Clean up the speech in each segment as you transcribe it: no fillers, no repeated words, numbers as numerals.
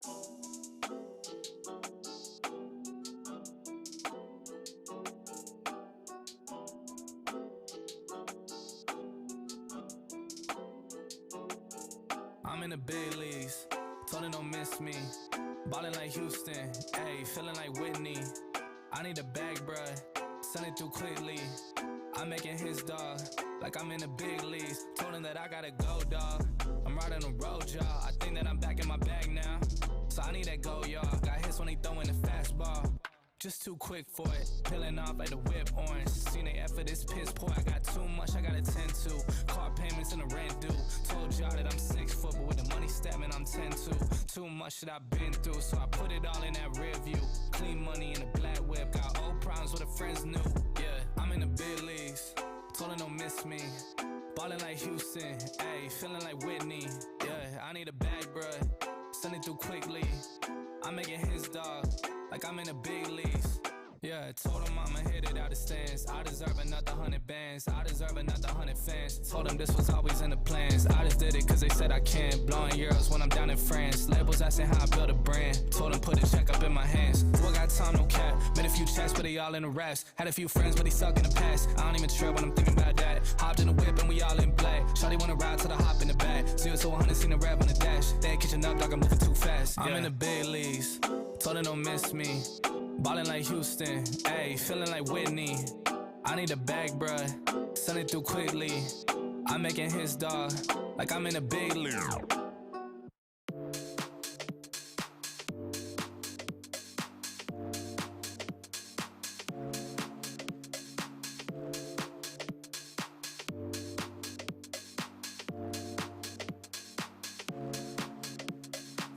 I'm in the big leagues, told her don't miss me. Ballin' like Houston, ayy, feeling like Whitney. I need a bag, bruh, send it through quickly. I'm making his dog, like I'm in the big leagues. Told him that I gotta go, dog. I'm riding the road, y'all. I think that I'm back in my bag now. So I need that go, y'all. Got hits when they throwin' the fastball. Just too quick for it, peeling off like the whip orange. Seen they effort, this piss poor. I got too much I gotta tend to. Car payments and the rent due. Told y'all that I'm 6 foot, but with the money stabbing, I'm 10-2. Too much that I've been through, so I put it all in that rear view. Clean money in a black whip. Got old problems with the friends new. Yeah, I'm in the big leagues. Told her don't miss me. Ballin' like Houston, ayy, feeling like Whitney. Yeah, I need a bag, bruh. Send it through quickly. I'm making his dog, like I'm in the big leagues. Yeah, told him I'ma hit it out the stands. I deserve another 100 bands. I deserve another 100 fans. Told him this was always in the plans. I just did it cause they said I can. Blowing euros when I'm down in France. Labels asking how I build a brand. Told him put a check up in my hands. Boy got time, no cap. Made a few checks, but they all in the raps. Had a few friends, but they suck in the past. I don't even trip when I'm thinking about that. Hopped in the whip and we all in play. Shawty wanna ride till I hop in the back. 0 to 100, seen the rev on the dash. They ain't catching up, dog, I'm moving too fast. I'm in the big leagues. Told her don't miss me. Ballin' like Houston, ayy, feeling like Whitney. I need a bag, bruh, send it through quickly. I'm making his dog, like I'm in a big league.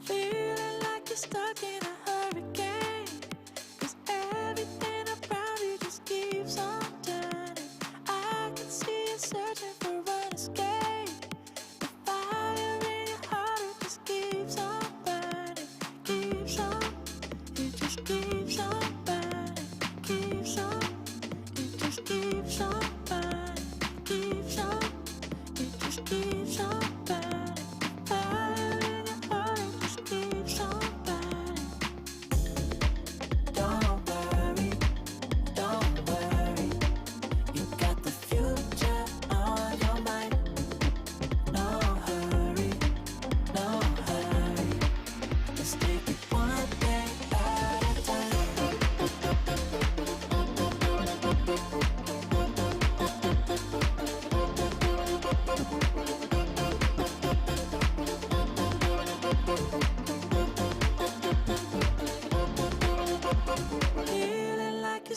Feeling like you're stuck in a hurricane. Searching for an escape. The fire in your heart, it just keeps on burning. Keeps on, it just keeps on burning. Keeps on, it just keeps on burning. Keeps on, it just keeps on burning. The fire in your heart, it just keeps on burning. Don't worry, don't worry. You got the future.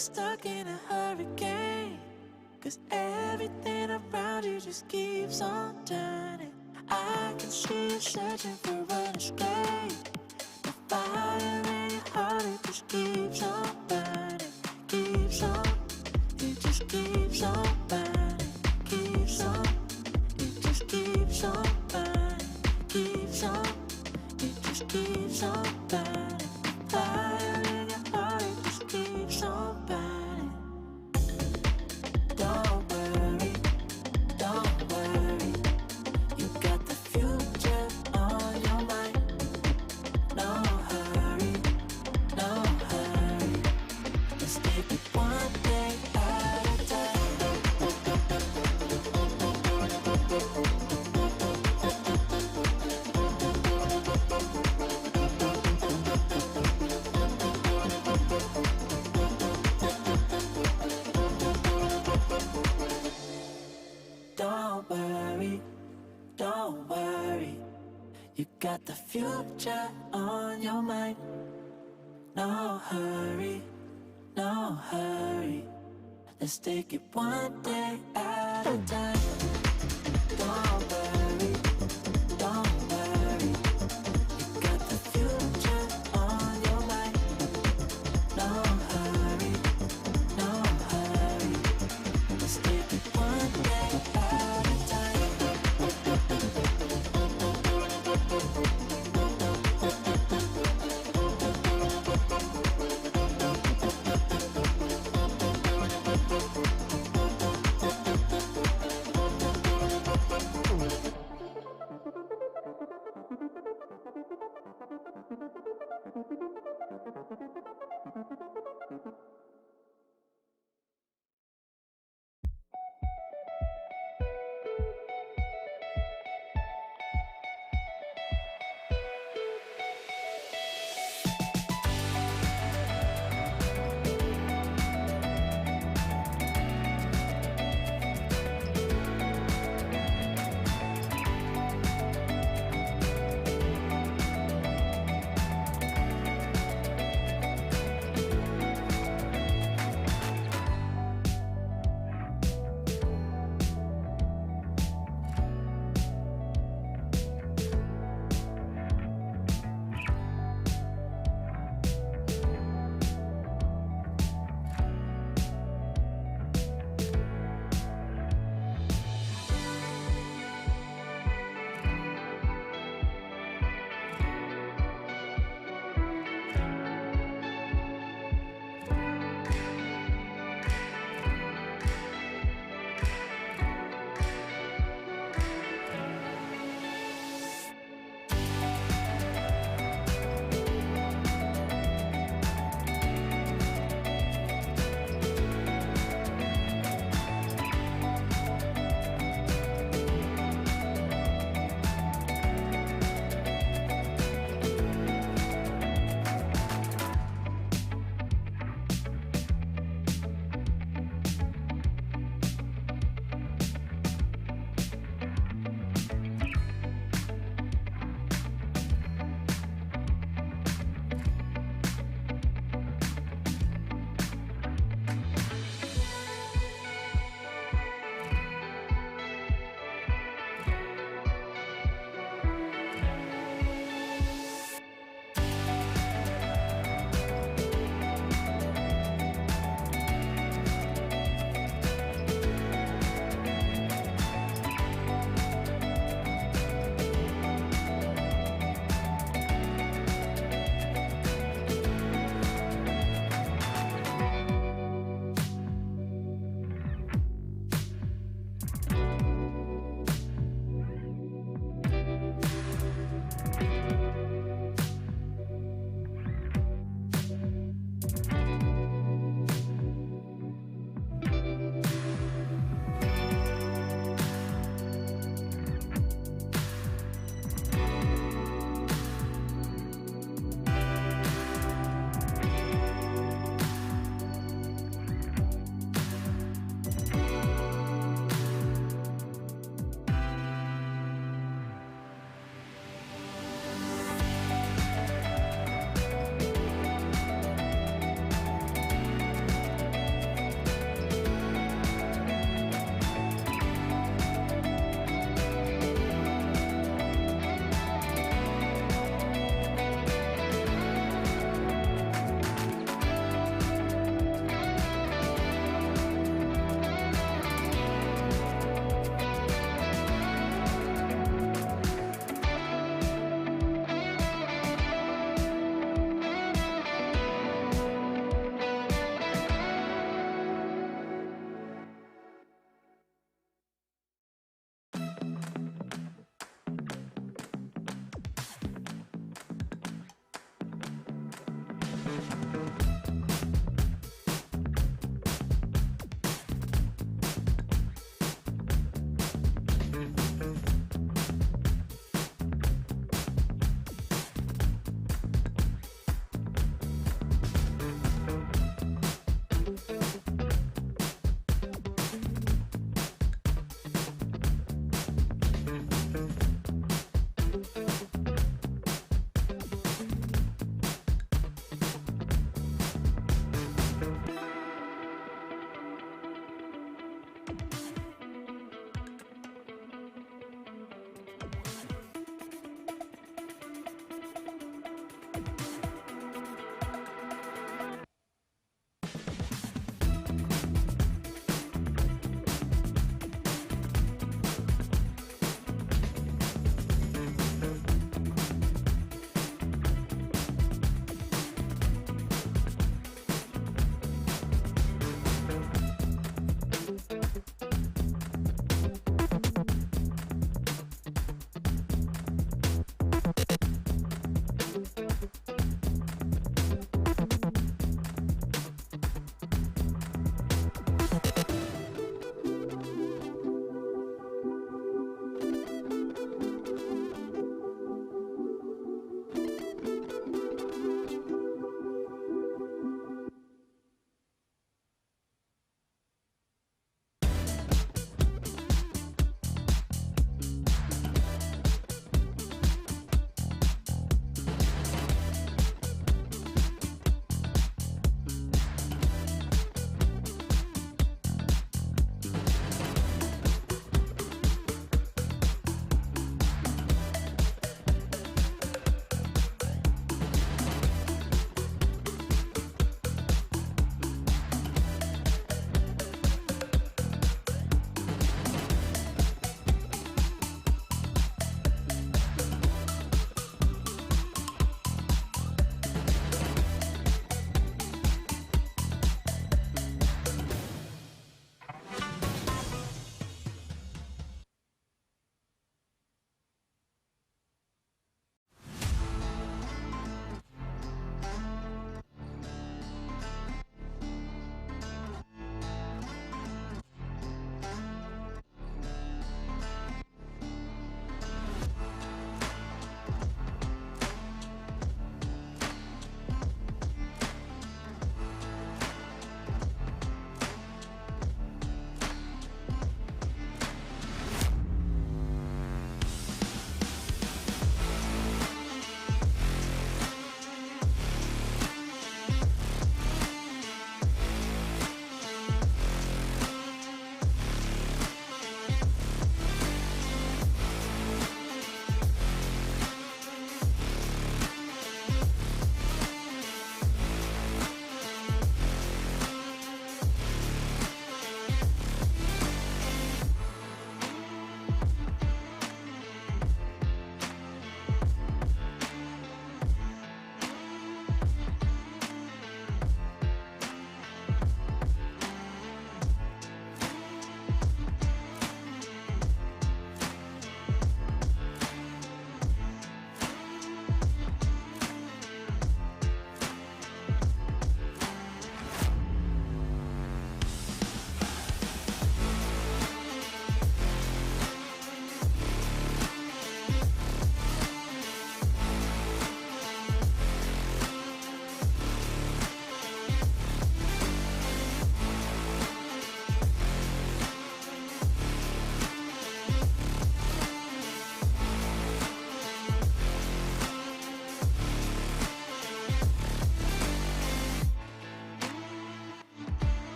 Stuck in a hurricane, cause everything around you just keeps on turning. I can see you searching for an escape. The fire in your heart, it just keeps on burning. Keeps on, it just keeps on burning. Keeps on, it just keeps on burning. Keeps on, it just keeps on burning. The fire in your heart, it just keeps on burning. Don't worry, don't worry. You got the future on your mind. No hurry, no hurry. Let's take it one day at a time. Don't worry, don't worry. You got the future on your mind. No hurry, no hurry. Let's take it one day at a time. Don't worry, don't worry. You got the future on your mind. No hurry, no hurry. Let's take it one day at a time.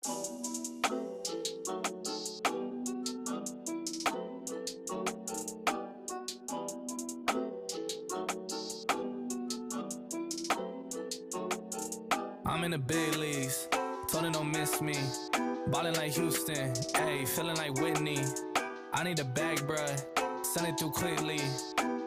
I'm in the big leagues, told her don't miss me. Ballin' like Houston, ayy, feeling like Whitney. I need a bag, bruh, send it through quickly.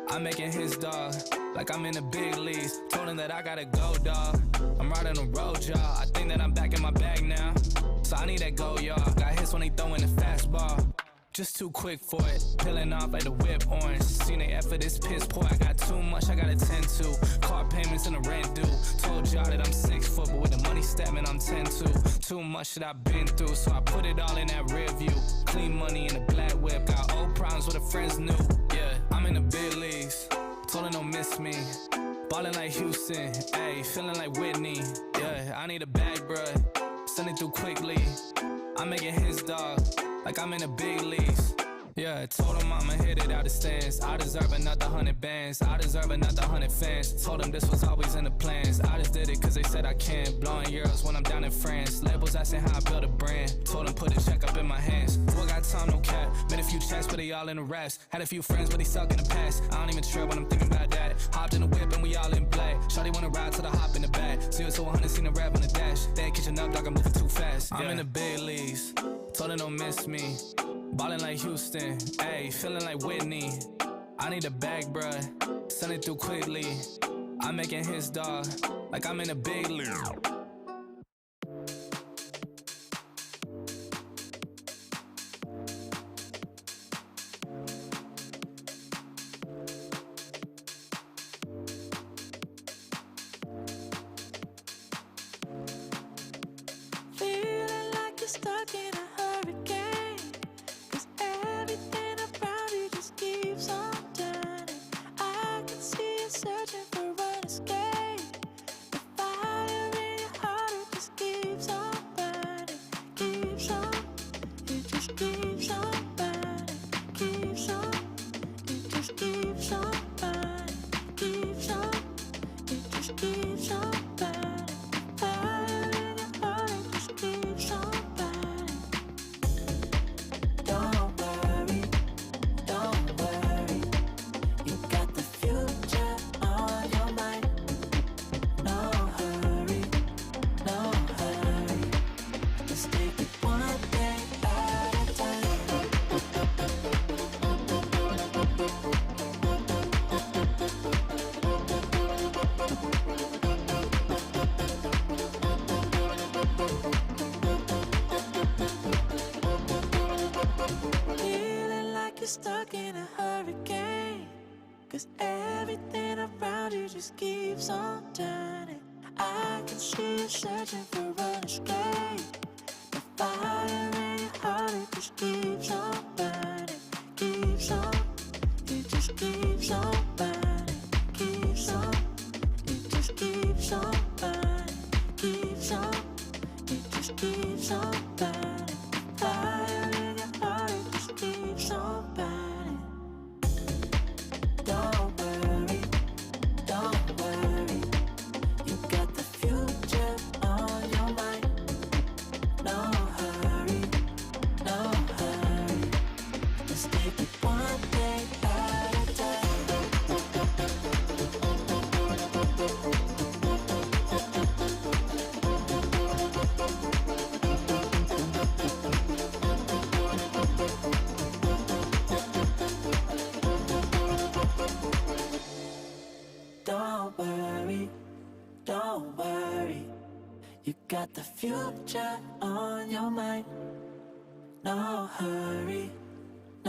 I'm making his dog, like I'm in the big leagues. Told him that I gotta go, dog. I'm riding the road, y'all. I think that I'm back in my bag now. So I need that go, y'all. Got hits when he throwing the fastball. Just too quick for it, peeling off like the whip orange. Seen they effort, this piss poor. I got too much I gotta tend to. Car payments and the rent due. Told y'all that I'm 6 foot, but with the money statement I'm 10-2. Too much that I've been through, so I put it all in that rear view. Clean money in a black whip, got old problems with the friends new. Yeah, I'm in the big leagues, told her don't miss me. Ballin' like Houston, ayy, feeling like Whitney. Yeah, I need a bag, bruh, send it through quickly. I'm making his dog, like I'm in the big leagues. Yeah, told him I'ma hit it out the stands. I deserve another 100 bands. I deserve another 100 fans. Told them this was always in the plans. I just did it cause they said I can. Blowing euros when I'm down in France. Labels asking how I build a brand. Told them put a check up in my hands. Boy got time, no cap. Made a few checks, but they all in the rest. Had a few friends, but they suck in the past. I don't even trip when I'm thinking about that. Hopped in the whip and we all in black. Shawty wanna ride till the hop in the back. 0 to 100, seen the rev on the dash. They ain't catching up, dog, I'm moving too fast. I'm in the big leagues, told her don't miss me. Ballin' like Houston, ayy, feeling like Whitney. I need a bag, bruh, send it through quickly. I'm making his dog, like I'm in a big league. Feeling like you're stuck in a hurricane. Everything around you just keeps on turning. I can see you searching for an escape. The fire in your heart, it just keeps on burning. Keeps on, it just keeps on burning. Keeps on, it just keeps on burning. Keeps on, it just keeps on burning. Fire in your heart, it just keeps on burning. Don't worry, you got the future on your mind. No hurry, let's take it one day at a time. Feeling like you're stuck in a hurricane, cause everything around you just keeps on turning. I can see you searching for an escape. The fire in your heart, it just keeps on burning. Keeps on, it just keeps on burning. Keeps on, it just keeps on burning. Keeps on, it just keeps on burning. Fire in your heart, it just keeps on burning. Don't worry, you got the future on your mind. No hurry, let's take it one day at a time. Don't worry, you got the future on your mind.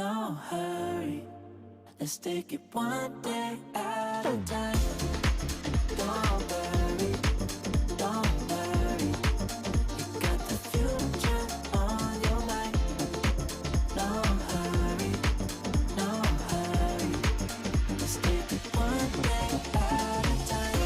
No hurry, let's take it one day at a time. Don't worry, you got the future on your mind. No hurry, let's take it one day at a time.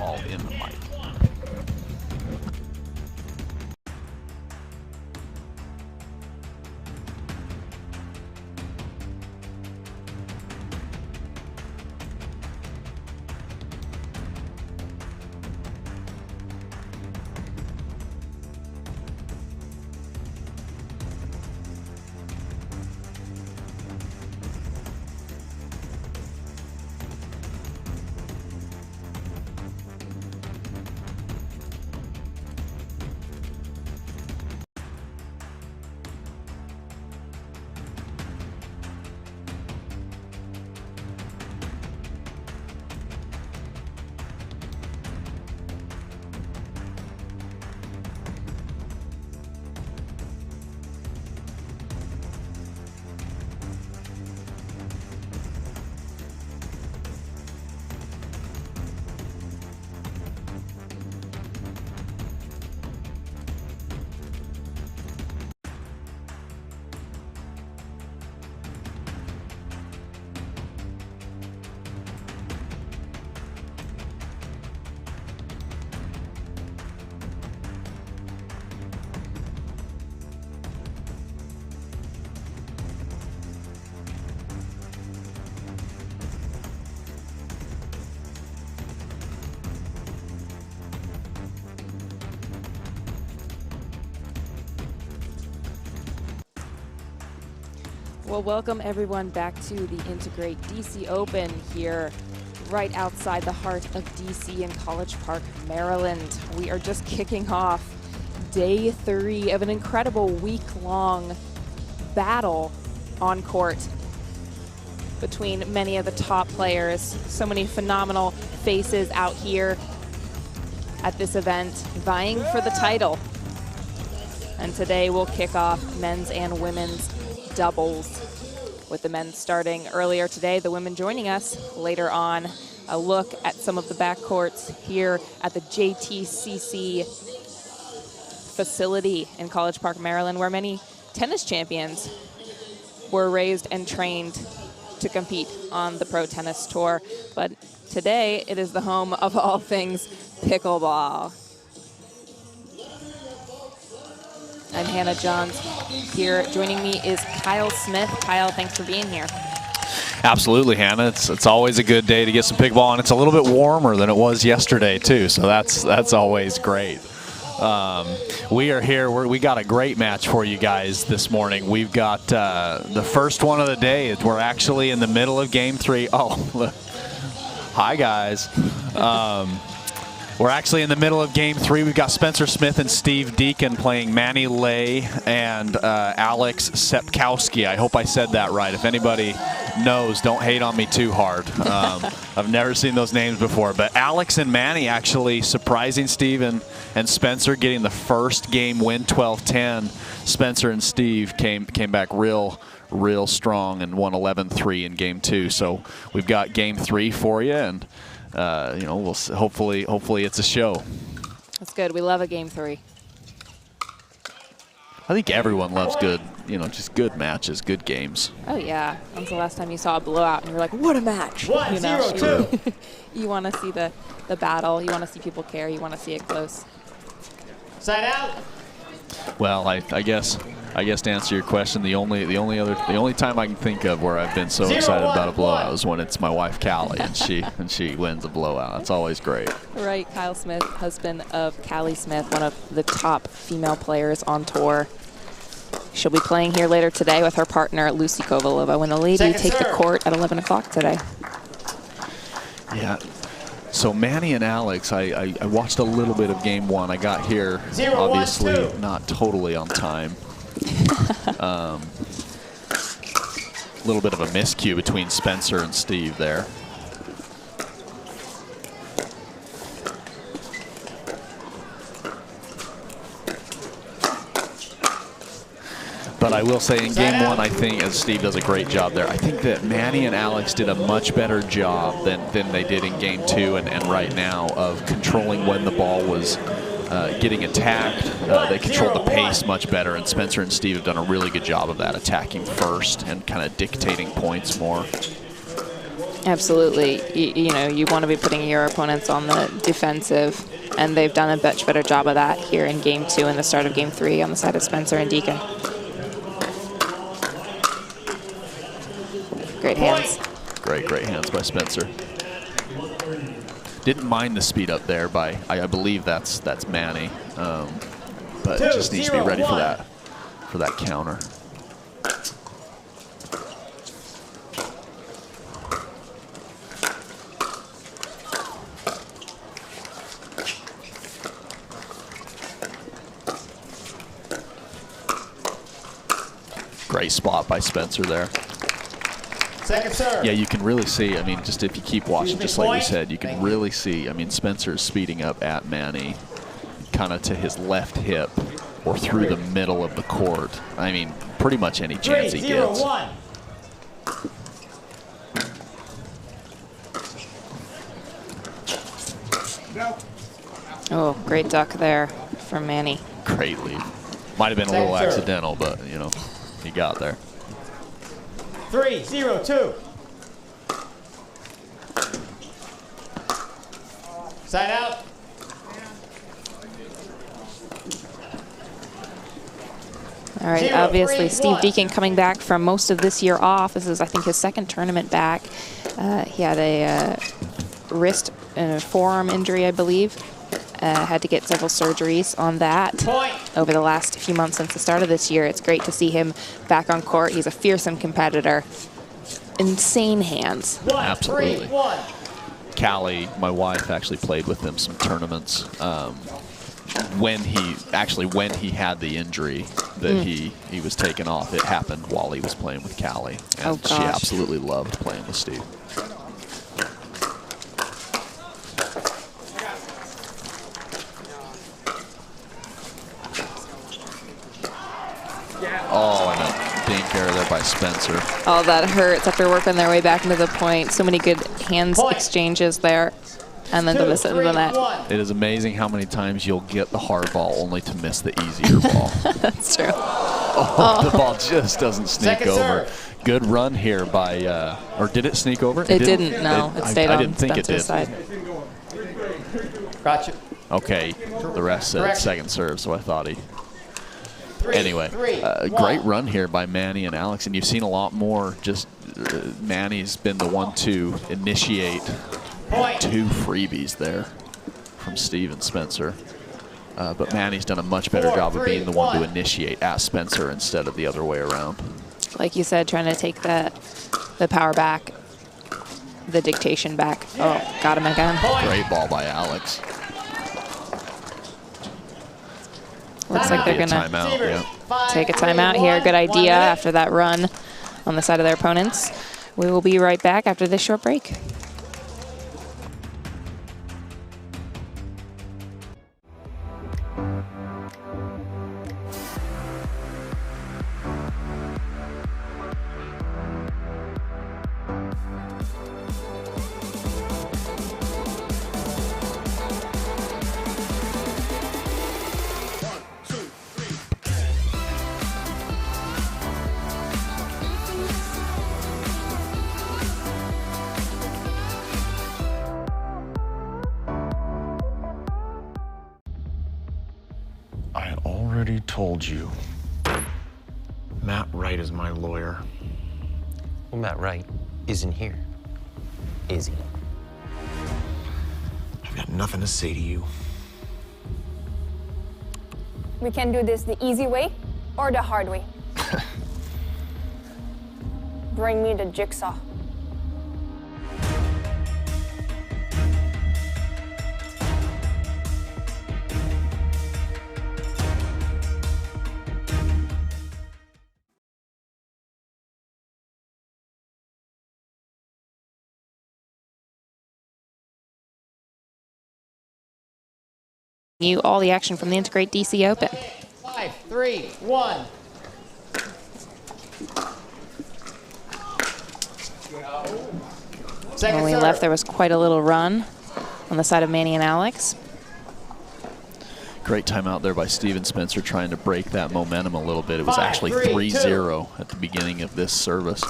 all in the mic. Well, welcome everyone back to the N2grate DC Open here right outside the heart of DC in College Park, Maryland. We are just kicking off day 3 of an incredible week-long battle on court between many of the top players. So many phenomenal faces out here at this event vying for the title. And today we'll kick off men's and women's doubles, with the men starting earlier today, the women joining us later on. A look at some of the backcourts here at the JTCC facility in College Park, Maryland, where many tennis champions were raised and trained to compete on the pro tennis tour. But today it is the home of all things pickleball. I'm Hannah Johns. Here joining me is Kyle Smith. Kyle, thanks for being here. Absolutely, Hannah. It's always a good day to get some pickleball, and it's a little bit warmer than it was yesterday too, so that's always great. We are here. We got a great match for you guys this morning. We've got the first one of the day. We're actually in the middle of Game 3. Oh, look. Hi, guys. We're actually in the middle of Game 3. We've got Spencer Smith and Steve Deakin playing Manny Lay and Alex Sepkowski. I hope I said that right. If anybody knows, don't hate on me too hard. I've never seen those names before. But Alex and Manny actually surprising Steve and Spencer, getting the first game win, 12-10. Spencer and Steve came back real strong and won 11-3 in Game 2. So we've got Game 3 for you, and you know, we'll hopefully it's a show. That's good. We love a Game 3. I think everyone loves good, you know, just good matches, good games. Oh yeah. When's the last time you saw a blowout and you're like, what a match? 1-0-2. You want to see the battle. You want to see people care. You want to see it close. Side out. Well, I guess to answer your question, the only time I can think of where I've been so excited about a blowout is when it's my wife Callie and she wins a blowout. It's always great. Right, Kyle Smith, husband of Callie Smith, one of the top female players on tour. She'll be playing here later today with her partner Lucy Kovalova when the ladies take the court at 11 o'clock today. Yeah. So Manny and Alex, I watched a little bit of Game 1. I got here, obviously not totally on time. A little bit of a miscue between Spencer and Steve there. But I will say in Game 1, I think, as Steve does a great job there, I think that Manny and Alex did a much better job than they did in Game 2 and right now of controlling when the ball was getting attacked. They controlled the pace much better, and Spencer and Steve have done a really good job of that, attacking first and kind of dictating points more. Absolutely. You know, you want to be putting your opponents on the defensive, and they've done a much better job of that here in Game 2 and the start of Game 3 on the side of Spencer and Deakin. Great hands. Great hands by Spencer. Didn't mind the speed up there by, I believe that's Manny, but just needs to be ready for that counter. Great spot by Spencer there. Second serve. Yeah, you can really see, I mean, just if you keep watching, just like we said, you can really see, I mean, Spencer's speeding up at Manny, kind of to his left hip or through the middle of the court. I mean, pretty much any chance he gets. 3-0-1. Oh, great duck there from Manny. Great lead. Might have been a little accidental, but, you know, he got there. 3-0-2. Side out. All right, 0, obviously 3, Steve 1. Deakin coming back from most of this year off. This is, I think, his second tournament back. He had a wrist and forearm injury, I believe. Had to get several surgeries on that Point. over the last few months since the start of this year. It's great to see him back on court. He's a fearsome competitor. Insane hands. 1, Absolutely. 3, 1. Callie, my wife, actually played with him some tournaments. When he had the injury that he was taken off, it happened while he was playing with Callie. And she absolutely loved playing with Steve. Oh, and a dink error there by Spencer. Oh, that hurts after working their way back into the point. So many good hands exchanges there. And then to miss it into the net. It is amazing how many times you'll get the hard ball only to miss the easier ball. That's true. The ball just doesn't sneak Second over. serve. Good run here by, or did it sneak over? It didn't, no. It stayed I on didn't think it Spencer's did. side. Gotcha. Okay, the ref said Correct. second serve, so I thought he. 3, Anyway, 3, 1. great run here by Manny and Alex, and you've seen a lot more. Just Manny's been the one to initiate Point. 2 freebies there from Steve and Spencer. But Manny's done a much better 4, job of 3, being the one to 1. initiate at Spencer instead of the other way around. Like you said, trying to take the power back, the dictation back. Oh, got him again. Great ball by Alex. Looks like they're Big going to timeout, yeah. take a timeout here. Good idea after that run on the side of their opponents. We will be right back after this short break. I had already told you. Matt Wright is my lawyer. Well, Matt Wright isn't here, is he? I've got nothing to say to you. We can do this the easy way or the hard way. Bring me the jigsaw. You all the action from the N2grate DC Open. 5, 3, 1. Second When we serve. left, there was quite a little run on the side of Manny and Alex. Great timeout there by Steven Spencer trying to break that momentum a little bit. It was 5, actually 3, 3-0 at the beginning of this service.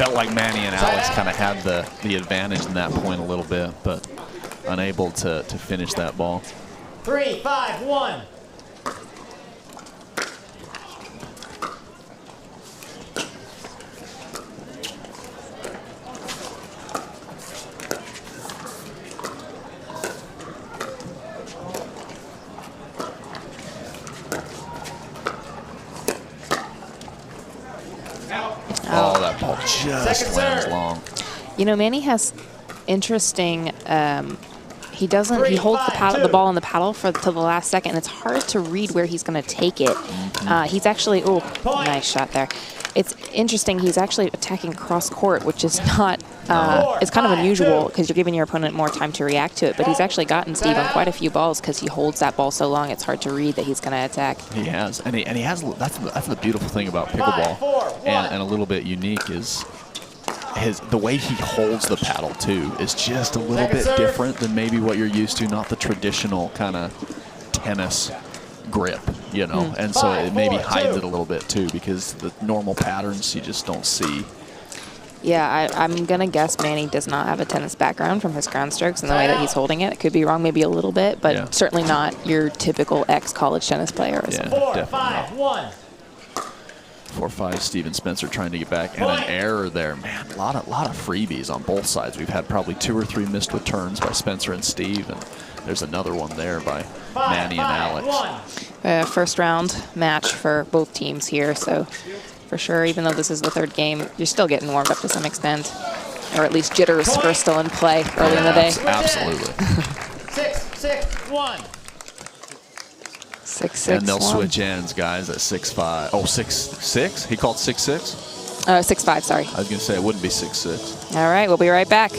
felt like Manny and Alex kind of had the advantage in that point a little bit, but unable to finish that ball. 3, 5, 1. Oh, that ball just lands long. You know, Manny has interesting. He doesn't. He holds the ball in the paddle till the last second. And it's hard to read where he's going to take it. He's actually. Oh, nice shot there. It's interesting. He's actually attacking cross court, which is not. It's kind of unusual because you're giving your opponent more time to react to it. But he's actually gotten Steve on quite a few balls because he holds that ball so long. It's hard to read that he's going to attack. He has, and he has. That's the beautiful thing about pickleball, and a little bit unique is the way he holds the paddle too is just a little bit different than maybe what you're used to. Not the traditional kind of tennis grip, you know, and so it maybe hides it a little bit too because the normal patterns you just don't see. Yeah, I'm going to guess Manny does not have a tennis background from his ground strokes and the way that he's holding it. It could be wrong maybe a little bit, but certainly not your typical ex-college tennis player. Yeah, 4, 5, 1. 4-5, Steven Spencer trying to get back, and an error there. Man, a lot of freebies on both sides. We've had probably 2 or 3 missed returns by Spencer and Steve, and there's another one there by Manny and Alex. First round match for both teams here, so for sure, even though this is the 3rd game, you're still getting warmed up to some extent, or at least jitters are still in play early in the day. Absolutely. 6, 6, 1. 6, 6, and they'll 1. switch ends, guys, at 6-5. Oh, 6-6? He called 6-6? 6-5, sorry. I was going to say it wouldn't be 6-6. All right, we'll be right back.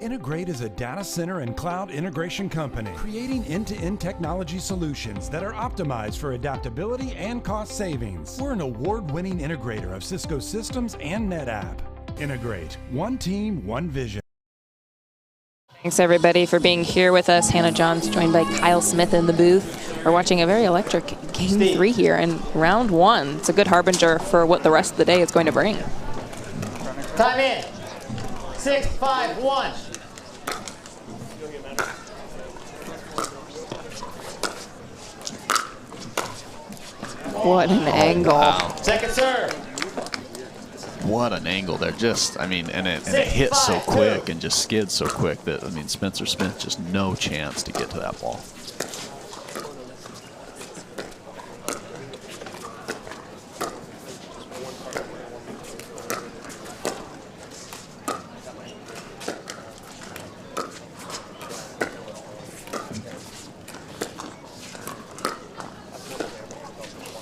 N2grate is a data center and cloud integration company creating end-to-end technology solutions that are optimized for adaptability and cost savings. We're an award-winning integrator of Cisco systems and NetApp. N2grate, one team, one vision. Thanks everybody for being here with us. Hannah Johns joined by Kyle Smith in the booth. We're watching a very electric game 3 here in round 1. It's a good harbinger for what the rest of the day is going to bring. Time in. 6, 5, 1. What an angle. Wow. Second serve. What an angle there. Just, I mean, and it hits so quick and just skids so quick that, I mean, Spencer Smith just no chance to get to that ball.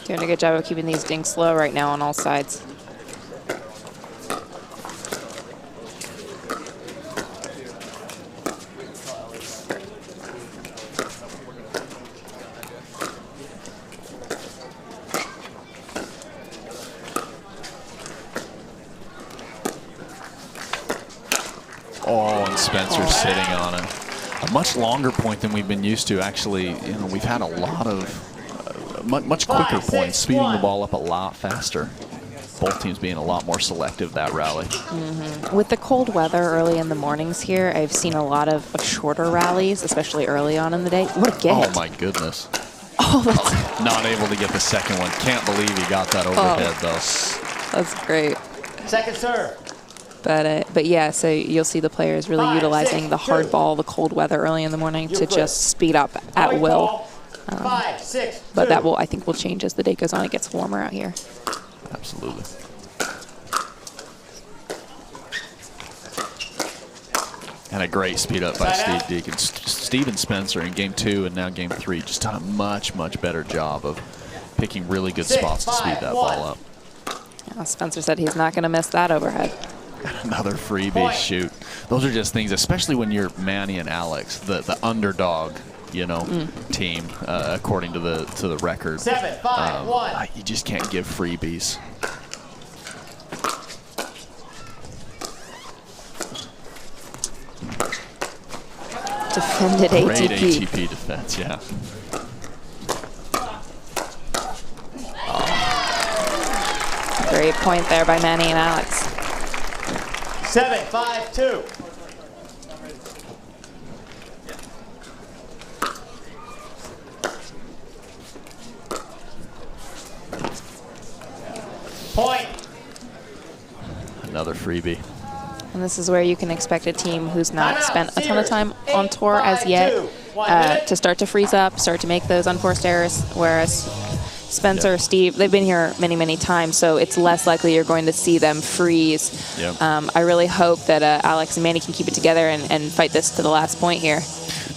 Doing a good job of keeping these dinks low right now on all sides. Oh, and Spencer's sitting on a much longer point than we've been used to. Actually, you know, we've had a lot of much quicker points, speeding the ball up a lot faster. Both teams being a lot more selective that rally. With the cold weather early in the mornings here, I've seen a lot of shorter rallies, especially early on in the day. What a get. Oh my goodness. Oh, that's Not able to get the second one. Can't believe he got that overhead though. That's great. Second serve. But yeah, so you'll see the players really 5, utilizing 6, the hard 2. ball, the cold weather early in the morning to just speed up at will. 5, 6, 2. But that I think will change as the day goes on. It gets warmer out here. Absolutely. And a great speed up by Steve Deakin. Steve and Spencer in game 2 and now game 3 just done a much, much better job of picking really good spots to speed that ball up. Yeah, Spencer said he's not going to miss that overhead. Another freebie shoot. Those are just things, especially when you're Manny and Alex, the underdog, you know, team, according to the record. 7, 5, 1. You just can't give freebies. Defended Great ATP. ATP defense, yeah. Great point there by Manny and Alex. 7, 5, 2. Point. Another freebie. And this is where you can expect a team who's not spent a ton of time on tour as yet to start to freeze up, start to make those unforced errors, whereas Spencer, Steve, they've been here many, many times, so it's less likely you're going to see them freeze. Yep. I really hope that Alex and Manny can keep it together and fight this to the last point here.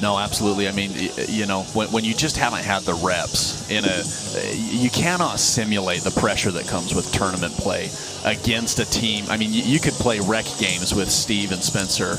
No, absolutely. I mean, you know, when you just haven't had the reps you cannot simulate the pressure that comes with tournament play against a team. I mean, you could play rec games with Steve and Spencer,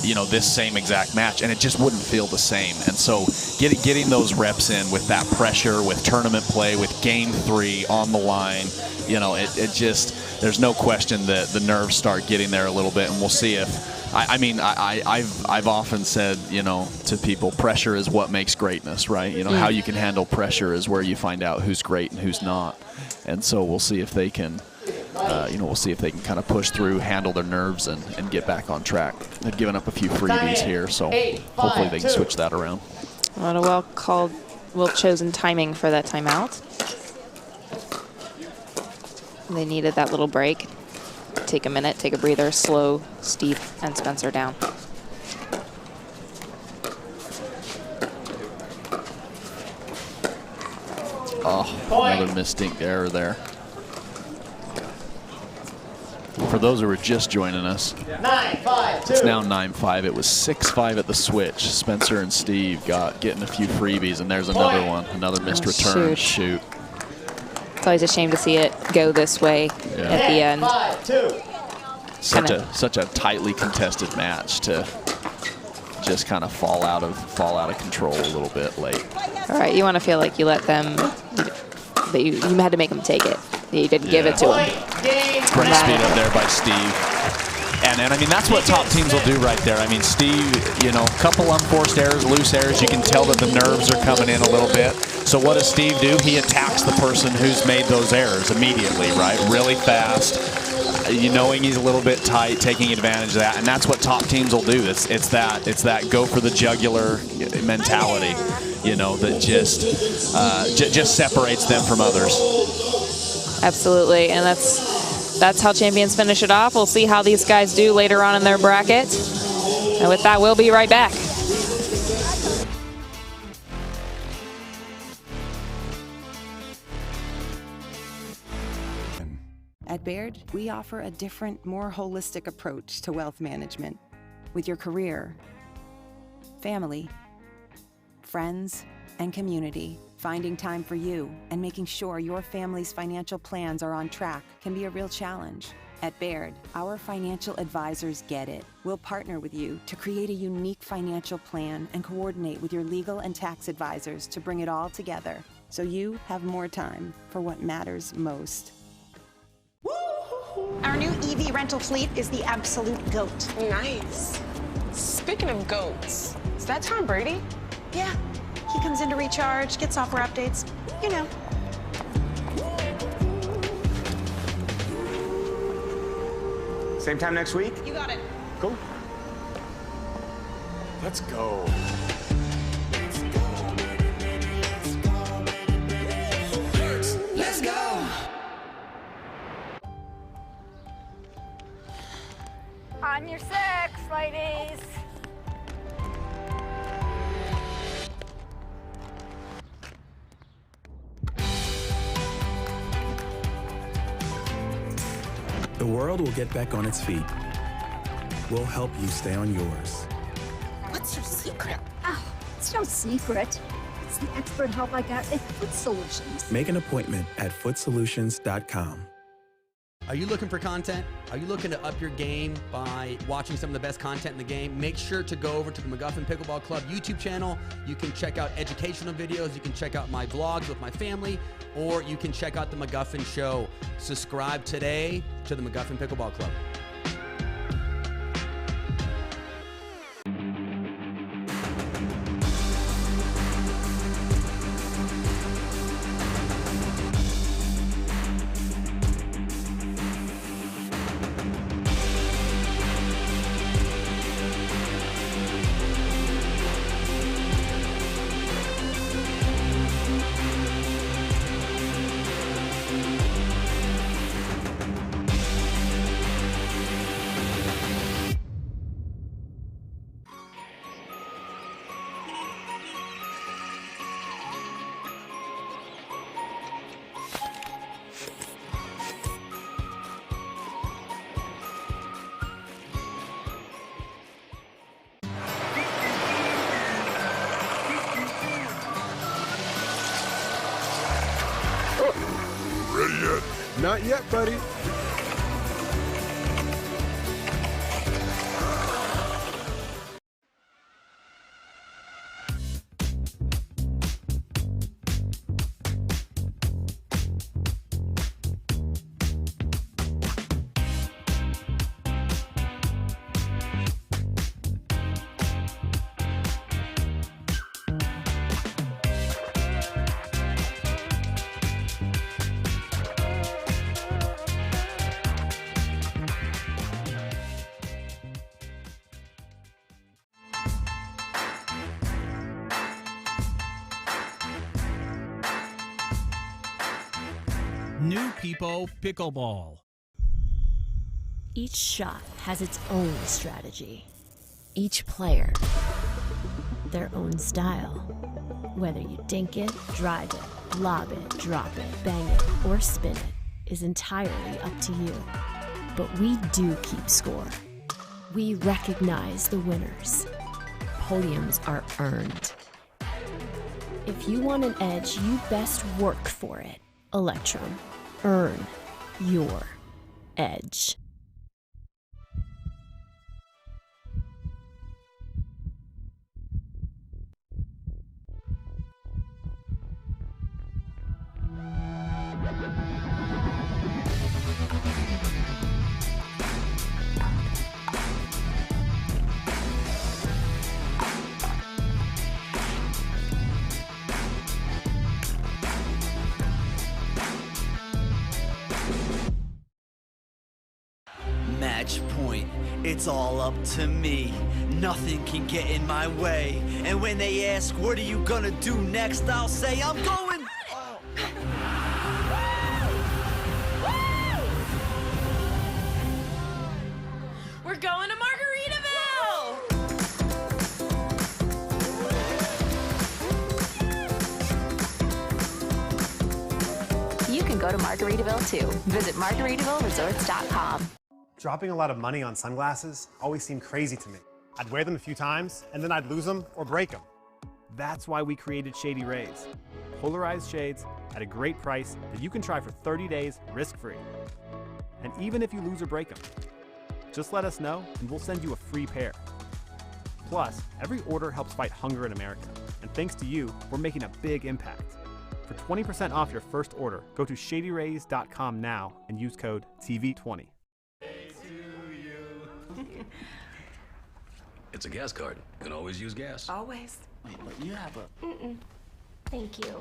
you know, this same exact match, and it just wouldn't feel the same. And so getting those reps in with that pressure, with tournament play, with game 3 on the line, you know, it just, there's no question that the nerves start getting there a little bit, and we'll see if, I've often said, you know, to people, pressure is what makes greatness, right? You know, how you can handle pressure is where you find out who's great and who's not. And so we'll see if they can, you know, we'll see if they can kind of push through, handle their nerves, and get back on track. They've given up a few freebies here, so hopefully they can switch that around. What a well-chosen timing for that timeout. They needed that little break. Take a minute, take a breather, slow Steve and Spencer down. Oh, another missed error there. For those who were just joining us, 9-5-2. It's now 9-5. It was 6-5 at the switch. Spencer and Steve getting a few freebies, and there's another one, another missed return. Shoot. It's always a shame to see it go this way at the end. 5-2. Such a tightly contested match to just kind of fall out of control a little bit late. All right, you want to feel like you let them, that you had to make them take it. You didn't give it to them. Great speed up there by Steve. And I mean, that's what top teams will do right there. I mean, Steve, you know, a couple unforced errors, loose errors, you can tell that the nerves are coming in a little bit. So what does Steve do? He attacks the person who's made those errors immediately, right? Really fast, knowing he's a little bit tight, taking advantage of that. And that's what top teams will do. It's that go for the jugular mentality, you know, that just separates them from others. Absolutely, and that's how champions finish it off. We'll see how these guys do later on in their bracket. And with that, we'll be right back. At Baird, we offer a different, more holistic approach to wealth management. With your career, family, friends, and community, finding time for you and making sure your family's financial plans are on track can be a real challenge. At Baird, our financial advisors get it. We'll partner with you to create a unique financial plan and coordinate with your legal and tax advisors to bring it all together so you have more time for what matters most. Our new EV rental fleet is the absolute GOAT. Nice. Speaking of goats, is that Tom Brady? Yeah. He comes in to recharge, get software updates, you know. Same time next week? You got it. Cool. Let's go. Let's go. On your six, ladies. The world will get back on its feet. We'll help you stay on yours. secret. Oh, it's no secret. It's the expert help I got at Foot Solutions. Make an appointment at footsolutions.com. Are you looking for content? Are you looking to up your game by watching some of the best content in the game? Make sure to go over to the McGuffin Pickleball Club YouTube channel. You can check out educational videos. You can check out my vlogs with my family, or you can check out the McGuffin Show. Subscribe today to the McGuffin Pickleball Club. Not yet, buddy. New People Pickleball. Each shot has its own strategy. Each player, their own style. Whether you dink it, drive it, lob it, drop it, bang it, or spin it is entirely up to you. But we do keep score. We recognize the winners. Podiums are earned. If you want an edge, you best work for it. Electrum. Earn your edge. Match point, it's all up to me. Nothing can get in my way. And when they ask, what are you gonna do next? I'll say, I'm going. We're going to Margaritaville! You can go to Margaritaville too. Visit MargaritavilleResorts.com. Dropping a lot of money on sunglasses always seemed crazy to me. I'd wear them a few times, and then I'd lose them or break them. That's why we created Shady Rays. Polarized shades at a great price that you can try for 30 days risk-free. And even if you lose or break them, just let us know and we'll send you a free pair. Plus, every order helps fight hunger in America. And thanks to you, we're making a big impact. For 20% off your first order, go to shadyrays.com now and use code TV20. It's a gas card. You can always use gas. Always. Wait, but you have a... Mm-mm. Thank you.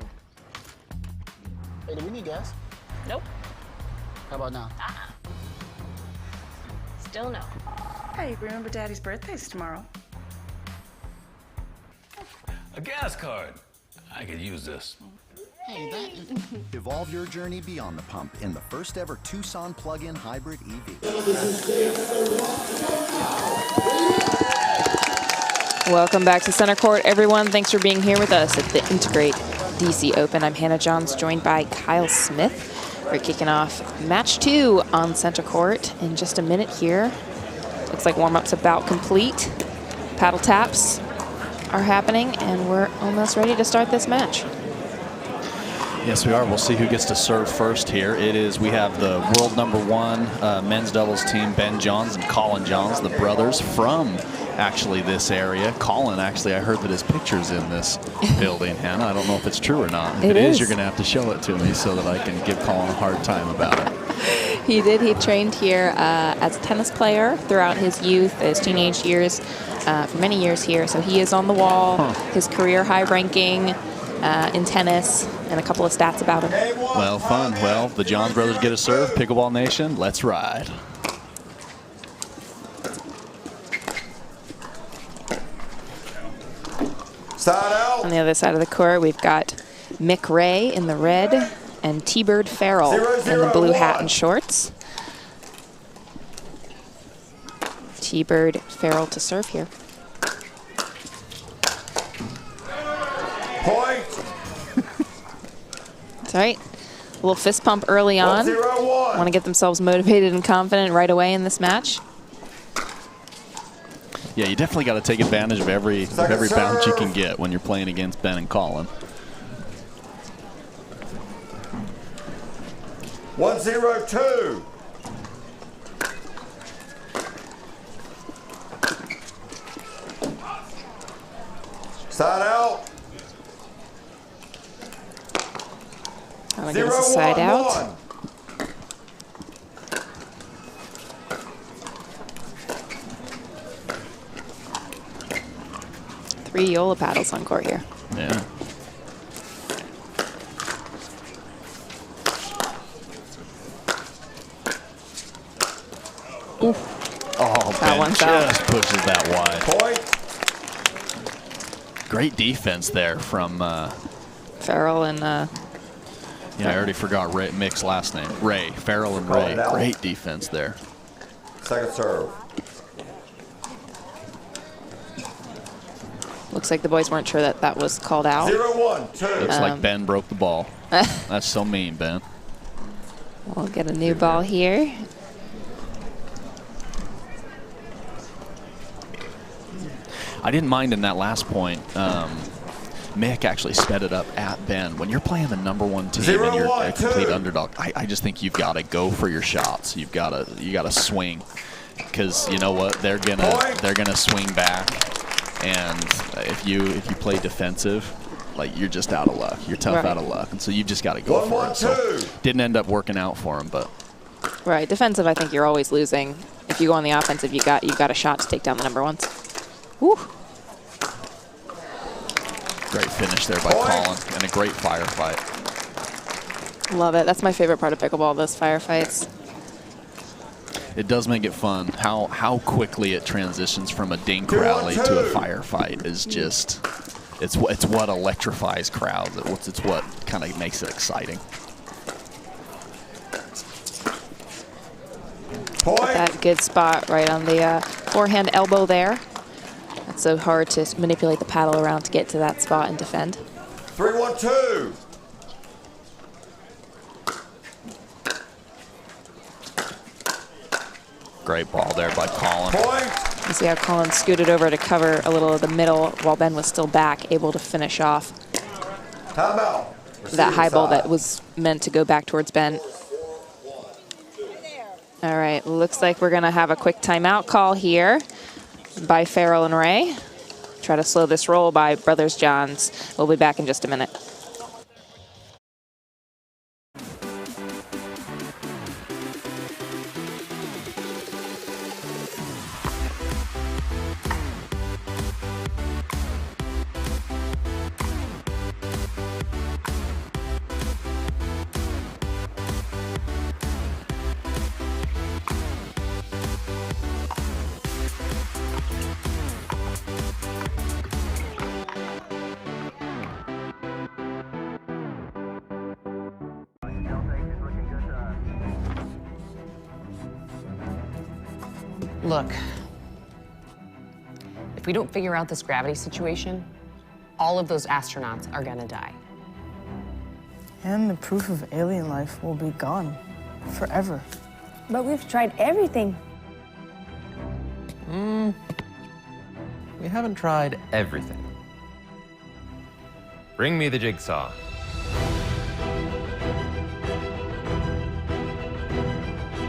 Hey, do we need gas? Nope. How about now? Still no. Hey, remember Daddy's birthday's tomorrow. A gas card. I could use this. Hey, that is... Evolve your journey beyond the pump in the first ever Tucson plug-in hybrid EV. Welcome back to Center Court, everyone. Thanks for being here with us at the N2grate DC Open. I'm Hannah Johns, joined by Kyle Smith. We're kicking off match 2 on Center Court in just a minute here. Looks like warm-up's about complete. Paddle taps are happening, and we're almost ready to start this match. Yes, we are. We'll see who gets to serve first here. We have the world #1 men's doubles team, Ben Johns and Colin Johns, the brothers from actually this area. Colin, actually, I heard that his picture's in this building, Hannah. I don't know if it's true or not. If it is, you're going to have to show it to me so that I can give Colin a hard time about it. He did. He trained here as a tennis player throughout his youth, his teenage years, for many years here. So he is on the wall. His career high ranking in tennis, and a couple of stats about him. Well, fun. Well, the Johns brothers get a serve. Pickleball Nation, let's ride. On the other side of the court, we've got Mick Ray in the red and T-Bird Farrell in the blue hat and shorts. T-Bird Farrell to serve here. Point. That's right. A little fist pump early on. Want to get themselves motivated and confident right away in this match. Yeah, you definitely got to take advantage of every bounce you can get when you're playing against Ben and Colin. 1-0-2. Side out. I'm going to give us a side out. Three Yola paddles on court here. Yeah. Oof. Oh, that Ben one's just out. pushes that wide. Point. Great defense there from Farrell and yeah, I already forgot Mick's last name. Ray. Farrell and Ray. Great defense there. Second serve. looks like the boys weren't sure that that was called out. 0-1-2. Looks like Ben broke the ball. That's so mean, Ben. We'll get a new ball here. I didn't mind in that last point. Mick actually sped it up at Ben. When you're playing the #1 team and you're a complete underdog, I just think you've got to go for your shots. You got to swing, because you know what, they're gonna swing back, and if you play defensive, like, you're just out of luck. You're tough out of luck, and so you just got to go for it. So didn't end up working out for him, but right, defensive, I think you're always losing. If you go on the offensive, you've got a shot to take down the #1s. Woo. Great finish there by Colin, and a great firefight. Love it. That's my favorite part of pickleball, those firefights. It does make it fun. How quickly it transitions from a dink rally to a firefight is just, it's what electrifies crowds. It's what kind of makes it exciting. That good spot right on the forehand elbow there. It's so hard to manipulate the paddle around to get to that spot and defend. 3-1-2. Great ball there by Colin. You see how Colin scooted over to cover a little of the middle while Ben was still back, able to finish off that high ball that was meant to go back towards Ben. All right, looks like we're gonna have a quick timeout call here by Farrell and Ray. Try to slow this roll by Brothers Johns. We'll be back in just a minute. Look, if we don't figure out this gravity situation, all of those astronauts are gonna die. And the proof of alien life will be gone forever. But we've tried everything. We haven't tried everything. Bring me the jigsaw.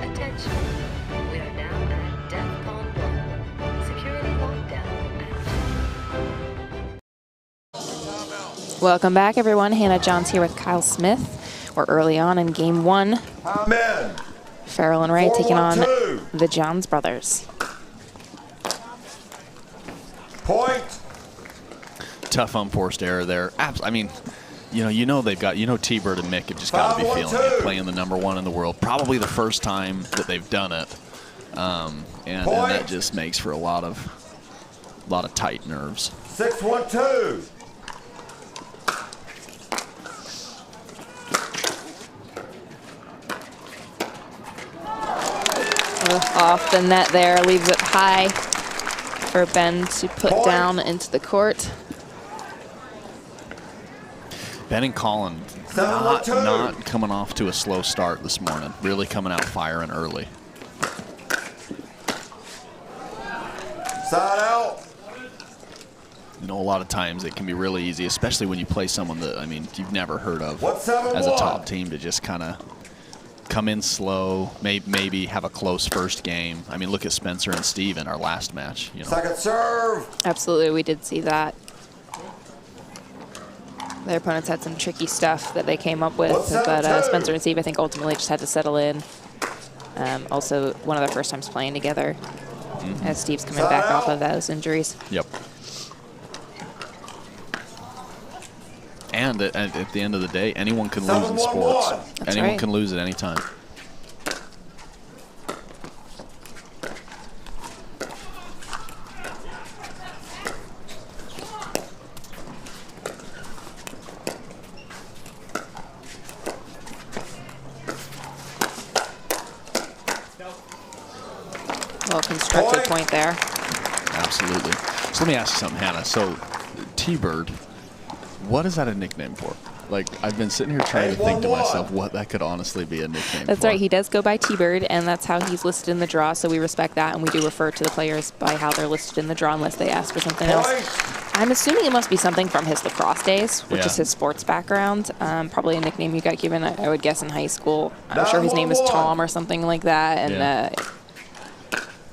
Attention. We are now at DEFCON 1. Security lockdown. Welcome back, everyone. Hannah Johns here with Kyle Smith. We're early on in game 1. Amen. Farrell and Wright taking on the Johns brothers. Point. Tough unforced error there. I mean, you know they've got, T-Bird and Mick have just got to be feeling it, playing the #1 in the world. Probably the first time that they've done it, and that just makes for a lot of tight nerves. 6-1-2. Off the net there, leaves it high for Ben to put down into the court. Ben and Colin not coming off to a slow start this morning. Really coming out firing early. Side out. A lot of times it can be really easy, especially when you play someone that, you've never heard of What's as a top team, to just kind of come in slow, maybe have a close first game. Look at Spencer and Steve in our last match. Second serve. Absolutely, we did see that. Their opponents had some tricky stuff that they came up with, but Spencer and Steve, I think, ultimately just had to settle in. Also, one of their first times playing together, as Steve's coming back off of those injuries. Yep. And at the end of the day, anyone can lose in sports. Anyone can lose at any time. Well constructed point there. Absolutely. So let me ask you something, Hannah. So T-Bird, what is that a nickname for? I've been sitting here trying to think to myself what that could honestly be a nickname That's for. right. He does go by T-Bird, and that's how he's listed in the draw, so we respect that, and we do refer to the players by how they're listed in the draw unless they ask for something else. I'm assuming it must be something from his lacrosse days, which is his sports background. Probably a nickname you got given, I would guess, in high school. I'm sure his name is Tom or something like that, and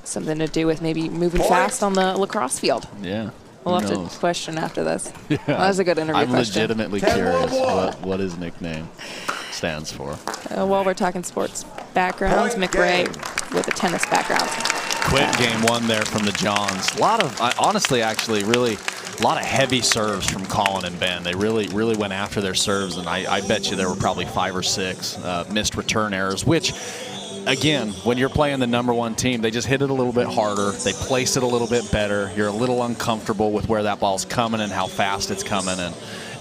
something to do with maybe moving fast on the lacrosse field. Yeah. We'll have to question after this. Yeah. Well, that's a good interview question. I'm legitimately curious what his nickname stands for. While we're talking sports backgrounds, Mick Ray with a tennis background. Quick game 1 there from the Johns. A lot of, honestly, actually, really, a lot of heavy serves from Colin and Ben. They really went after their serves, and I bet you there were probably 5 or 6 missed return errors, which, again, when you're playing the #1 team, they just hit it a little bit harder. They place it a little bit better. You're a little uncomfortable with where that ball's coming and how fast it's coming. And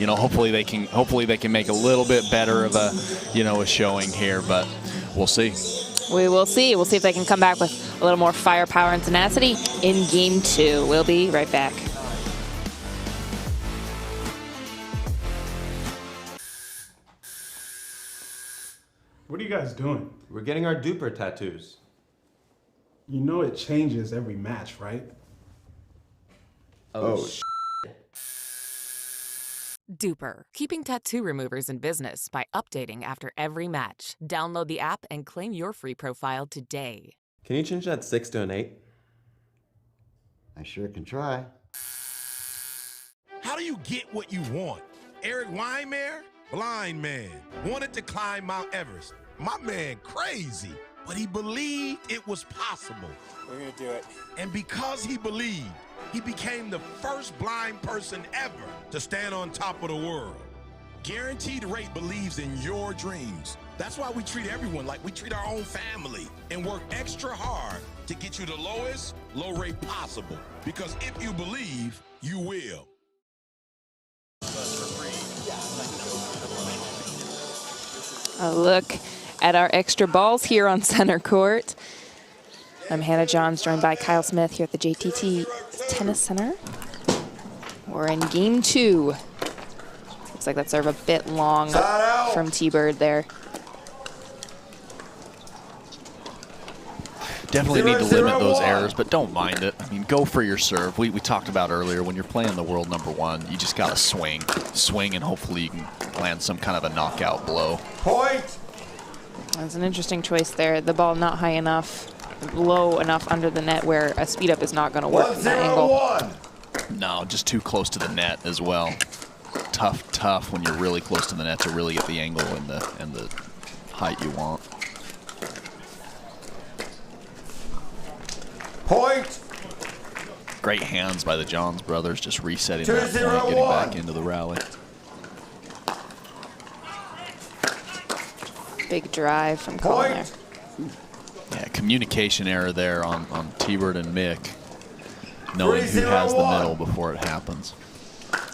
hopefully they can make a little bit better of a a showing here. But we'll see. We will see. We'll see if they can come back with a little more firepower and tenacity in game 2. We'll be right back. What are you guys doing? We're getting our duper tattoos. You know it changes every match, right? Oh, Duper, keeping tattoo removers in business by updating after every match. Download the app and claim your free profile today. Can you change that 6 to an 8? I sure can try. How do you get what you want? Eric Weinbach, blind man, wanted to climb Mount Everest. My man crazy, but he believed it was possible. We're gonna do it. And because he believed, he became the first blind person ever to stand on top of the world. Guaranteed Rate believes in your dreams. That's why we treat everyone like we treat our own family and work extra hard to get you the lowest low rate possible. Because if you believe, you will. A look at our extra balls here on center court. I'm Hannah Johns, joined by Kyle Smith here at the JTT Tennis Center. We're in game 2. Looks like that serve a bit long from T-Bird there. Definitely need to limit those errors, but don't mind it. I mean, go for your serve. We talked about earlier, when you're playing the world #1, you just got to swing. Swing, and hopefully you can land some kind of a knockout blow. Point! That's an interesting choice there. The ball not high enough, low enough under the net where a speed up is not going to work from that angle. No, just too close to the net as well. Tough when you're really close to the net to really get the angle and the height you want. Point! Great hands by the Johns brothers, just resetting that point, getting back into the rally. Big drive from Koller. Yeah, communication error there on T-Bird and Mick, knowing who has the middle before it happens.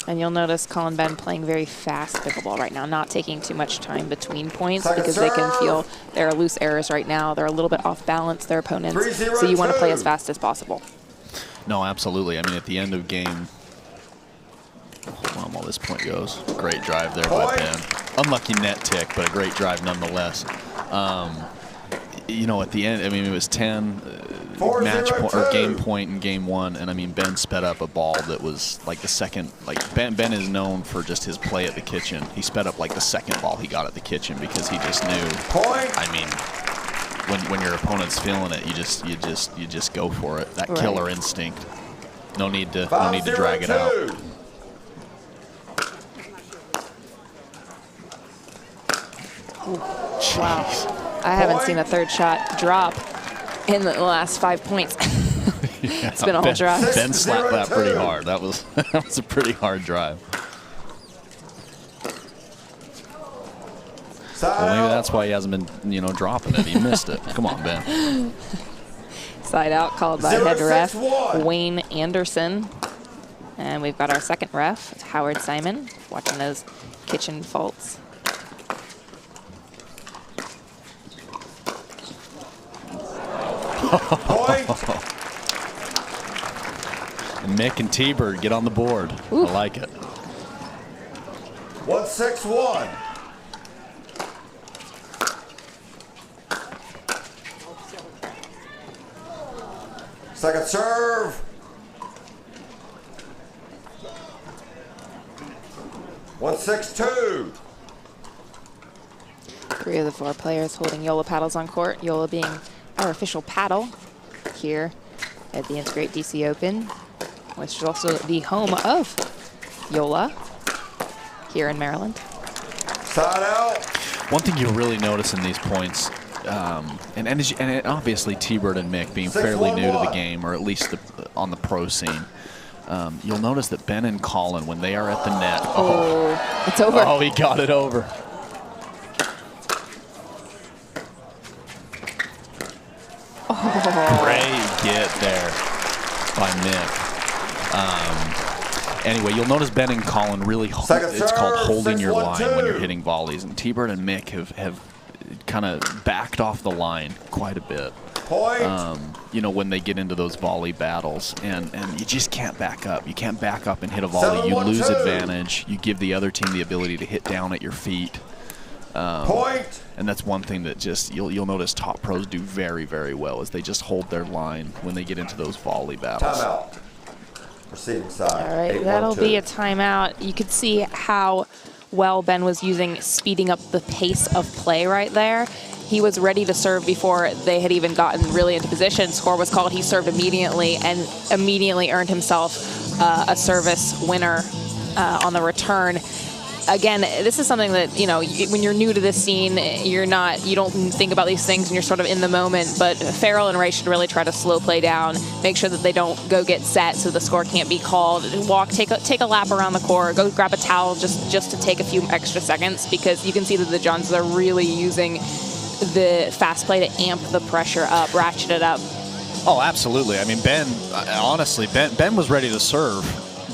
And you'll notice Colin Ben playing very fast pickleball right now, not taking too much time between points because they can feel there are loose errors right now. They're a little bit off balance, their opponents. So you want to play as fast as possible. No, absolutely. I mean, at the end of game, while this point goes, great drive there by Ben. Unlucky net tick, but a great drive nonetheless. You know, at the end, I mean, it was 10 match point or game point in game 1, and I mean, Ben sped up a ball that was like the second. Like Ben is known for just his play at the kitchen. He sped up like the second ball he got at the kitchen because he just knew. I mean, when your opponent's feeling it, you just go for it. That killer instinct. No need to drag it out. Wow. I haven't seen a third shot drop in the last 5 points. It's been a whole drive. Ben slapped that pretty hard. That was a pretty hard drive. Well, maybe that's why he hasn't been, dropping it. He missed it. Come on, Ben. Side out called by head ref Wayne Anderson. And we've got our second ref, Howard Simon, watching those kitchen faults. And Mick and T-Bird get on the board. Ooh. I like it. 1-6-1. Second serve. 1-6-2. 3 of the 4 players holding Yola paddles on court. Yola being our official paddle here at the N2grate DC Open, which is also the home of Yola here in Maryland. Side out. One thing you'll really notice in these points, and obviously T-Bird and Mick being fairly new to the game, or at least on the pro scene, you'll notice that Ben and Colin, when they are at the net, it's over. Oh, he got it over. Great get there by Mick. Anyway, you'll notice Ben and Colin really, it's called holding your line when you're hitting volleys. And T-Bird and Mick have kind of backed off the line quite a bit. When they get into those volley battles. And you just can't back up. You can't back up and hit a volley. You lose advantage. You give the other team the ability to hit down at your feet. And that's one thing that just you'll notice top pros do very, very well, is they just hold their line when they get into those volley battles. Timeout. Receiving side. All right, that'll be a timeout. You could see how well Ben was speeding up the pace of play right there. He was ready to serve before they had even gotten really into position. Score was called. He served immediately and immediately earned himself a service winner on the return. Again, this is something that, when you're new to this scene, you don't think about these things and you're sort of in the moment, but Farrell and Wright should really try to slow play down, make sure that they don't go get set so the score can't be called. Take a lap around the court, go grab a towel just to take a few extra seconds, because you can see that the Johns are really using the fast play to amp the pressure up, ratchet it up. Oh, absolutely. I mean, Ben was ready to serve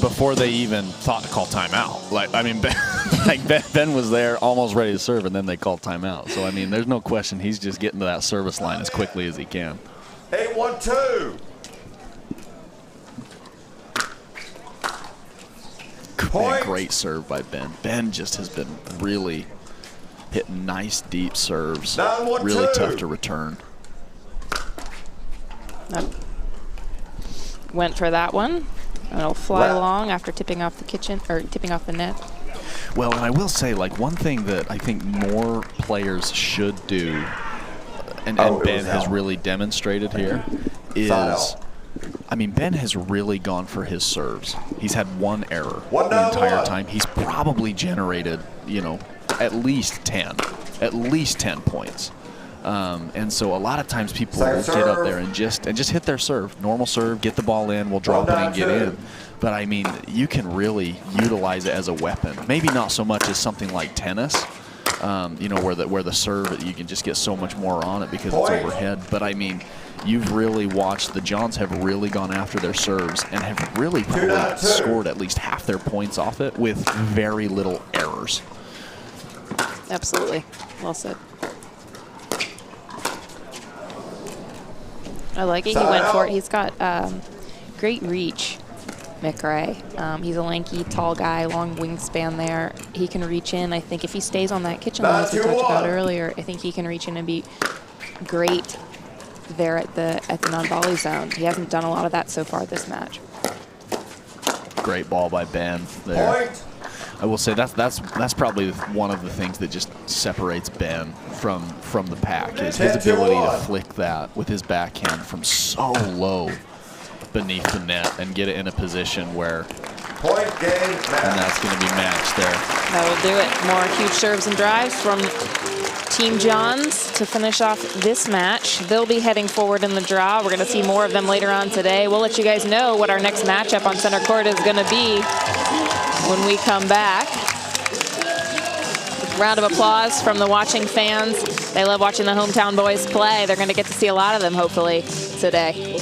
before they even thought to call timeout. Ben was there almost ready to serve, and then they called timeout. So, I mean, there's no question he's just getting to that service line as quickly as he can. 8-1-2. Great serve by Ben. Ben just has been really hitting nice, deep serves. 9-1-2. Really tough to return. went for that one. And it'll fly along after tipping off the net. Well, and I will say, like, one thing that I think more players should do, and Ben has really demonstrated here, is, I mean, Ben has really gone for his serves. He's had one error the entire time. He's probably generated, you know, at least 10 points. And so a lot of times people will get up there and just hit their serve, normal serve, get the ball in, we'll drop it and get in. But I mean, you can really utilize it as a weapon. Maybe not so much as something like tennis, you know, where the serve, you can just get so much more on it because it's overhead. But I mean, you've really watched the Johns have really gone after their serves and have really probably scored at least half their points off it with very little errors. Absolutely. Well said. I like it. He went for it. He's got great reach, McRae. He's a lanky, tall guy, long wingspan there. He can reach in. I think if he stays on that kitchen line, as we talked about earlier, I think he can reach in and be great there at the non-volley zone. He hasn't done a lot of that so far this match. Great ball by Ben there. I will say that's probably one of the things that just separates Ben from the pack is his ability to flick that with his backhand from so low beneath the net and get it in a position where and that's going to be matched there. That will do it. More huge serves and drives from Team Johns to finish off this match. They'll be heading forward in the draw. We're going to see more of them later on today. We'll let you guys know what our next matchup on center court is going to be when we come back. Round of applause from the watching fans. They love watching the hometown boys play. They're going to get to see a lot of them, hopefully, today.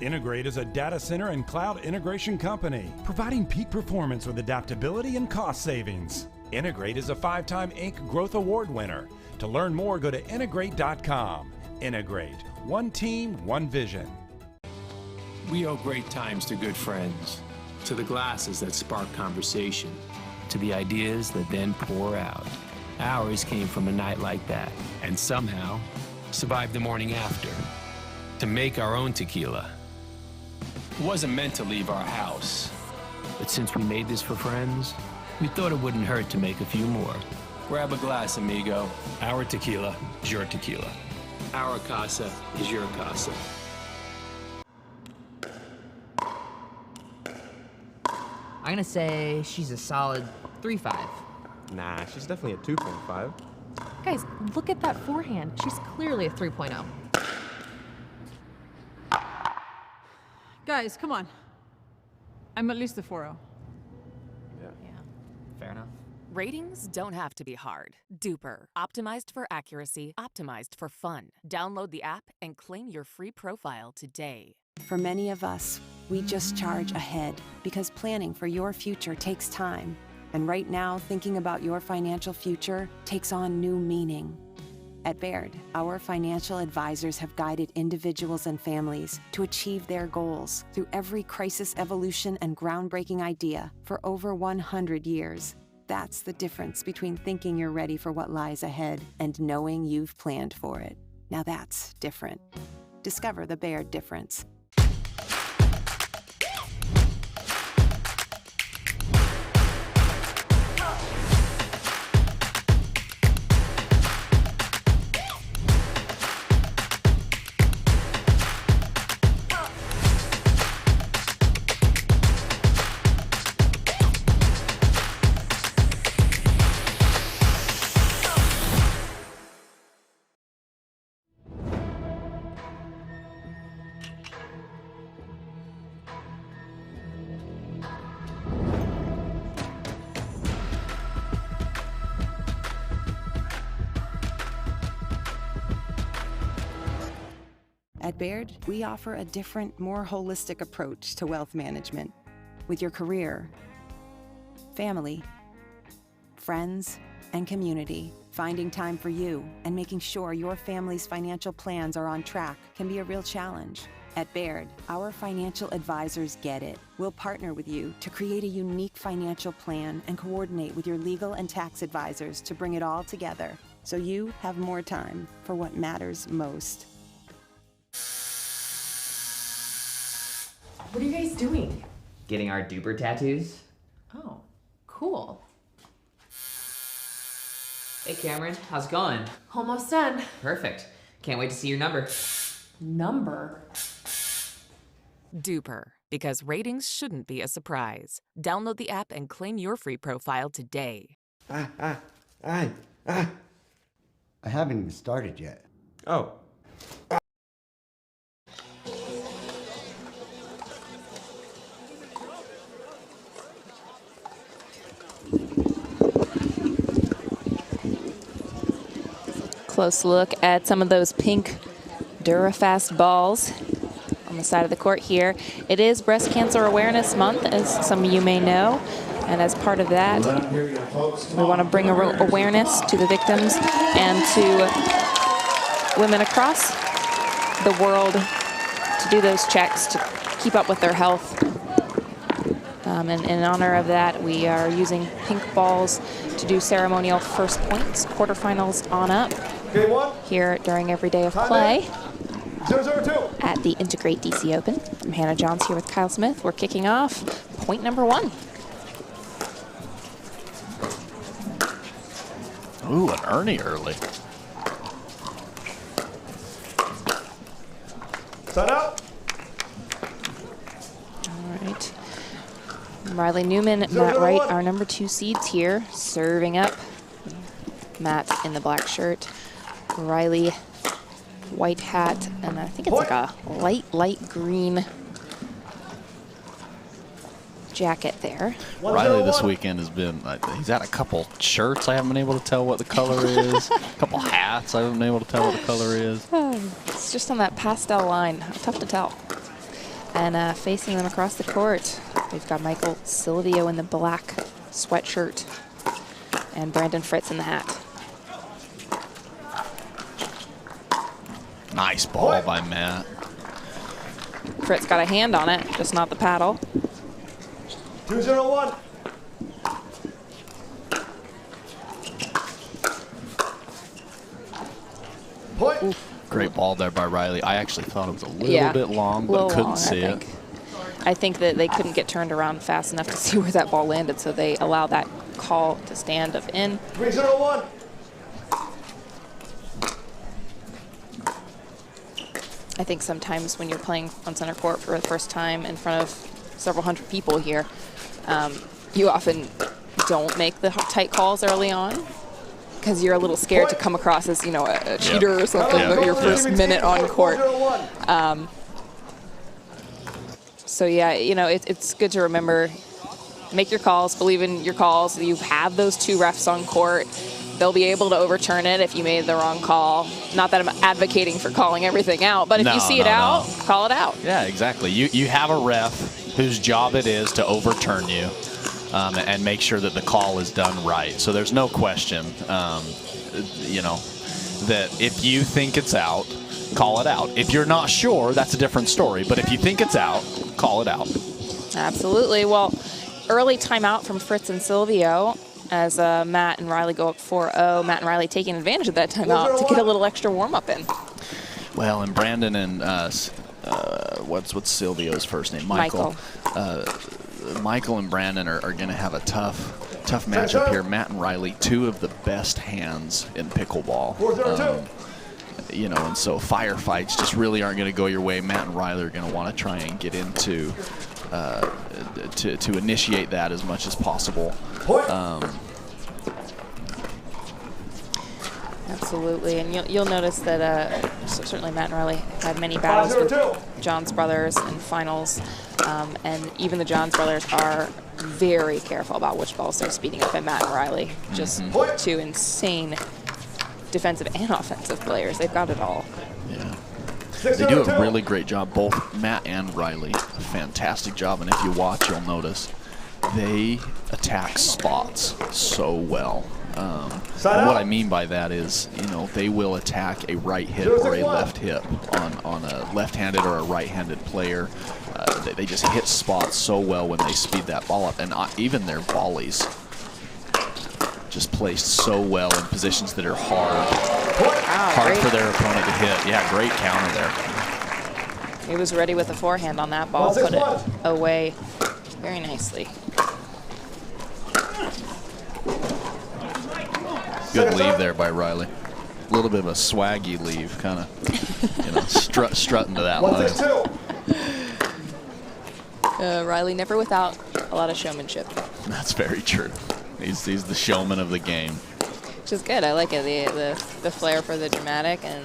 N2grate is a data center and cloud integration company, providing peak performance with adaptability and cost savings. N2grate is a 5-time Inc. Growth Award winner. To learn more, go to N2grate.com. N2grate, one team, one vision. We owe great times to good friends, to the glasses that spark conversation, to the ideas that then pour out. Ours came from a night like that, and somehow survived the morning after. To make our own tequila. It wasn't meant to leave our house, but since we made this for friends, we thought it wouldn't hurt to make a few more. Grab a glass, amigo. Our tequila is your tequila. Our casa is your casa. I'm gonna say she's a solid 3.5. Nah, she's definitely a 2.5. Guys, look at that forehand. She's clearly a 3.0. Guys, come on. I'm at least a 4-0. Yeah. Fair enough. Ratings don't have to be hard. Duper. Optimized for accuracy, optimized for fun. Download the app and claim your free profile today. For many of us, we just charge ahead because planning for your future takes time. And right now, thinking about your financial future takes on new meaning. At Baird, our financial advisors have guided individuals and families to achieve their goals through every crisis evolution and groundbreaking idea for over 100 years. That's the difference between thinking you're ready for what lies ahead and knowing you've planned for it. Now that's different. Discover the Baird difference. At Baird, we offer a different, more holistic approach to wealth management. With your career, family, friends, and community, finding time for you and making sure your family's financial plans are on track can be a real challenge. At Baird, our financial advisors get it. We'll partner with you to create a unique financial plan and coordinate with your legal and tax advisors to bring it all together so you have more time for what matters most. What are you guys doing? Getting our duper tattoos. Oh, cool. Hey Cameron, how's it going? Almost done. Perfect. Can't wait to see your number. Number? Duper. Because ratings shouldn't be a surprise. Download the app and claim your free profile today. I haven't even started yet. Oh. Close look at some of those pink Durafast balls on the side of the court here. It is Breast Cancer Awareness Month, as some of you may know. And as part of that, we want to bring awareness to the victims and to women across the world to do those checks, to keep up with their health. And in honor of that, we are using pink balls to do ceremonial first points, quarterfinals on up, here during every day of play. 0-0-2. At the N2grate DC Open. I'm Hannah Johns here with Kyle Smith. We're kicking off point number 1. Ooh, an Ernie early. Sign out. All right. Riley Newman, Matt Wright, our number 2 seeds here, serving up. Matt in the black shirt. Riley, white hat, and I think it's like a light green jacket there. Riley this weekend has been, he's had a couple shirts I haven't been able to tell what the color is. A couple hats I haven't been able to tell what the color is. It's just on that pastel line, tough to tell. And facing them across the court, we've got Michael Silvio in the black sweatshirt and Brandon Fritz in the hat. Nice ball by Matt. Fritz got a hand on it, just not the paddle. 2-0-1. Point. Oof. Great ball there by Riley. I actually thought it was a little bit long, but couldn't see it. I think that they couldn't get turned around fast enough to see where that ball landed, so they allow that call to stand of in. 3-0-1. I think sometimes when you're playing on center court for the first time in front of several hundred people here, you often don't make the tight calls early on because you're a little scared to come across as, you know, a cheater or something your first minute on court. So yeah, you know, it's good to remember, make your calls, believe in your calls. You have those 2 refs on court. They'll be able to overturn it if you made the wrong call. Not that I'm advocating for calling everything out, but if you see it out, call it out. Yeah, exactly. You have a ref whose job it is to overturn you and make sure that the call is done right. So there's no question, you know, that if you think it's out, call it out. If you're not sure, that's a different story. But if you think it's out, call it out. Absolutely. Well, early timeout from Fritz and Silvio as Matt and Riley go up 4-0. Matt and Riley taking advantage of that timeout to get a little extra warm-up in. Well, and Brandon and what's Silvio's first name? Michael. Michael and Brandon are going to have a tough matchup here. Matt and Riley, 2 of the best hands in pickleball. You know, and so firefights just really aren't going to go your way. Matt and Riley are going to want to try and get into to initiate that as much as possible. Absolutely, and you'll notice that certainly Matt and Riley had many battles with Johns brothers in finals, and even the Johns brothers are very careful about which balls they're speeding up. And Matt and Riley, just 2 insane defensive and offensive players. They've got it all. Yeah. They do a really great job, both Matt and Riley. A fantastic job, and if you watch, you'll notice they attack spots so well. What I mean by that is, you know, they will attack a right hip or a left hip on a left-handed or a right-handed player. They just hit spots so well when they speed that ball up, and even their volleys just placed so well in positions that are hard for their opponent to hit. Yeah, great counter there. He was ready with a forehand on that ball, put it away very nicely. Good leave there by Riley. A little bit of a swaggy leave, kind of, you know, strutting to that line. Riley never without a lot of showmanship. That's very true. He's the showman of the game. Which is good. I like it. The flair for the dramatic and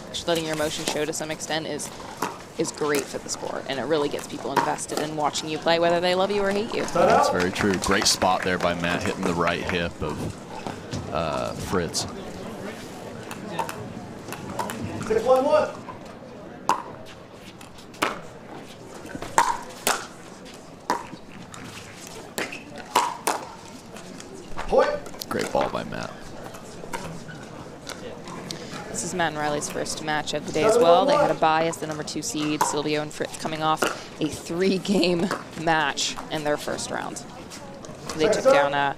just letting your emotion show to some extent is great for the sport, and it really gets people invested in watching you play, whether they love you or hate you. That's very true. Great spot there by Matt, hitting the right hip of Fritz. 6-1-1. Great ball by Matt. This is Matt and Riley's first match of the day as well. They had a bye as the #2 seed. Silvio and Fritz coming off a 3-game match in their first round. They took down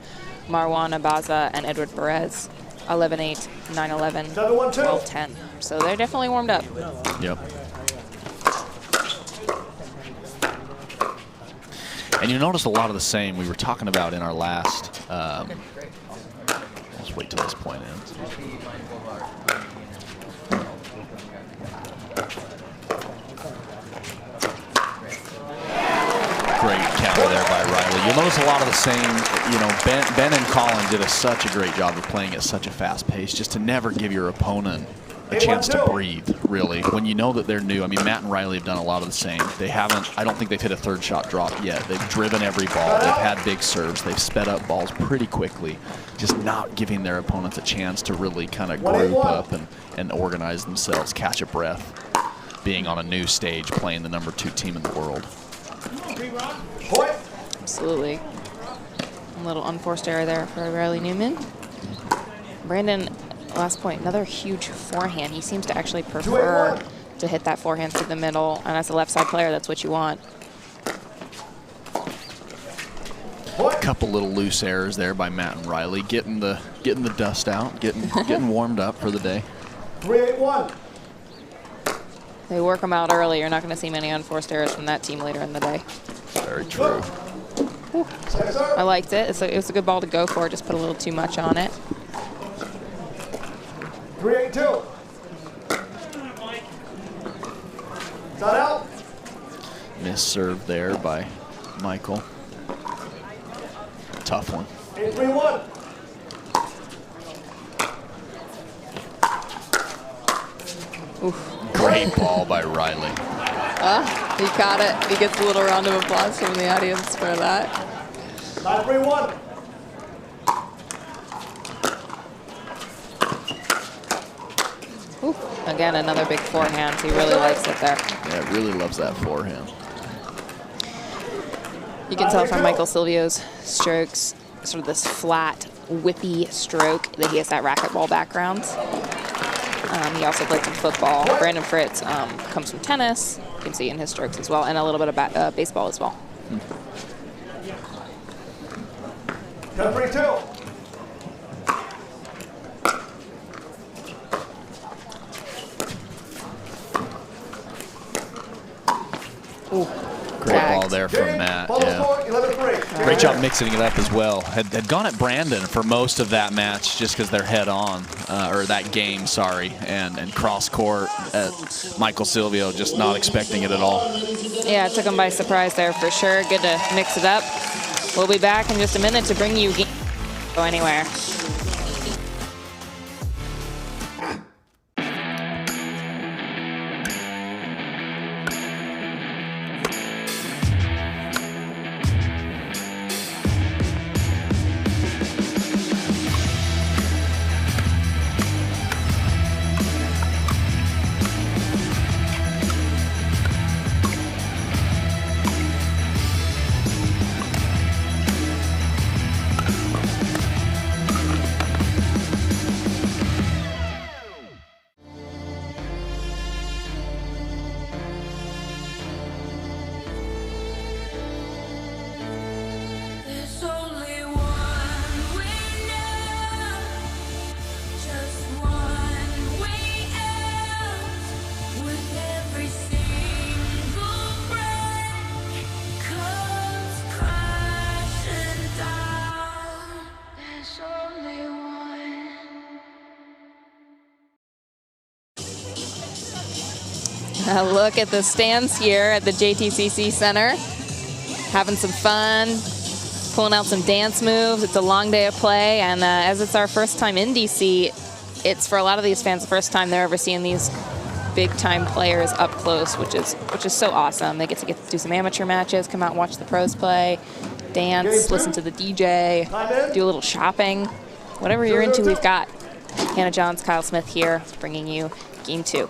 Marwan Abaza and Edward Perez, 11-8, 9-11, 12-10. So they're definitely warmed up. Yep. And you notice a lot of the same we were talking about in our last. Let's wait till this point ends. Great counter there by Riley. You'll notice a lot of the same, you know, Ben and Colin did such a great job of playing at such a fast pace, just to never give your opponent a chance to breathe, really, when you know that they're new. I mean, Matt and Riley have done a lot of the same. They haven't, I don't think they've hit a third shot drop yet. They've driven every ball. They've had big serves. They've sped up balls pretty quickly, just not giving their opponents a chance to really kind of group up and organize themselves, catch a breath, being on a new stage, playing the #2 team in the world. Absolutely. A little unforced error there for Riley Newman. Brandon, last point, another huge forehand. He seems to actually prefer to hit that forehand through the middle, and as a left side player, that's what you want. A couple little loose errors there by Matt and Riley, getting the dust out, getting warmed up for the day. 3-8-1. They work them out early. You're not going to see many unforced errors from that team later in the day. Very true. I liked it. It was a good ball to go for. Just put a little too much on it. 3-8-2. Shot out. Miss serve there by Michael. Tough one. 8-3-1. Great ball by Riley. He caught it. He gets a little round of applause from the audience for that. 9-3-1. Ooh, again, another big forehand. He really likes it there. Yeah, really loves that forehand. You can tell from Michael Silvio's strokes, sort of this flat, whippy stroke, that he has that racquetball background. He also played some football. Brandon Fritz comes from tennis. You can see in his strokes as well, and a little bit of baseball as well. 10-3-2. Great ball there from Matt. Yeah. Great job mixing it up as well. Had gone at Brandon for most of that match just because they're head on, or that game, sorry, and cross court at Michael Silvio, just not expecting it at all. Yeah, it took him by surprise there for sure. Good to mix it up. We'll be back in just a minute to bring you game. Go anywhere. Look at the stands here at the JTCC Center. Having some fun, pulling out some dance moves. It's a long day of play, and as it's our first time in DC, it's for a lot of these fans the first time they're ever seeing these big-time players up close, which is so awesome. They get to do some amateur matches, come out and watch the pros play, dance, listen to the DJ, do a little shopping. Whatever you're into, we've got. Hannah Johns, Kyle Smith here, bringing you game 2.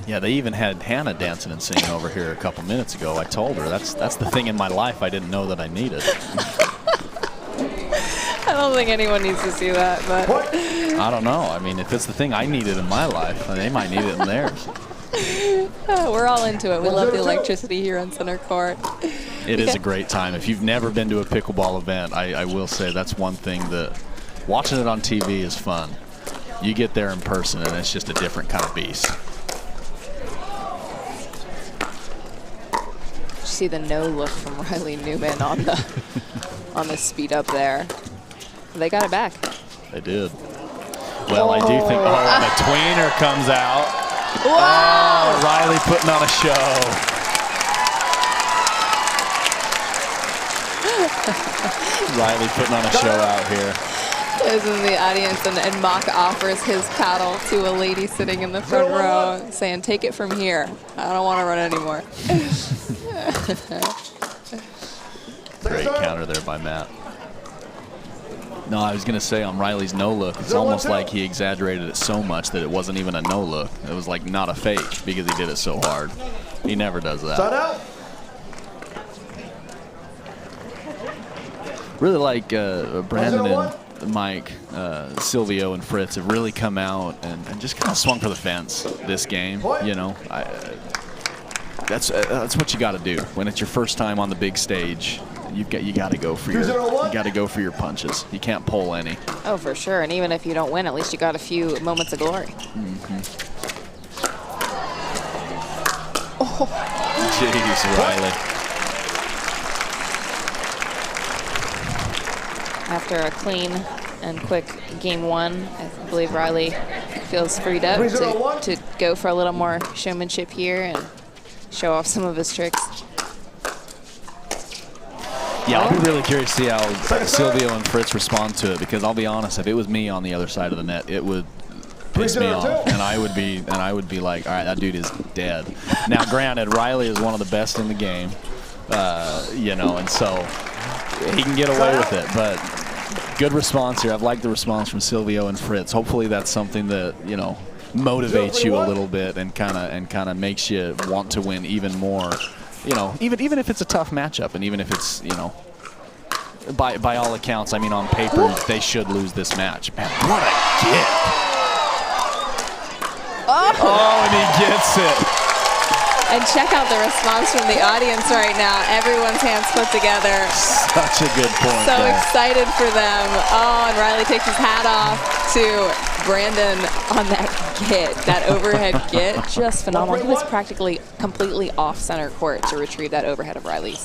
Yeah, they even had Hannah dancing and singing over here a couple minutes ago. I told her that's the thing in my life I didn't know that I needed. I don't think anyone needs to see that, but I don't know. I mean, if it's the thing I needed in my life, they might need it in theirs. We're all into it. We love the electricity here on center court. It is a great time. If you've never been to a pickleball event, I will say that's one thing that watching it on TV is fun. You get there in person, and it's just a different kind of beast. See the no look from Riley Newman on the speed up there. They got it back. They did. Well, I do think and the tweener comes out. Whoa! Oh, Riley putting on a show. Riley putting on a show out here. Is in the audience, and Mock offers his paddle to a lady sitting in the front row, saying, "Take it from here. I don't want to run anymore." Great counter there by Matt. No, I was going to say on Riley's no look, it's almost like he exaggerated it so much that it wasn't even a no look. It was like not a fake because he did it so hard. He never does that. Really like Brandon and Mike, Silvio and Fritz have really come out and just kind of swung for the fence this game. You know, that's what you got to do when it's your first time on the big stage. You got to go for your punches. You can't pull any. Oh, for sure. And even if you don't win, at least you got a few moments of glory. Oh. Jeez, Riley. After a clean and quick game 1, I believe Riley feels freed up to go for a little more showmanship here and show off some of his tricks. Yeah, I'll be really curious to see how Silvio and Fritz respond to it, because I'll be honest, if it was me on the other side of the net, piss me off, and I would be like, all right, that dude is dead. Now, granted, Riley is one of the best in the game, you know, and so he can get away with it. But good response here. I've liked the response from Silvio and Fritz. Hopefully, that's something that, you know, motivates you a little bit and kind of makes you want to win even more. You know, even if it's a tough matchup, and even if it's, you know, by all accounts, I mean, on paper, they should lose this match. Man, what a kick! Oh, and he gets it. And check out the response from the audience right now. Everyone's hands put together. Such a good point. So excited for them. Oh, and Riley takes his hat off to Brandon on that get, that overhead get. Just phenomenal. He was practically completely off center court to retrieve that overhead of Riley's.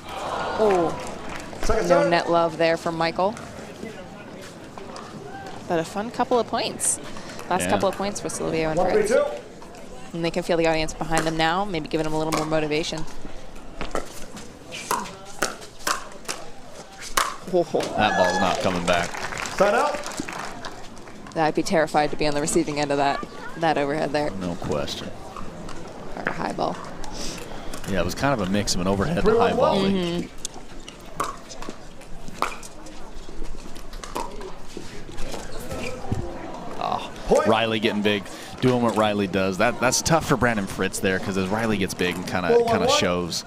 Oh, no net love there from Michael. But a fun couple of points. Last couple of points for Silvio and Fritz. And they can feel the audience behind them now, maybe giving them a little more motivation. That ball's not coming back. Sign out. I'd be terrified to be on the receiving end of that overhead there. No question. Or a high ball. Yeah, it was kind of a mix of an overhead and high ball. Mm-hmm. Riley getting big, doing what Riley does. That's tough for Brandon Fritz there, because as Riley gets big and kind of shows,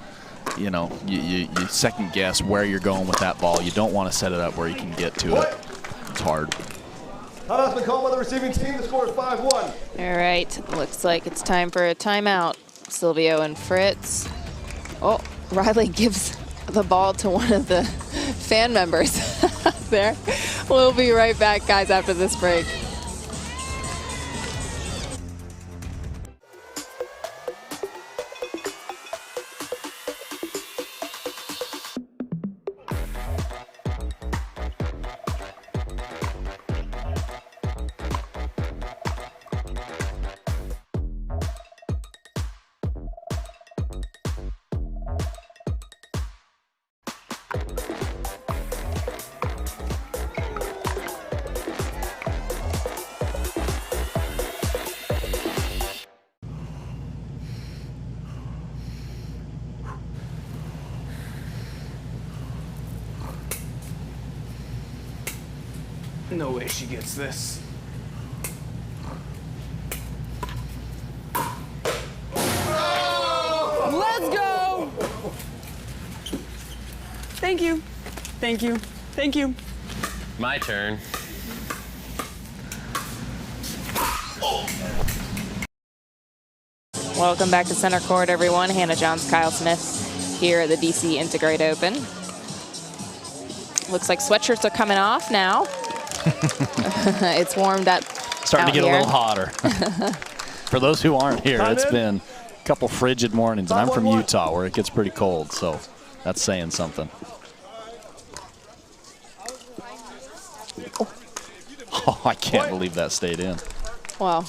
you know, you second guess where you're going with that ball. You don't want to set it up where you can get to it. It's hard. Timeout's been called by the receiving team. The score is 5-1. All right, looks like it's time for a timeout. Silvio and Fritz. Oh, Riley gives the ball to one of the fan members there. We'll be right back, guys, after this break. No way she gets this. Let's go! Thank you. Thank you. Thank you. My turn. Welcome back to center court, everyone. Hannah Johns, Kyle Smith here at the DC N2grate Open. Looks like sweatshirts are coming off now. It's warmed up. Starting to get here a little hotter. For those who aren't here, it's been a couple frigid mornings, and I'm from Utah where it gets pretty cold, so that's saying something. Oh, I can't believe that stayed in. Wow.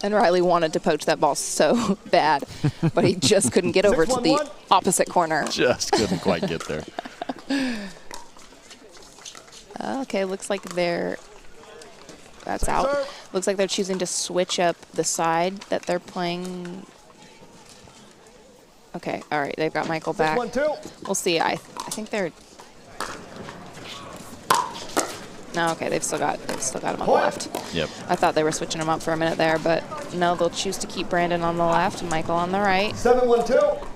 And Riley wanted to poach that ball so bad, but he just couldn't get over to the opposite corner. Just couldn't quite get there. Okay, looks like that's out. Looks like they're choosing to switch up the side that they're playing. Okay, all right, they've got Michael back. We'll see. I think they're. No, okay, they've still got him on the left. Yep. I thought they were switching him up for a minute there, but no, they'll choose to keep Brandon on the left and Michael on the right. 7-1-2.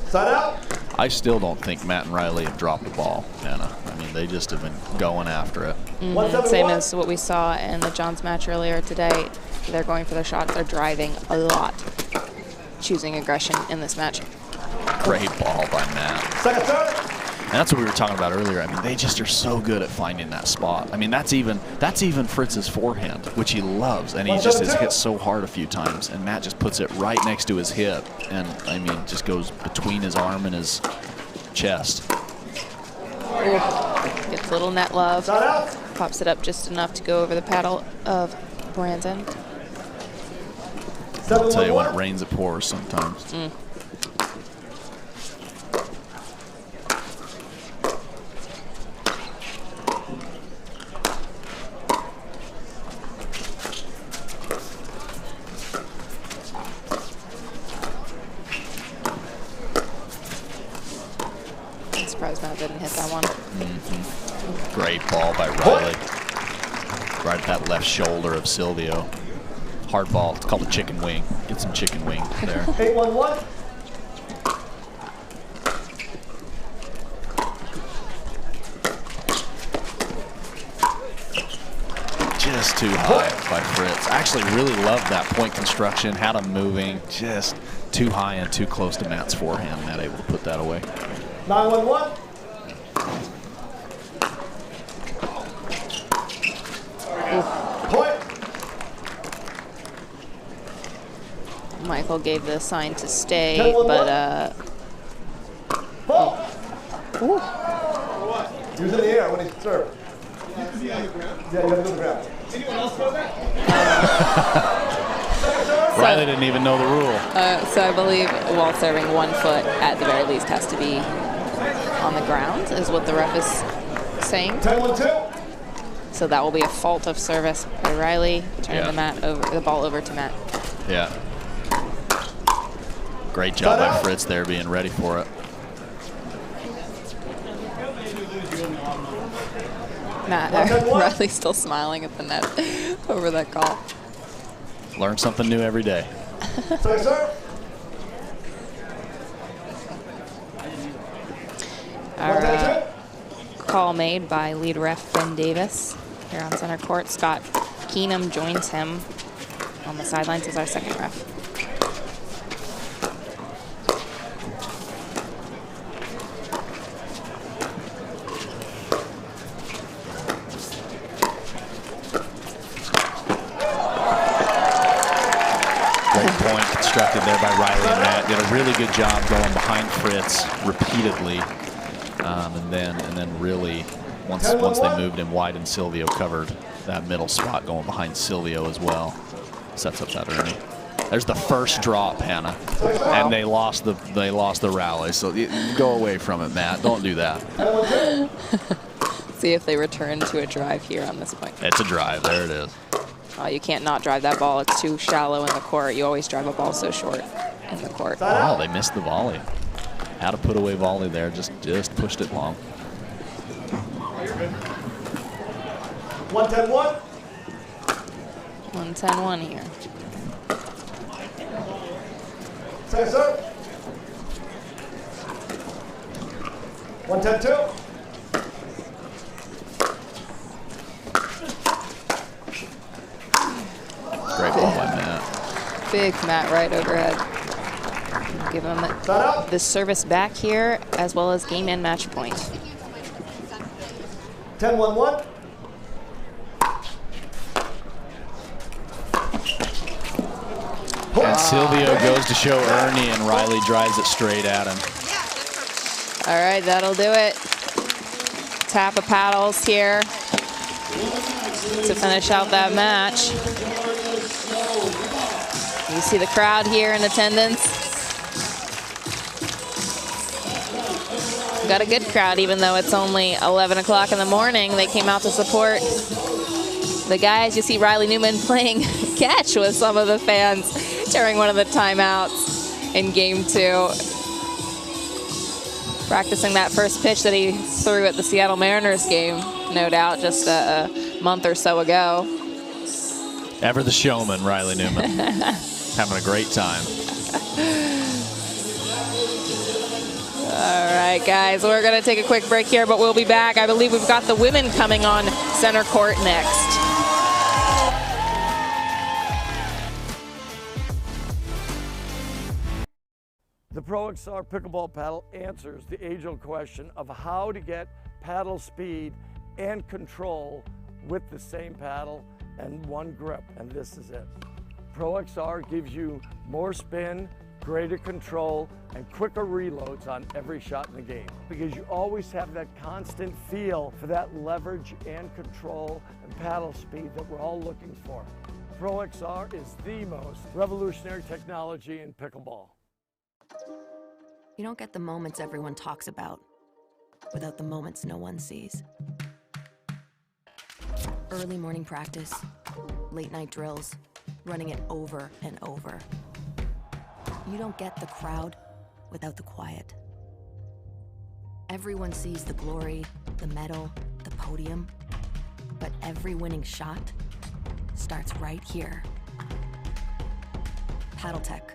Side out. I still don't think Matt and Riley have dropped the ball, Anna. I mean, they just have been going after it. Same as what we saw in the Johns match earlier today. They're going for their shots. They're driving a lot, choosing aggression in this match. Great ball by Matt. And that's what we were talking about earlier. I mean, they just are so good at finding that spot. I mean, that's even Fritz's forehand, which he loves, and he just has hit so hard a few times. And Matt just puts it right next to his hip, and I mean, just goes between his arm and his chest. Gets a little net love. Pops it up just enough to go over the paddle of Brandon. I'll tell you, when it rains, it pours sometimes. That didn't hit that one. Great ball by Riley. Right at that left shoulder of Silvio. Hard ball. It's called a chicken wing. Get some chicken wing there. 8-1-1. Just too high by Fritz. I actually really loved that point construction. Had him moving. Just too high and too close to Matt's forehand. Not able to put that away. 9-1-1. Point. Michael gave the sign to stay, 10-1-1. but Ball. He was in the air when he served. Yeah, you gotta go to the ground. Anyone else know that? Riley didn't even know the rule. So I believe while serving 1 foot at the very least has to be on the ground, is what the ref is saying. 10-1-2. So that will be a fault of service by Riley, turning the ball over to Matt. Yeah. Great job by Fritz there, being ready for it. Matt, Riley's still smiling at the net over that call. Learn something new every day. Our call made by lead ref Ben Davis here on center court. Scott Keenum joins him on the sidelines as our second ref. Constructed there by Riley and Matt. Did a really good job going behind Fritz repeatedly, and then really once they moved him wide and Silvio covered that middle spot, going behind Silvio as well. Sets up that early. There's the first drop, Hannah, and they lost the rally. So go away from it, Matt. Don't do that. See if they return to a drive here on this point. It's a drive. There it is. Oh, you can't not drive that ball. It's too shallow in the court. You always drive a ball so short in the court. Oh, they missed the volley. Had a put away volley there. Just pushed it long. 1-10-1. 1-10-1 here. Second serve. 1-10-2. Great ball by Matt. Big Matt right overhead. Give him the service back here, as well as game and match point. 10-1-1. And Silvio goes to show Ernie, and Riley drives it straight at him. All right, that'll do it. Tap of paddles here to finish out that match. You see the crowd here in attendance. Got a good crowd, even though it's only 11 o'clock in the morning. They came out to support the guys. You see Riley Newman playing catch with some of the fans during one of the timeouts in game 2. Practicing that first pitch that he threw at the Seattle Mariners game, no doubt, just a month or so ago. Ever the showman, Riley Newman. Having a great time. All right, guys, we're going to take a quick break here, but we'll be back. I believe we've got the women coming on center court next. The Pro XR pickleball paddle answers the age-old question of how to get paddle speed and control with the same paddle and one grip, and this is it. Pro XR gives you more spin, greater control, and quicker reloads on every shot in the game, because you always have that constant feel for that leverage and control and paddle speed that we're all looking for. Pro XR is the most revolutionary technology in pickleball. You don't get the moments everyone talks about without the moments no one sees. Early morning practice, late night drills, running it over and over. You don't get the crowd without the quiet. Everyone sees the glory, the medal, the podium, but every winning shot starts right here. Paddle Tech.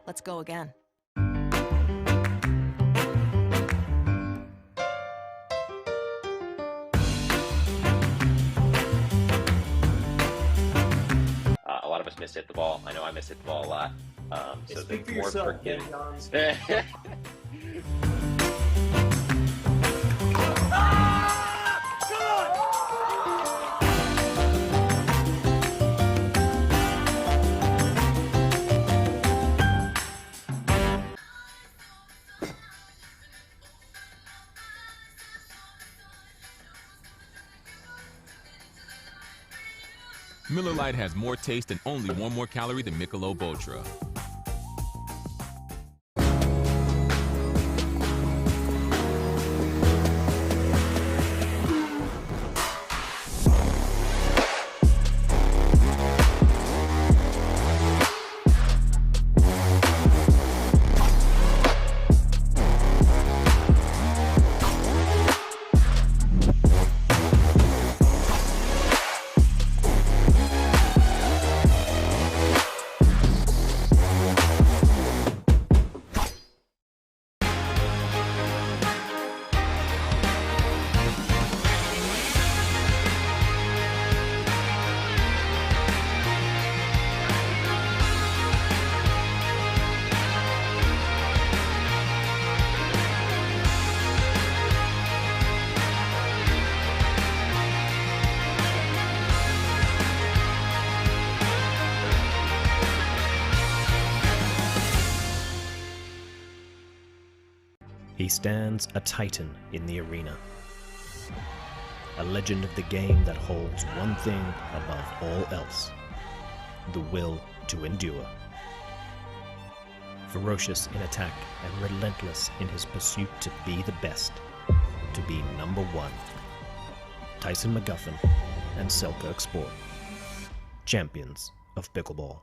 Let's go again. A lot of us mishit the ball. I know I mishit the ball a lot. So Speak for more yourself, forgiving. Miller Lite has more taste and only 1 more calorie than Michelob Ultra. He stands a titan in the arena, a legend of the game that holds one thing above all else: the will to endure. Ferocious in attack and relentless in his pursuit to be the best, to be number one. Tyson McGuffin and Selkirk Sport, champions of pickleball.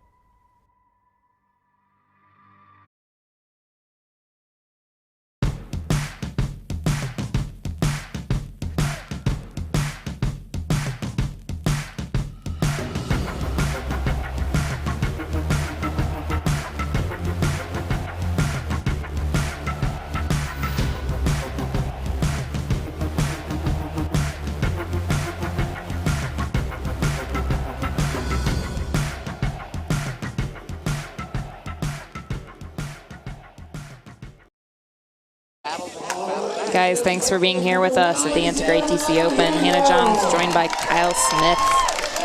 Guys, thanks for being here with us at the N2grate DC Open. Hannah Johns joined by Kyle Smith.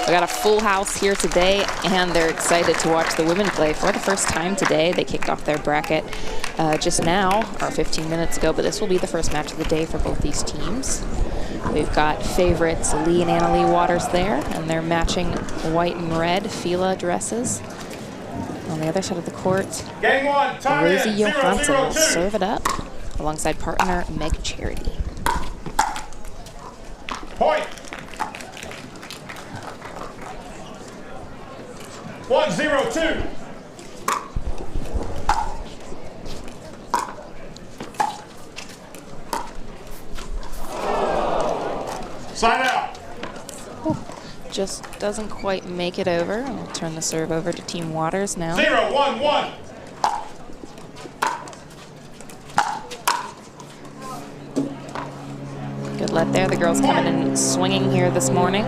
We got a full house here today, and they're excited to watch the women play for the first time today. They kicked off their bracket just now, or 15 minutes ago, but this will be the first match of the day for both these teams. We've got favorites Lee and Annalie Waters there, and they're matching white and red Fila dresses. On the other side of the court, Rosie Johansson will serve it up alongside partner Meg Charity. Point. 1-0-2. Side out. Just doesn't quite make it over. I'll turn the serve over to Team Waters now. 0-1-1. Good let there. The girls coming in swinging here this morning.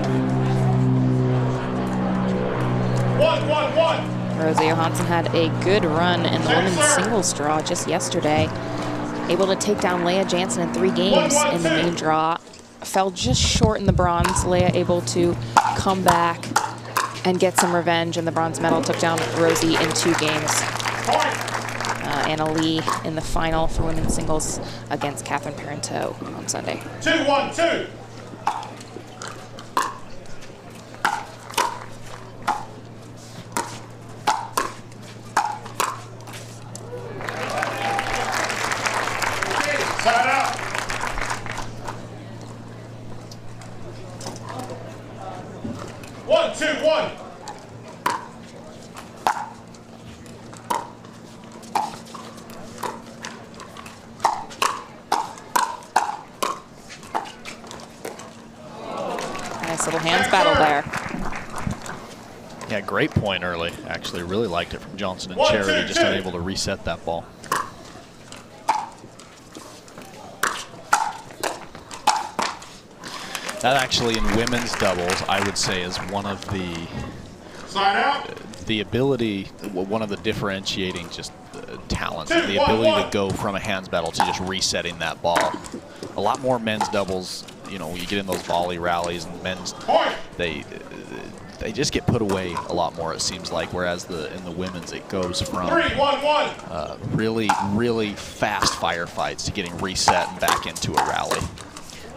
1-1-1. Rosa Johansson had a good run in the women's singles draw just yesterday. Able to take down Leah Jansen in 3 games in the main draw. Fell just short in the bronze. Leah able to come back and get some revenge, and the bronze medal took down Rosie in 2 games. Anna Lee in the final for women's singles against Catherine Parenteau on Sunday. 2-1-2. Side out. One, two, one. Nice little hands battle there. Yeah, great point early. Actually, really liked it from Johnson and Charity, just unable to reset that ball. That actually, in women's doubles, I would say is one of the ability, one of the differentiating just talents, the ability to go from a hands battle to just resetting that ball. A lot more men's doubles, you know, you get in those volley rallies, and men's, they just get put away a lot more, it seems like, whereas in the women's it goes from really fast firefights to getting reset and back into a rally.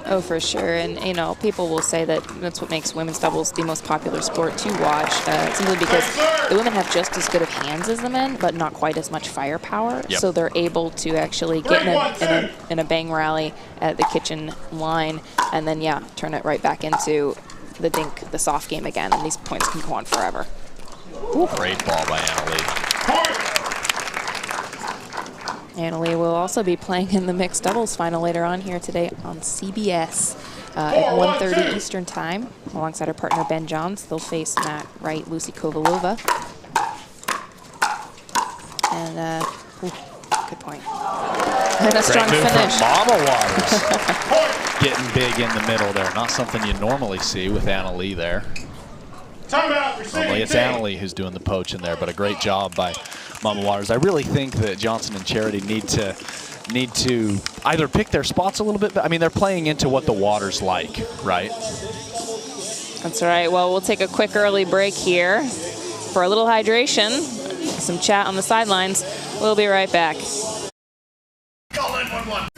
Oh, for sure. And, you know, people will say that that's what makes women's doubles the most popular sport to watch, simply because the women have just as good of hands as the men, but not quite as much firepower. Yep. So they're able to actually get in a bang rally at the kitchen line and then, yeah, turn it right back into the dink, the soft game again. And these points can go on forever. Ooh. Great ball by Annalie. Annalie will also be playing in the mixed doubles final later on here today on CBS at 1:30 Eastern Time. Alongside her partner Ben Johns, they'll face Matt Wright, Lucy Kovalova. And, good point. And a strong finish. Mama Waters. Getting big in the middle there. Not something you normally see with Annalie there. Normally it's Annalie who's doing the poaching there, but a great job by Mama Waters. I really think that Johnson and Charity need to either pick their spots a little bit. I mean, they're playing into what the water's like, right? That's right. Well, we'll take a quick early break here for a little hydration, some chat on the sidelines. We'll be right back. Call 911.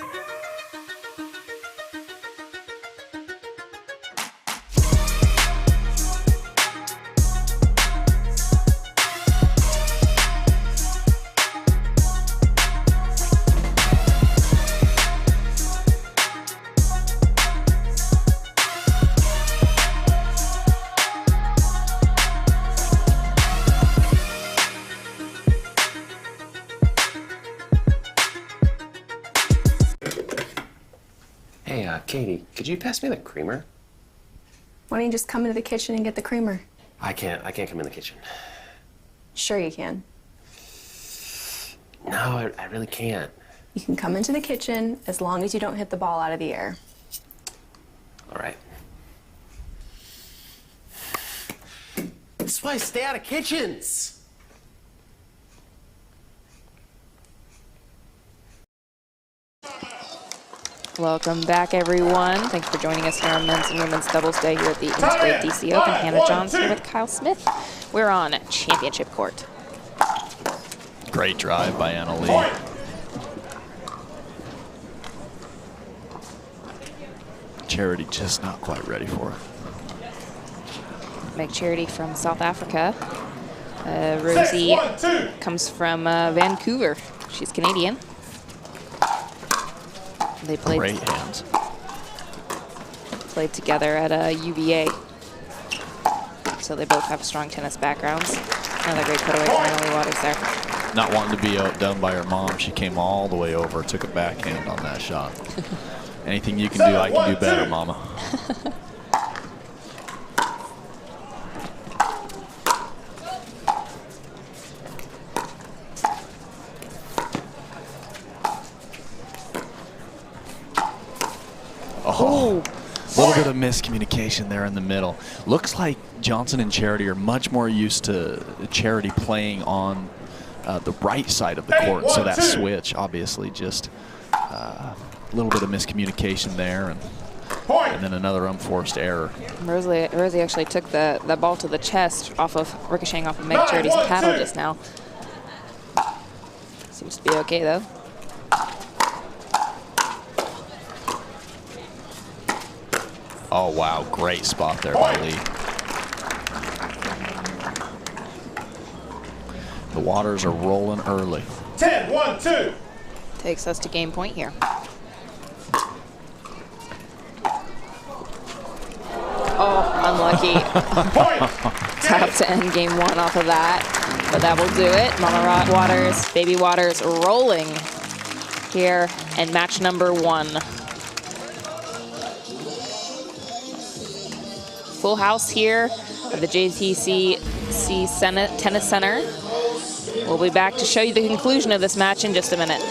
Katie, could you pass me the creamer? Why don't you just come into the kitchen and get the creamer? I can't come in the kitchen. Sure you can. No, I really can't. You can come into the kitchen as long as you don't hit the ball out of the air. All right. That's why I stay out of kitchens. Welcome back, everyone. Thanks for joining us here on Men's and Women's Doubles Day here at the N2grate DC Open. Hannah Johns here with Kyle Smith. We're on championship court. Great drive by Annalie. Charity just not quite ready for it. Meg Charity from South Africa. Rosie comes from Vancouver. She's Canadian. They played great hands. Played together at UVA. So they both have strong tennis backgrounds. Another great put away from Annalie Waters there. Not wanting to be outdone by her mom, she came all the way over, took a backhand on that shot. Anything you can do, I can do better, Mama. Oh, a little bit of miscommunication there in the middle. Looks like Johnson and Charity are much more used to Charity playing on the right side of the court. So that switch, obviously, just a little bit of miscommunication there, and then another unforced error. Rosie actually took the ball to the chest ricocheting off of Meg Charity's paddle just now. Seems to be okay, though. Oh, wow, great spot there by Lee. The Waters are rolling early. 10-1-2. Takes us to game point here. Oh, unlucky. Tough to end game one off of that, but that will do it. Mama Waters, Baby Waters rolling here in match number one. full house here at the JTC Tennis Center. We'll be back to show you the conclusion of this match in just a minute.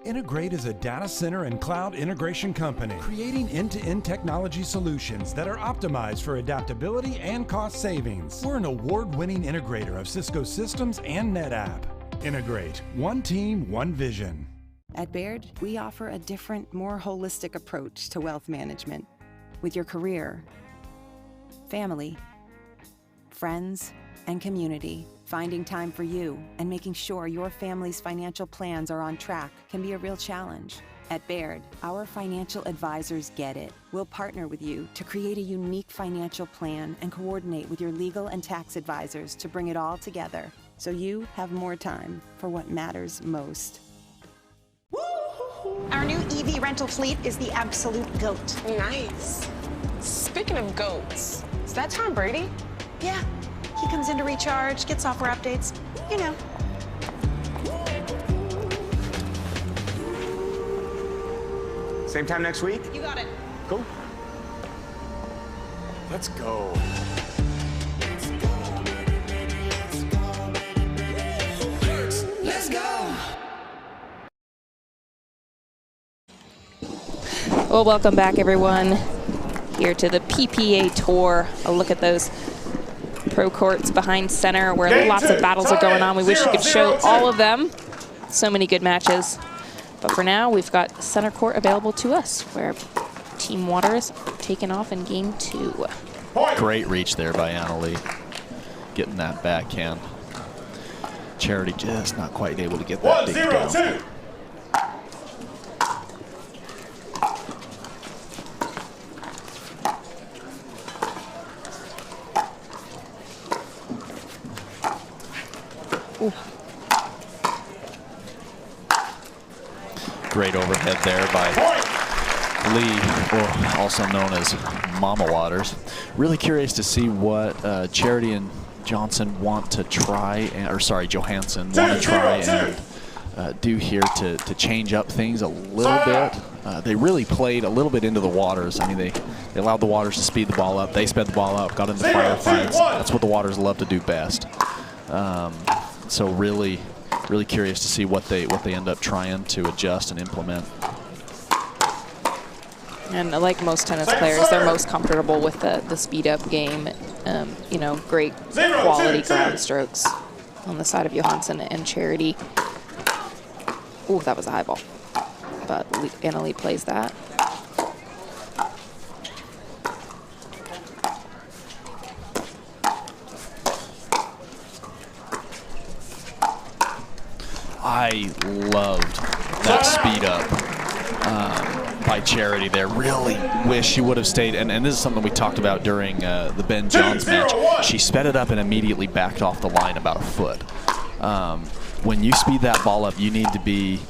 N2grate is a data center and cloud integration company creating end-to-end technology solutions that are optimized for adaptability and cost savings. We're an award-winning integrator of Cisco systems and NetApp. N2grate, one team, one vision. At Baird, we offer a different, more holistic approach to wealth management. With your career, family, friends, and community, finding time for you and making sure your family's financial plans are on track can be a real challenge. At Baird, our financial advisors get it. We'll partner with you to create a unique financial plan and coordinate with your legal and tax advisors to bring it all together so you have more time for what matters most. Our new EV rental fleet is the absolute GOAT. Nice. Speaking of goats, is that Tom Brady? Yeah. He comes in to recharge, get software updates, you know. Same time next week? You got it. Cool. Let's go. Let's go. Well, welcome back, everyone, here to the PPA Tour. A look at those pro courts behind center where lots of battles are going on. We wish we could show all of them. So many good matches. But for now, we've got center court available to us where Team Waters taking off in game 2. Great reach there by Annalie, getting that backhand. Charity just not quite able to get that dig down. Ooh. Great overhead there by Lee, or also known as Mama Waters. Really curious to see what Charity and Jansen want to try, Johansson want to try and do here to change up things a little bit. They really played a little bit into the Waters. I mean, they allowed the Waters to speed the ball up. They sped the ball up, got into firefights. That's what the Waters love to do best. So really curious to see what they end up trying to adjust and implement. And like most tennis players, they're most comfortable with the speed up game. You know, great quality ground strokes on the side of Johansson and Charity. Ooh, that was a high ball. But Annalie plays that. I loved that speed up by Charity there. Really wish she would have stayed, and this is something we talked about during the Ben Johns match. She sped it up and immediately backed off the line about a foot. When you speed that ball up, you need to be,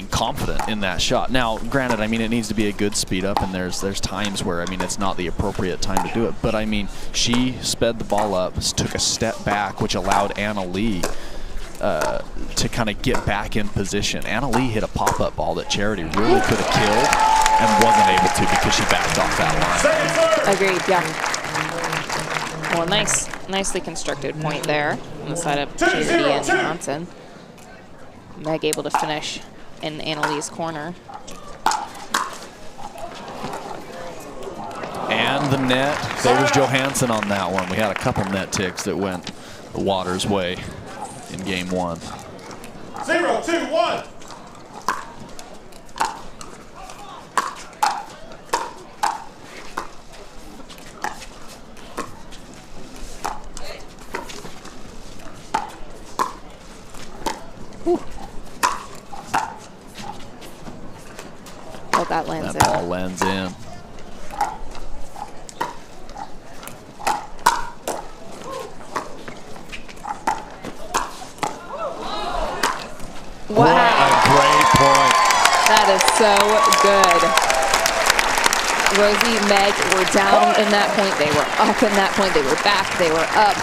confident in that shot. Now, granted, it needs to be a good speed up, and there's times where, it's not the appropriate time to do it. But, she sped the ball up, took a step back, which allowed Annalie to kind of get back in position. Annalie hit a pop-up ball that Charity really could have killed and wasn't able to because she backed off that line. Agreed, yeah. Well, nicely constructed point there on the side of Charity and Johansson. Meg able to finish in Annalie's corner. And the net favors Johansson on that one. We had a couple net ticks that went the Waters' way in game 1. 0-2-1. Oh, that lands in. That ball lands in. Wow. What a great point. That is so good. Rosie, Meg were down in that point. They were up in that point. They were back. They were up.